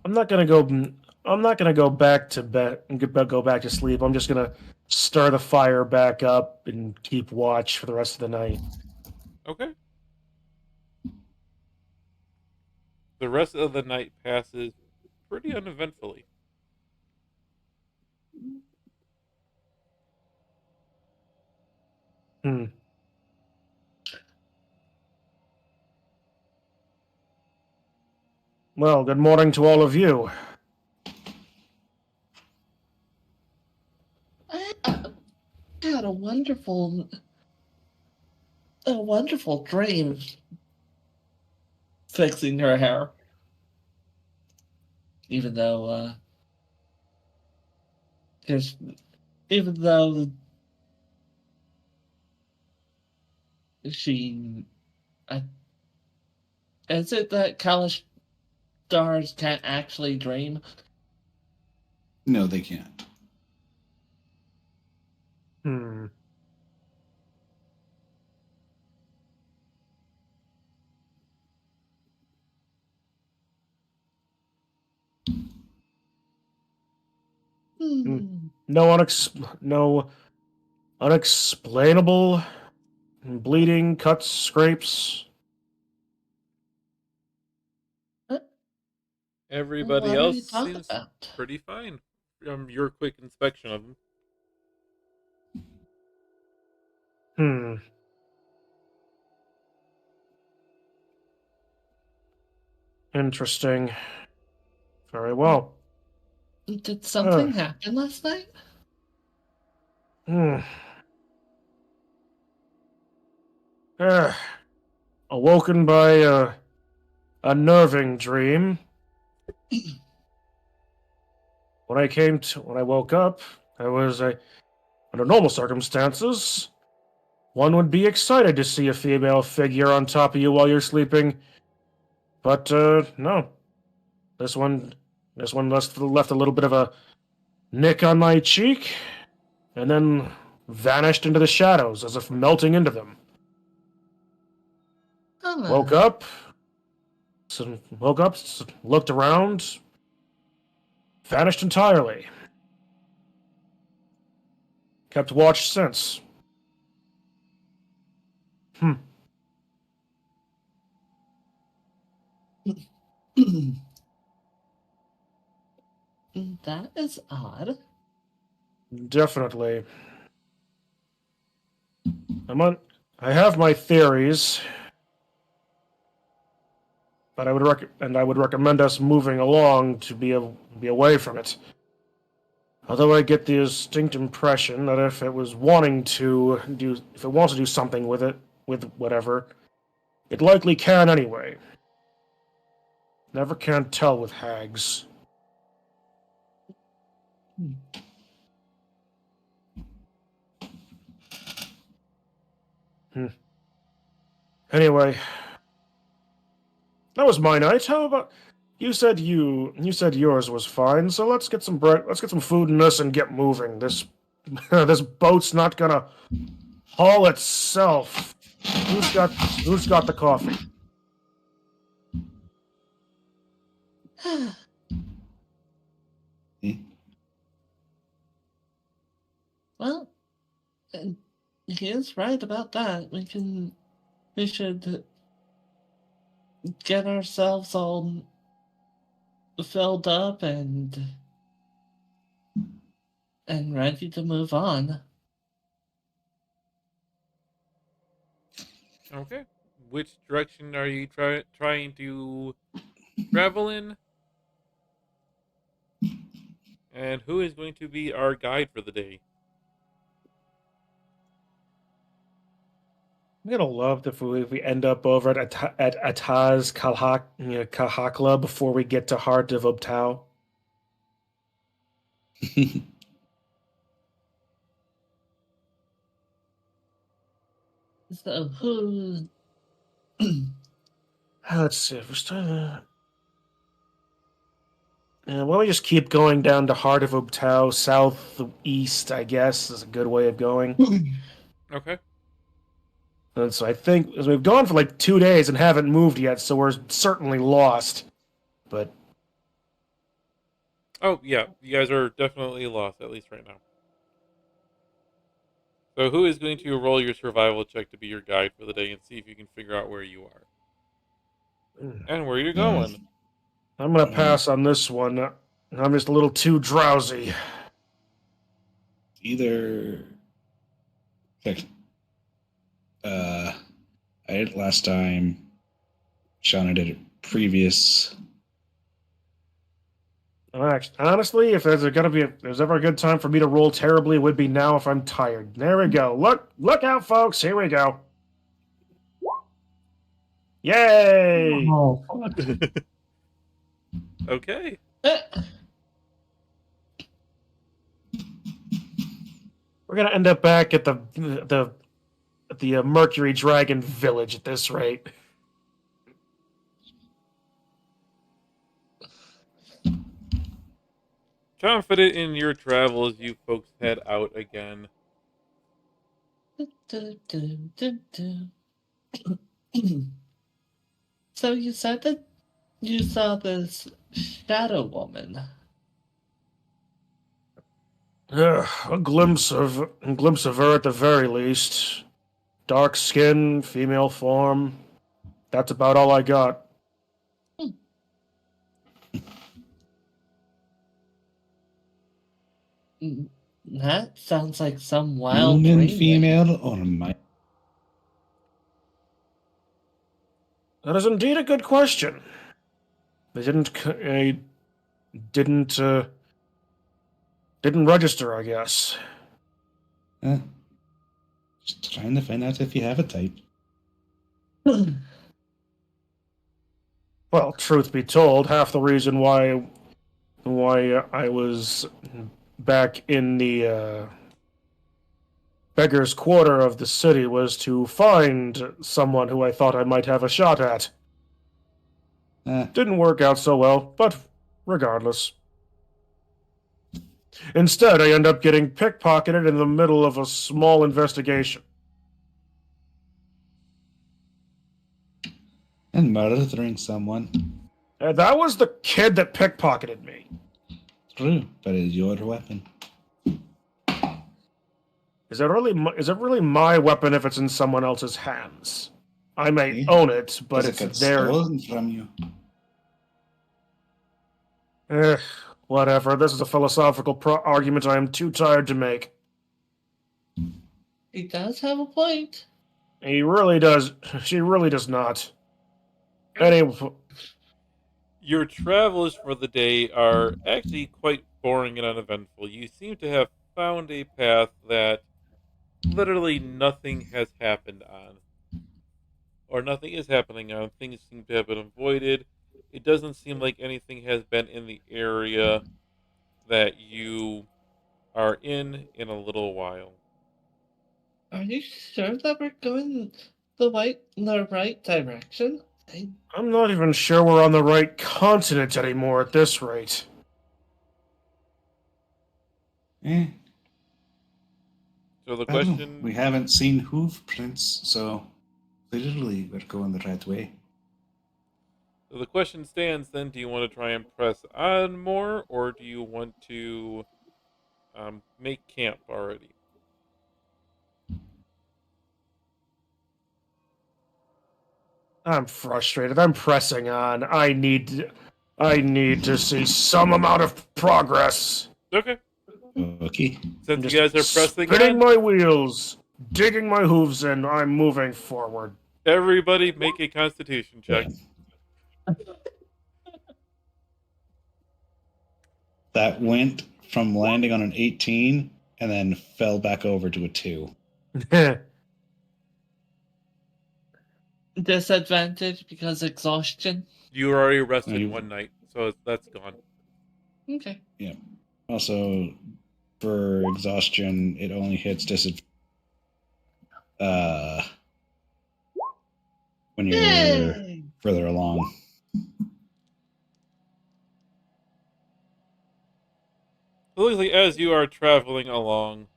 I'm not gonna go I'm not gonna go back to bed and go back to sleep. I'm just gonna stir the fire back up and keep watch for the rest of the night. Okay. The rest of the night passes pretty uneventfully. Hmm. Well, good morning to all of you. I had a wonderful dream fixing her hair. Even though, there's, even though she, I, is it that college stars can't actually dream? No, they can't. Hmm. Hmm. No unexplainable bleeding, cuts, scrapes. Everybody What are you else talking seems about? pretty fine from your quick inspection of them. Hmm. Interesting. Very well. Did something happen last night? Hmm. Uh, Awoken by a unnerving dream. When I woke up, under normal circumstances, one would be excited to see a female figure on top of you while you're sleeping. But no, this one, left a little bit of a nick on my cheek, and then vanished into the shadows as if melting into them. Woke Huh. up, looked around, vanished entirely. Kept watch since. Hmm. That is odd. Definitely. I have my theories, but I would recommend us moving along to be away from it. Although I get the distinct impression that if it wants to do something with it, with whatever, it likely can anyway. Never can tell with hags. Hmm. Anyway, that was my night. How about you said yours was fine, so let's get some food in us and get moving. This this boat's not gonna haul itself. Who's got the coffee? Eh? Well, he is right about that. We should get ourselves all filled up and ready to move on. Okay. Which direction are you trying to travel in? And who is going to be our guide for the day? I'm gonna love if we end up over at Ataz Kalhakla before we get to Heart of Obtau. So who? Let's see. Why don't we just keep going down to Heart of Obtau, southeast, I guess, is a good way of going. Okay. And so I think as we've gone for like 2 days and haven't moved yet, so we're certainly lost. But Oh, yeah. You guys are definitely lost, at least right now. So who is going to roll your survival check to be your guide for the day and see if you can figure out where you are? And where you're going. I'm gonna pass on this one. I'm just a little too drowsy. Either. Heck, I did it last time. Shauna did it previous. Honestly, if there's ever a good time for me to roll terribly, it would be now if I'm tired. There we go. Look out, folks. Here we go. Yay! Oh, fuck. Okay. Eh, We're gonna end up back at the Mercury Dragon Village at this rate. Confident in your travels, you folks head out again. So you said that you saw this shadow woman. A glimpse of her at the very least. Dark skin, female form. That's about all I got. Mm, That sounds like some wild Human, dream. female, or my. That is indeed a good question. I didn't didn't register, I guess. Just trying to find out if you have a type. Well, truth be told, half the reason why I was back in the beggar's quarter of the city was to find someone who I thought I might have a shot at. Didn't work out so well, but regardless. Instead, I end up getting pickpocketed in the middle of a small investigation. And murdering someone. And that was the kid that pickpocketed me. True, but it's your weapon. Is it really my weapon if it's in someone else's hands? I may Eh? own it, but Does it it's get their. stolen from you? Whatever. This is a philosophical argument I am too tired to make. He does have a point. He really does. She really does not. Anyway, Your travels for the day are actually quite boring and uneventful. You seem to have found a path that literally nothing has happened on, or nothing is happening on. Things seem to have been avoided. It doesn't seem like anything has been in the area that you are in a little while. Are you sure that we're going the right direction? I'm not even sure we're on the right continent anymore at this rate. Eh. So the Well, question we haven't seen hoof prints, so clearly we're going the right way. So the question stands then, do you want to try and press on more, or do you want to make camp already? I'm frustrated. I'm pressing on. I need to see some amount of progress. Okay. Okay. Since I'm you guys are pressing spinning on, my wheels, digging my hooves in. I'm moving forward. everybody make a constitution check. That went from landing on an 18 and then fell back over to a 2. Disadvantage because exhaustion. You were already rested No, you- one night, so that's gone. Okay. Yeah. Also, for exhaustion, it only hits when you're Yay! further along. It looks like as you are traveling along,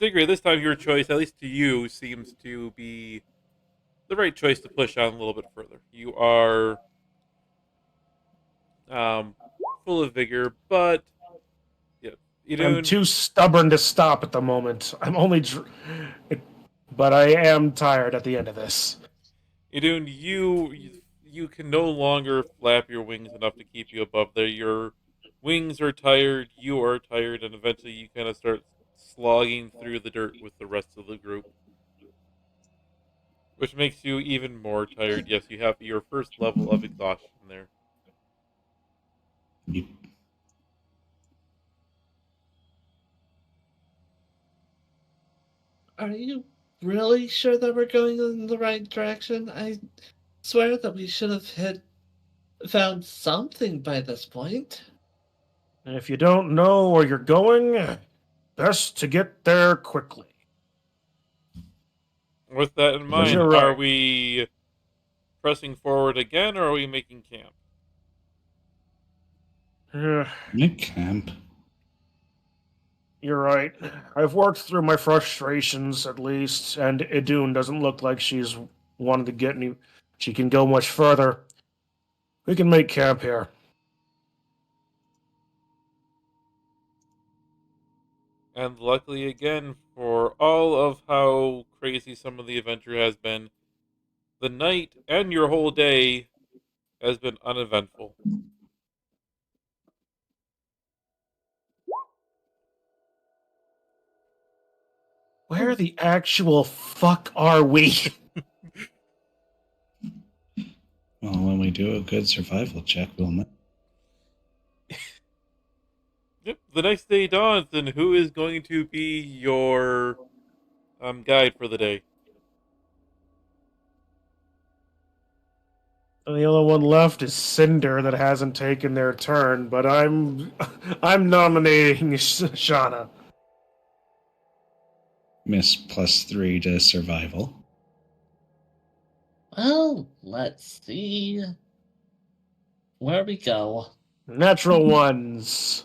Diggory, this time your choice, at least to you, seems to be the right choice to push on a little bit further. You are full of vigor, but yeah, I'm Idun, too stubborn to stop at the moment. But I am tired at the end of this. Idun, you can no longer flap your wings enough to keep you above there. Your wings are tired, you are tired, and eventually you kind of start slogging through the dirt with the rest of the group, which makes you even more tired. Yes, you have your first level of exhaustion there. You, Are you really sure that we're going in the right direction? I swear that we should have found something by this point. And if you don't know where you're going, best to get there quickly. With that in But mind, you're are right. we pressing forward again, or are we making camp? Nick Camp. You're right. I've worked through my frustrations at least, and Idun doesn't look like she's wanted to get any. She can go much further. We can make camp here. And luckily, again, for all of how crazy some of the adventure has been, the night and your whole day has been uneventful. Where the actual fuck are we? Well, when we do a good survival check, we'll know. Yep. The next day dawns, and who is going to be your guide for the day? The only one left is Cinder that hasn't taken their turn, but I'm nominating Shauna. Miss +3 to survival. Well, let's see where we go. Natural ones.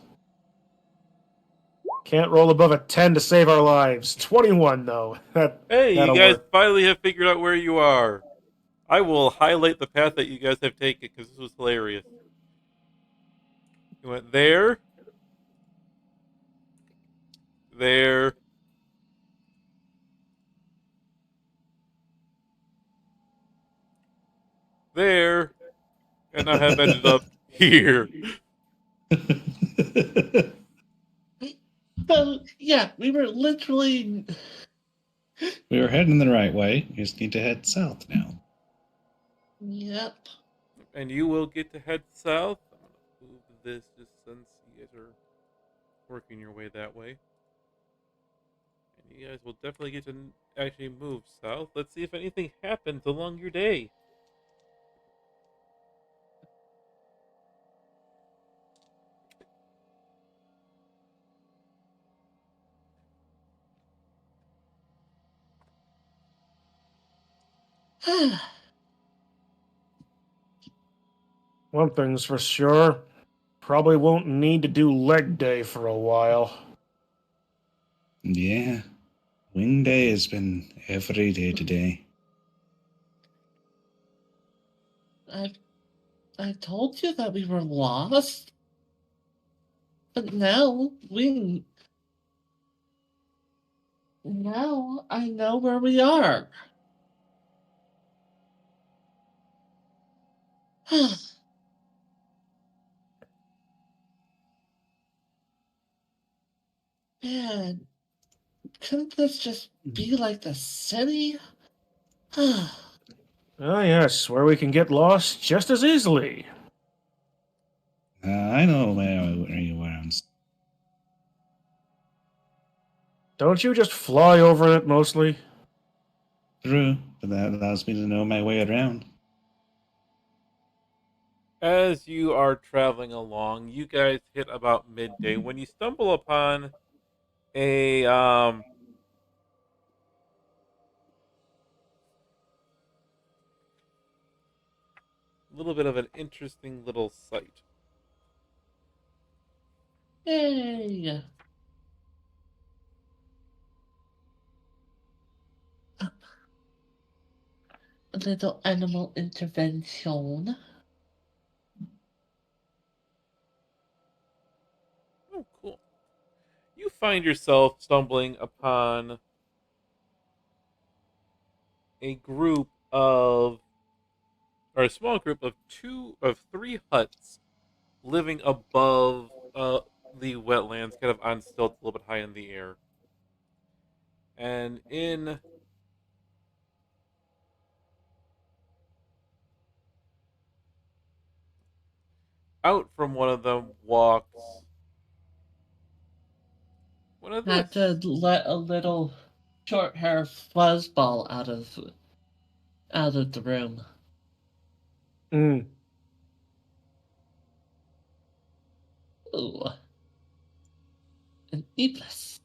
Can't roll above a 10 to save our lives. 21 though. Hey, you That'll guys work. finally have figured out where you are. I will highlight the path that you guys have taken because this was hilarious. You went there, there, there, and I have ended up here. So, yeah, we were literally. We were heading the right way. We just need to head south now. Yep. And you will get to head south. I'm going to move this just since you guys are working your way that way. And you guys will definitely get to actually move south. Let's see if anything happens along your day. One thing's for sure. Probably won't need to do leg day for a while. Yeah. Wing day has been every day today. I I told you that we were lost. But now I know where we are. Man, couldn't this just be like the city? Ah, yes, where we can get lost just as easily. I know where you are. Don't you just fly over it mostly? True, but that allows me to know my way around. As you are traveling along, you guys hit about midday when you stumble upon a little bit of an interesting little sight. Yay! A little animal intervention. find yourself stumbling upon a group of, or a small group of three huts living above the wetlands, kind of on stilts, a little bit high in the air. And in out from one of them walks one of Had to this. let a little short hair fuzzball out of the room. Mm. Ooh. An Iblis.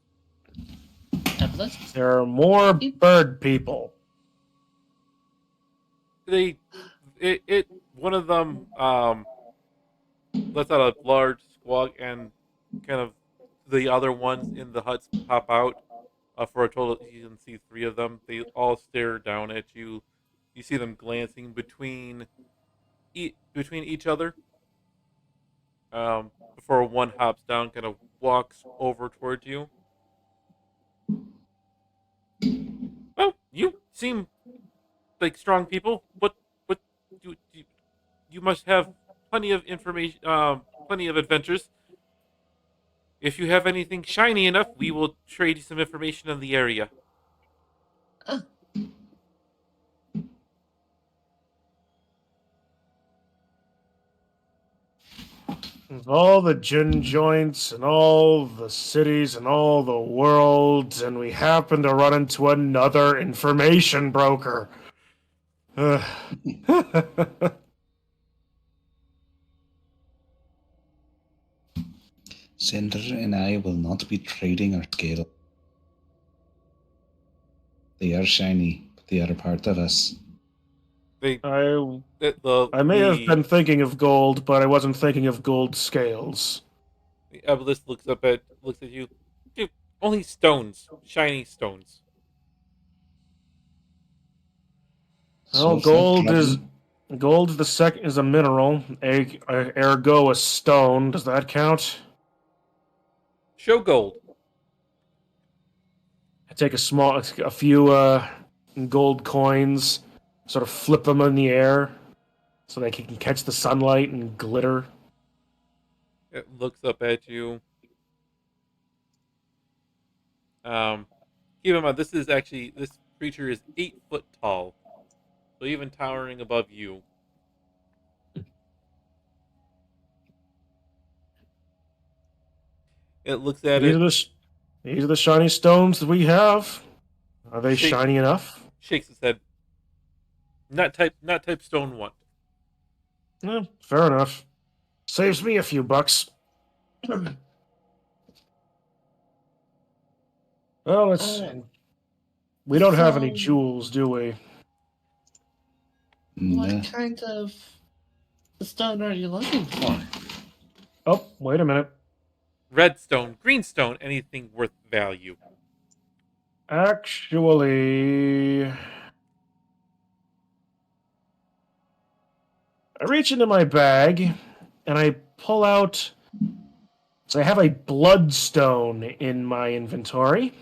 Iblis? There are more bird people. One of them lets out a large squawk, and kind of the other ones in the huts pop out. For a total, you can see three of them. They all stare down at you. You see them glancing between each other. Before one hops down, kind of walks over towards you. Well, you seem like strong people. What you must have plenty of information, plenty of adventures. If you have anything shiny enough, we will trade you some information on the area. Ah, Of all the gin joints and all the cities and all the worlds, and we happen to run into another information broker. Ugh. Cinder and I will not be trading our scale. They are shiny, but they are a part of us. They I the may have been thinking of gold, but I wasn't thinking of gold scales. the obelisk looks at you. Dude, only stones, shiny stones. Well, So flat, gold. The second is a mineral, ergo a stone. Does that count? Show gold. I take a few gold coins, sort of flip them in the air so they can catch the sunlight and glitter. It looks up at you. Keep in mind, this creature is 8 foot tall, so even towering above you. It looks at These it, are these are the shiny stones that we have. Are they shake, shiny enough? shakes his head. Not type stone one. Fair enough. Saves me a few bucks. Well, let's see. uh, We don't have any so, jewels, do we? what kind of stone are you looking for? Oh, wait a minute. Red stone, green stone, anything worth value. Actually, I reach into my bag and I pull out. So I have a bloodstone in my inventory.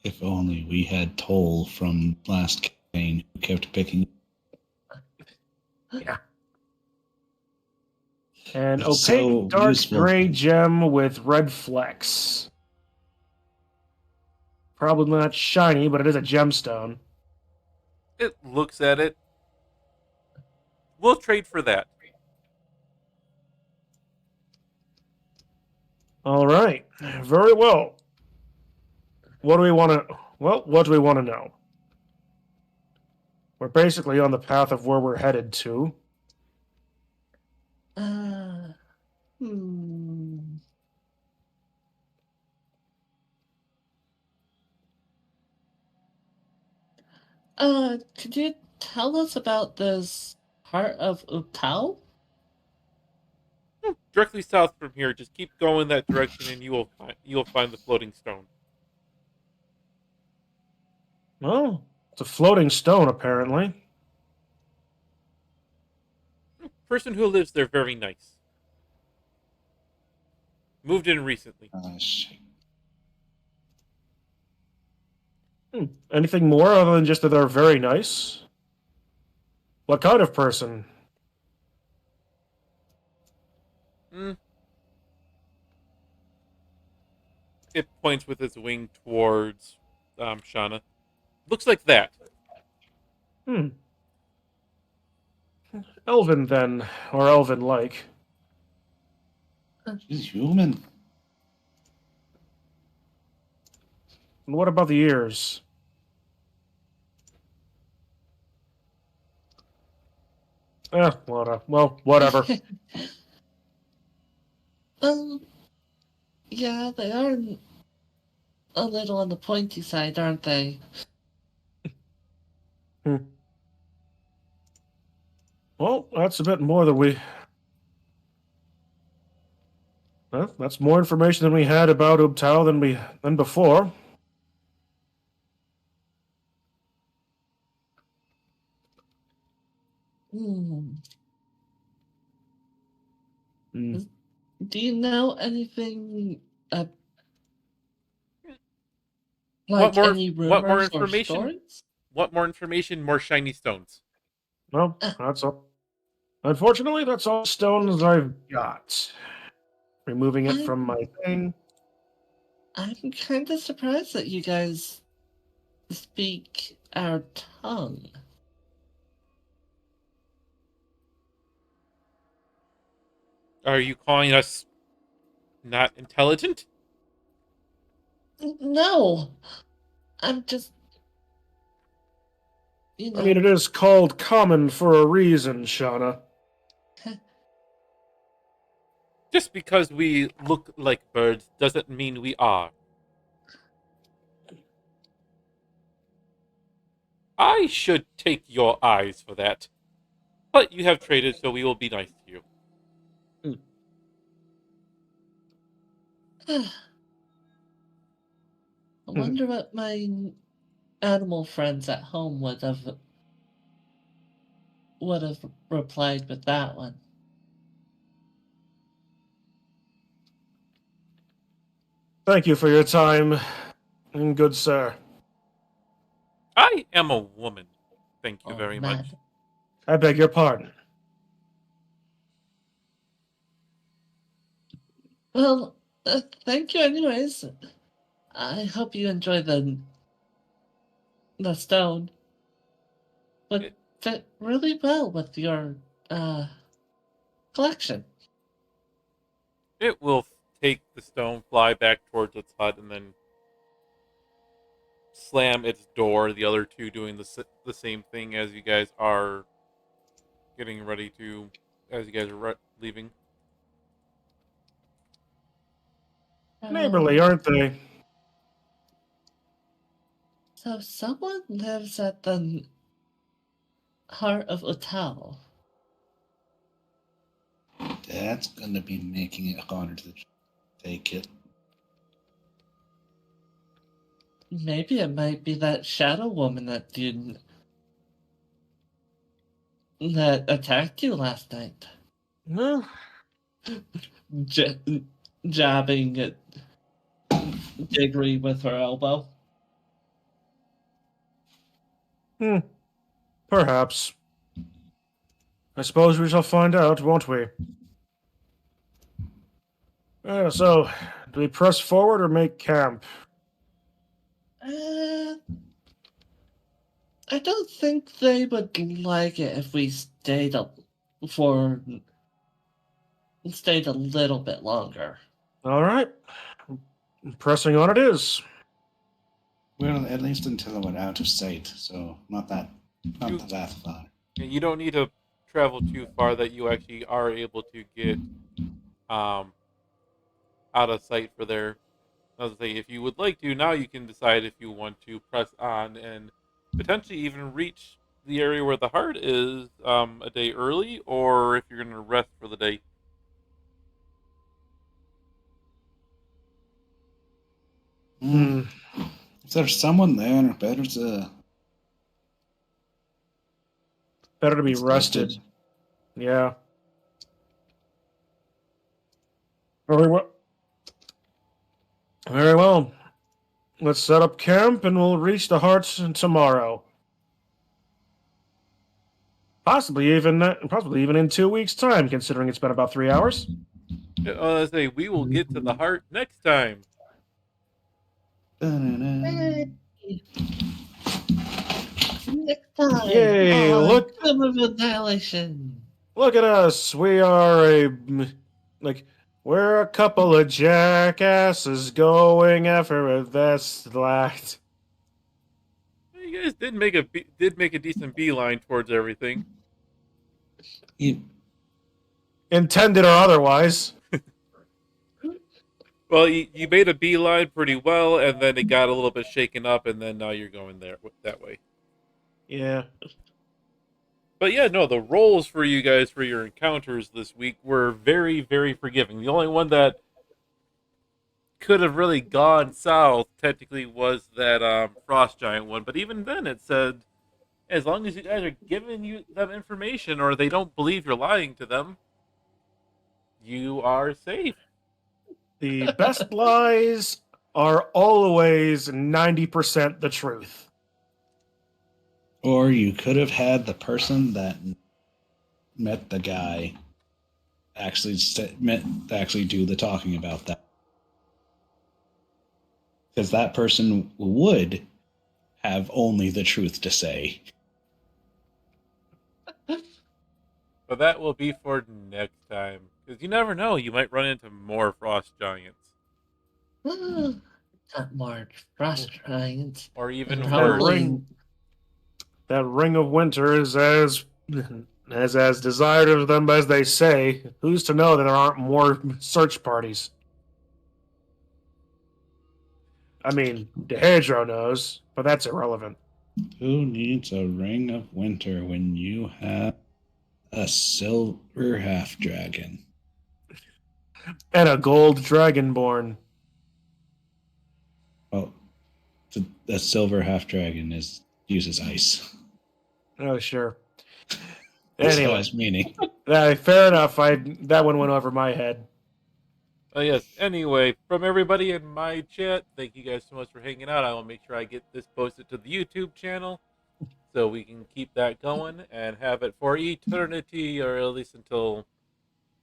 if only we had Toll from last campaign who kept picking. Yeah. An It's opaque so dark useful. gray gem with red flecks. Probably not shiny, but it is a gemstone. It looks at it. We'll trade for that. All right. Very well. What do we want to? Well, what do we want to know? We're basically on the path of where we're headed to. Uh, hmm. Could you tell us about this part of Utao? Directly south from here. Just keep going that direction, and you will find the floating stone. Oh, it's a floating stone, apparently. person who lives there very nice. Moved in recently. Shit. Anything more other than just that they're very nice? What kind of person? Hmm. It points with its wing towards Shauna. Looks like that. Hmm. Elven, then. Or elven-like. She's human. And what about the ears? Well, whatever. Yeah, they are a little on the pointy side, aren't they? Well, that's a bit more than we... Well, that's more information than we had about Ubtao than before. Hmm. Hmm. Do you know anything What like more? any What more rumors or information? stories? What more information? More shiny stones. Well, that's all. Unfortunately, that's all stones I've got. Removing it from my thing. I'm kind of surprised that you guys speak our tongue. Are you calling us not intelligent? No, I'm just, I mean, it is called common for a reason, Shauna. Just because we look like birds doesn't mean we are. I should take your eyes for that. But you have traded, so we will be nice to you. I wonder what my animal friends at home would have replied with that one. Thank you for your time, and good sir. I am a woman. Thank you Oh, very man. much. I beg your pardon. Well, thank you anyways. I hope you enjoy the stone. Would fit really well with your collection. It will take the stone, fly back towards its hut, and then slam its door. The other two doing the same thing as you guys are getting ready to, as you guys are leaving. Neighborly, aren't they? So someone lives at the heart of Utao. That's gonna be making it harder to take it. Maybe it might be that shadow woman that attacked you last night. Well, J- jabbing at Diggory with her elbow. Perhaps. I suppose we shall find out, won't we? So, do we press forward or make camp? I don't think they would like it if we stayed a little bit longer. All right. Pressing on it is. Well, at least until we're out of sight, so not that far. You don't need to travel too far that you actually are able to get um, out of sight for there. I was say, if you would like to, now you can decide if you want to press on and potentially even reach the area where the heart is a day early, or if you're going to rest for the day. If there's someone there, better to Better to be stay rested. put. Yeah. Very well. Very well. Let's set up camp and we'll reach the hearts tomorrow. Possibly even in 2 weeks' time, considering it's been about 3 hours. I say we will get to the heart next time. Dun-dun-dun. Next time. Yay, on look- Tomb of Annihilation. Look at us. We're a couple of jackasses going effortless. You guys did make a decent beeline towards everything. You- Intended or otherwise. Well, you made a beeline pretty well, and then it got a little bit shaken up, and then now you're going that way. Yeah. But yeah, no, the roles for you guys for your encounters this week were very, very forgiving. The only one that could have really gone south technically was that frost giant one. But even then, it said as long as you guys are giving them information or they don't believe you're lying to them, you are safe. The best lies are always 90% the truth. Or you could have had the person that met the guy actually do the talking about that. Because that person would have only the truth to say. But that will be for next time. Because you never know, you might run into more frost giants. Not more frost giants. Or even And worse. probably That ring of winter is as desired of them as they say. Who's to know that there aren't more search parties? I mean, DeHedro knows, but that's irrelevant. Who needs a ring of winter when you have a silver half dragon? And a gold dragonborn. Oh, the silver half dragon uses ice. Oh, sure. That's Anyway, what I was meaning. fair enough. That one went over my head. Oh, yes. Anyway, from everybody in my chat, thank you guys so much for hanging out. I will make sure I get this posted to the YouTube channel so we can keep that going and have it for eternity, or at least until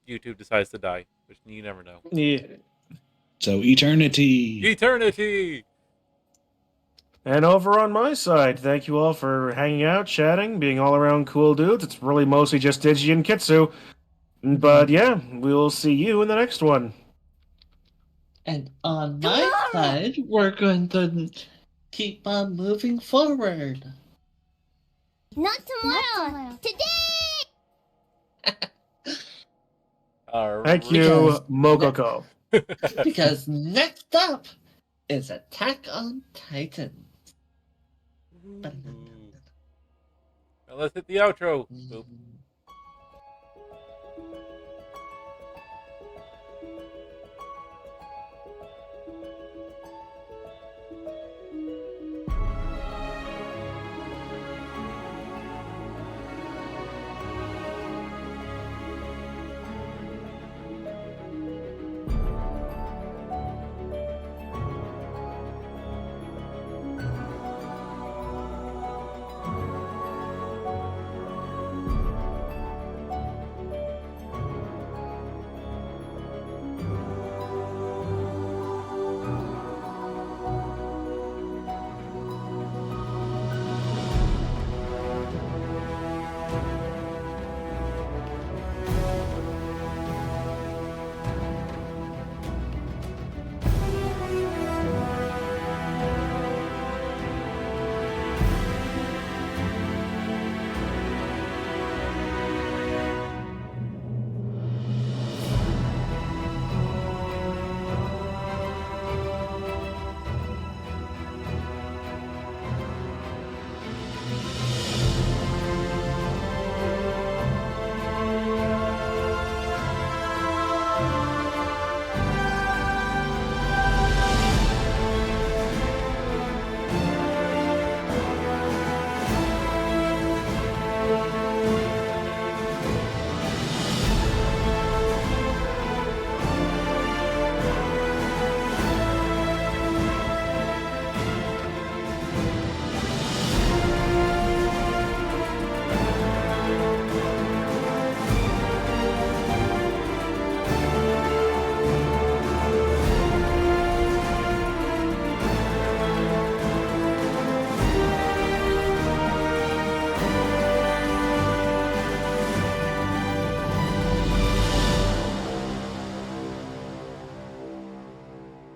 YouTube decides to die, which you never know. Yeah. So eternity. Eternity! And over on my side, thank you all for hanging out, chatting, being all around cool dudes. It's really mostly just Digi and Kitsu. But yeah, we'll see you in the next one. And on my side, we're going to keep on moving forward. Not tomorrow. Today. All Thank you, Because- Mogoko. Because next up is Attack on Titan. Now let's hit the outro. Boop.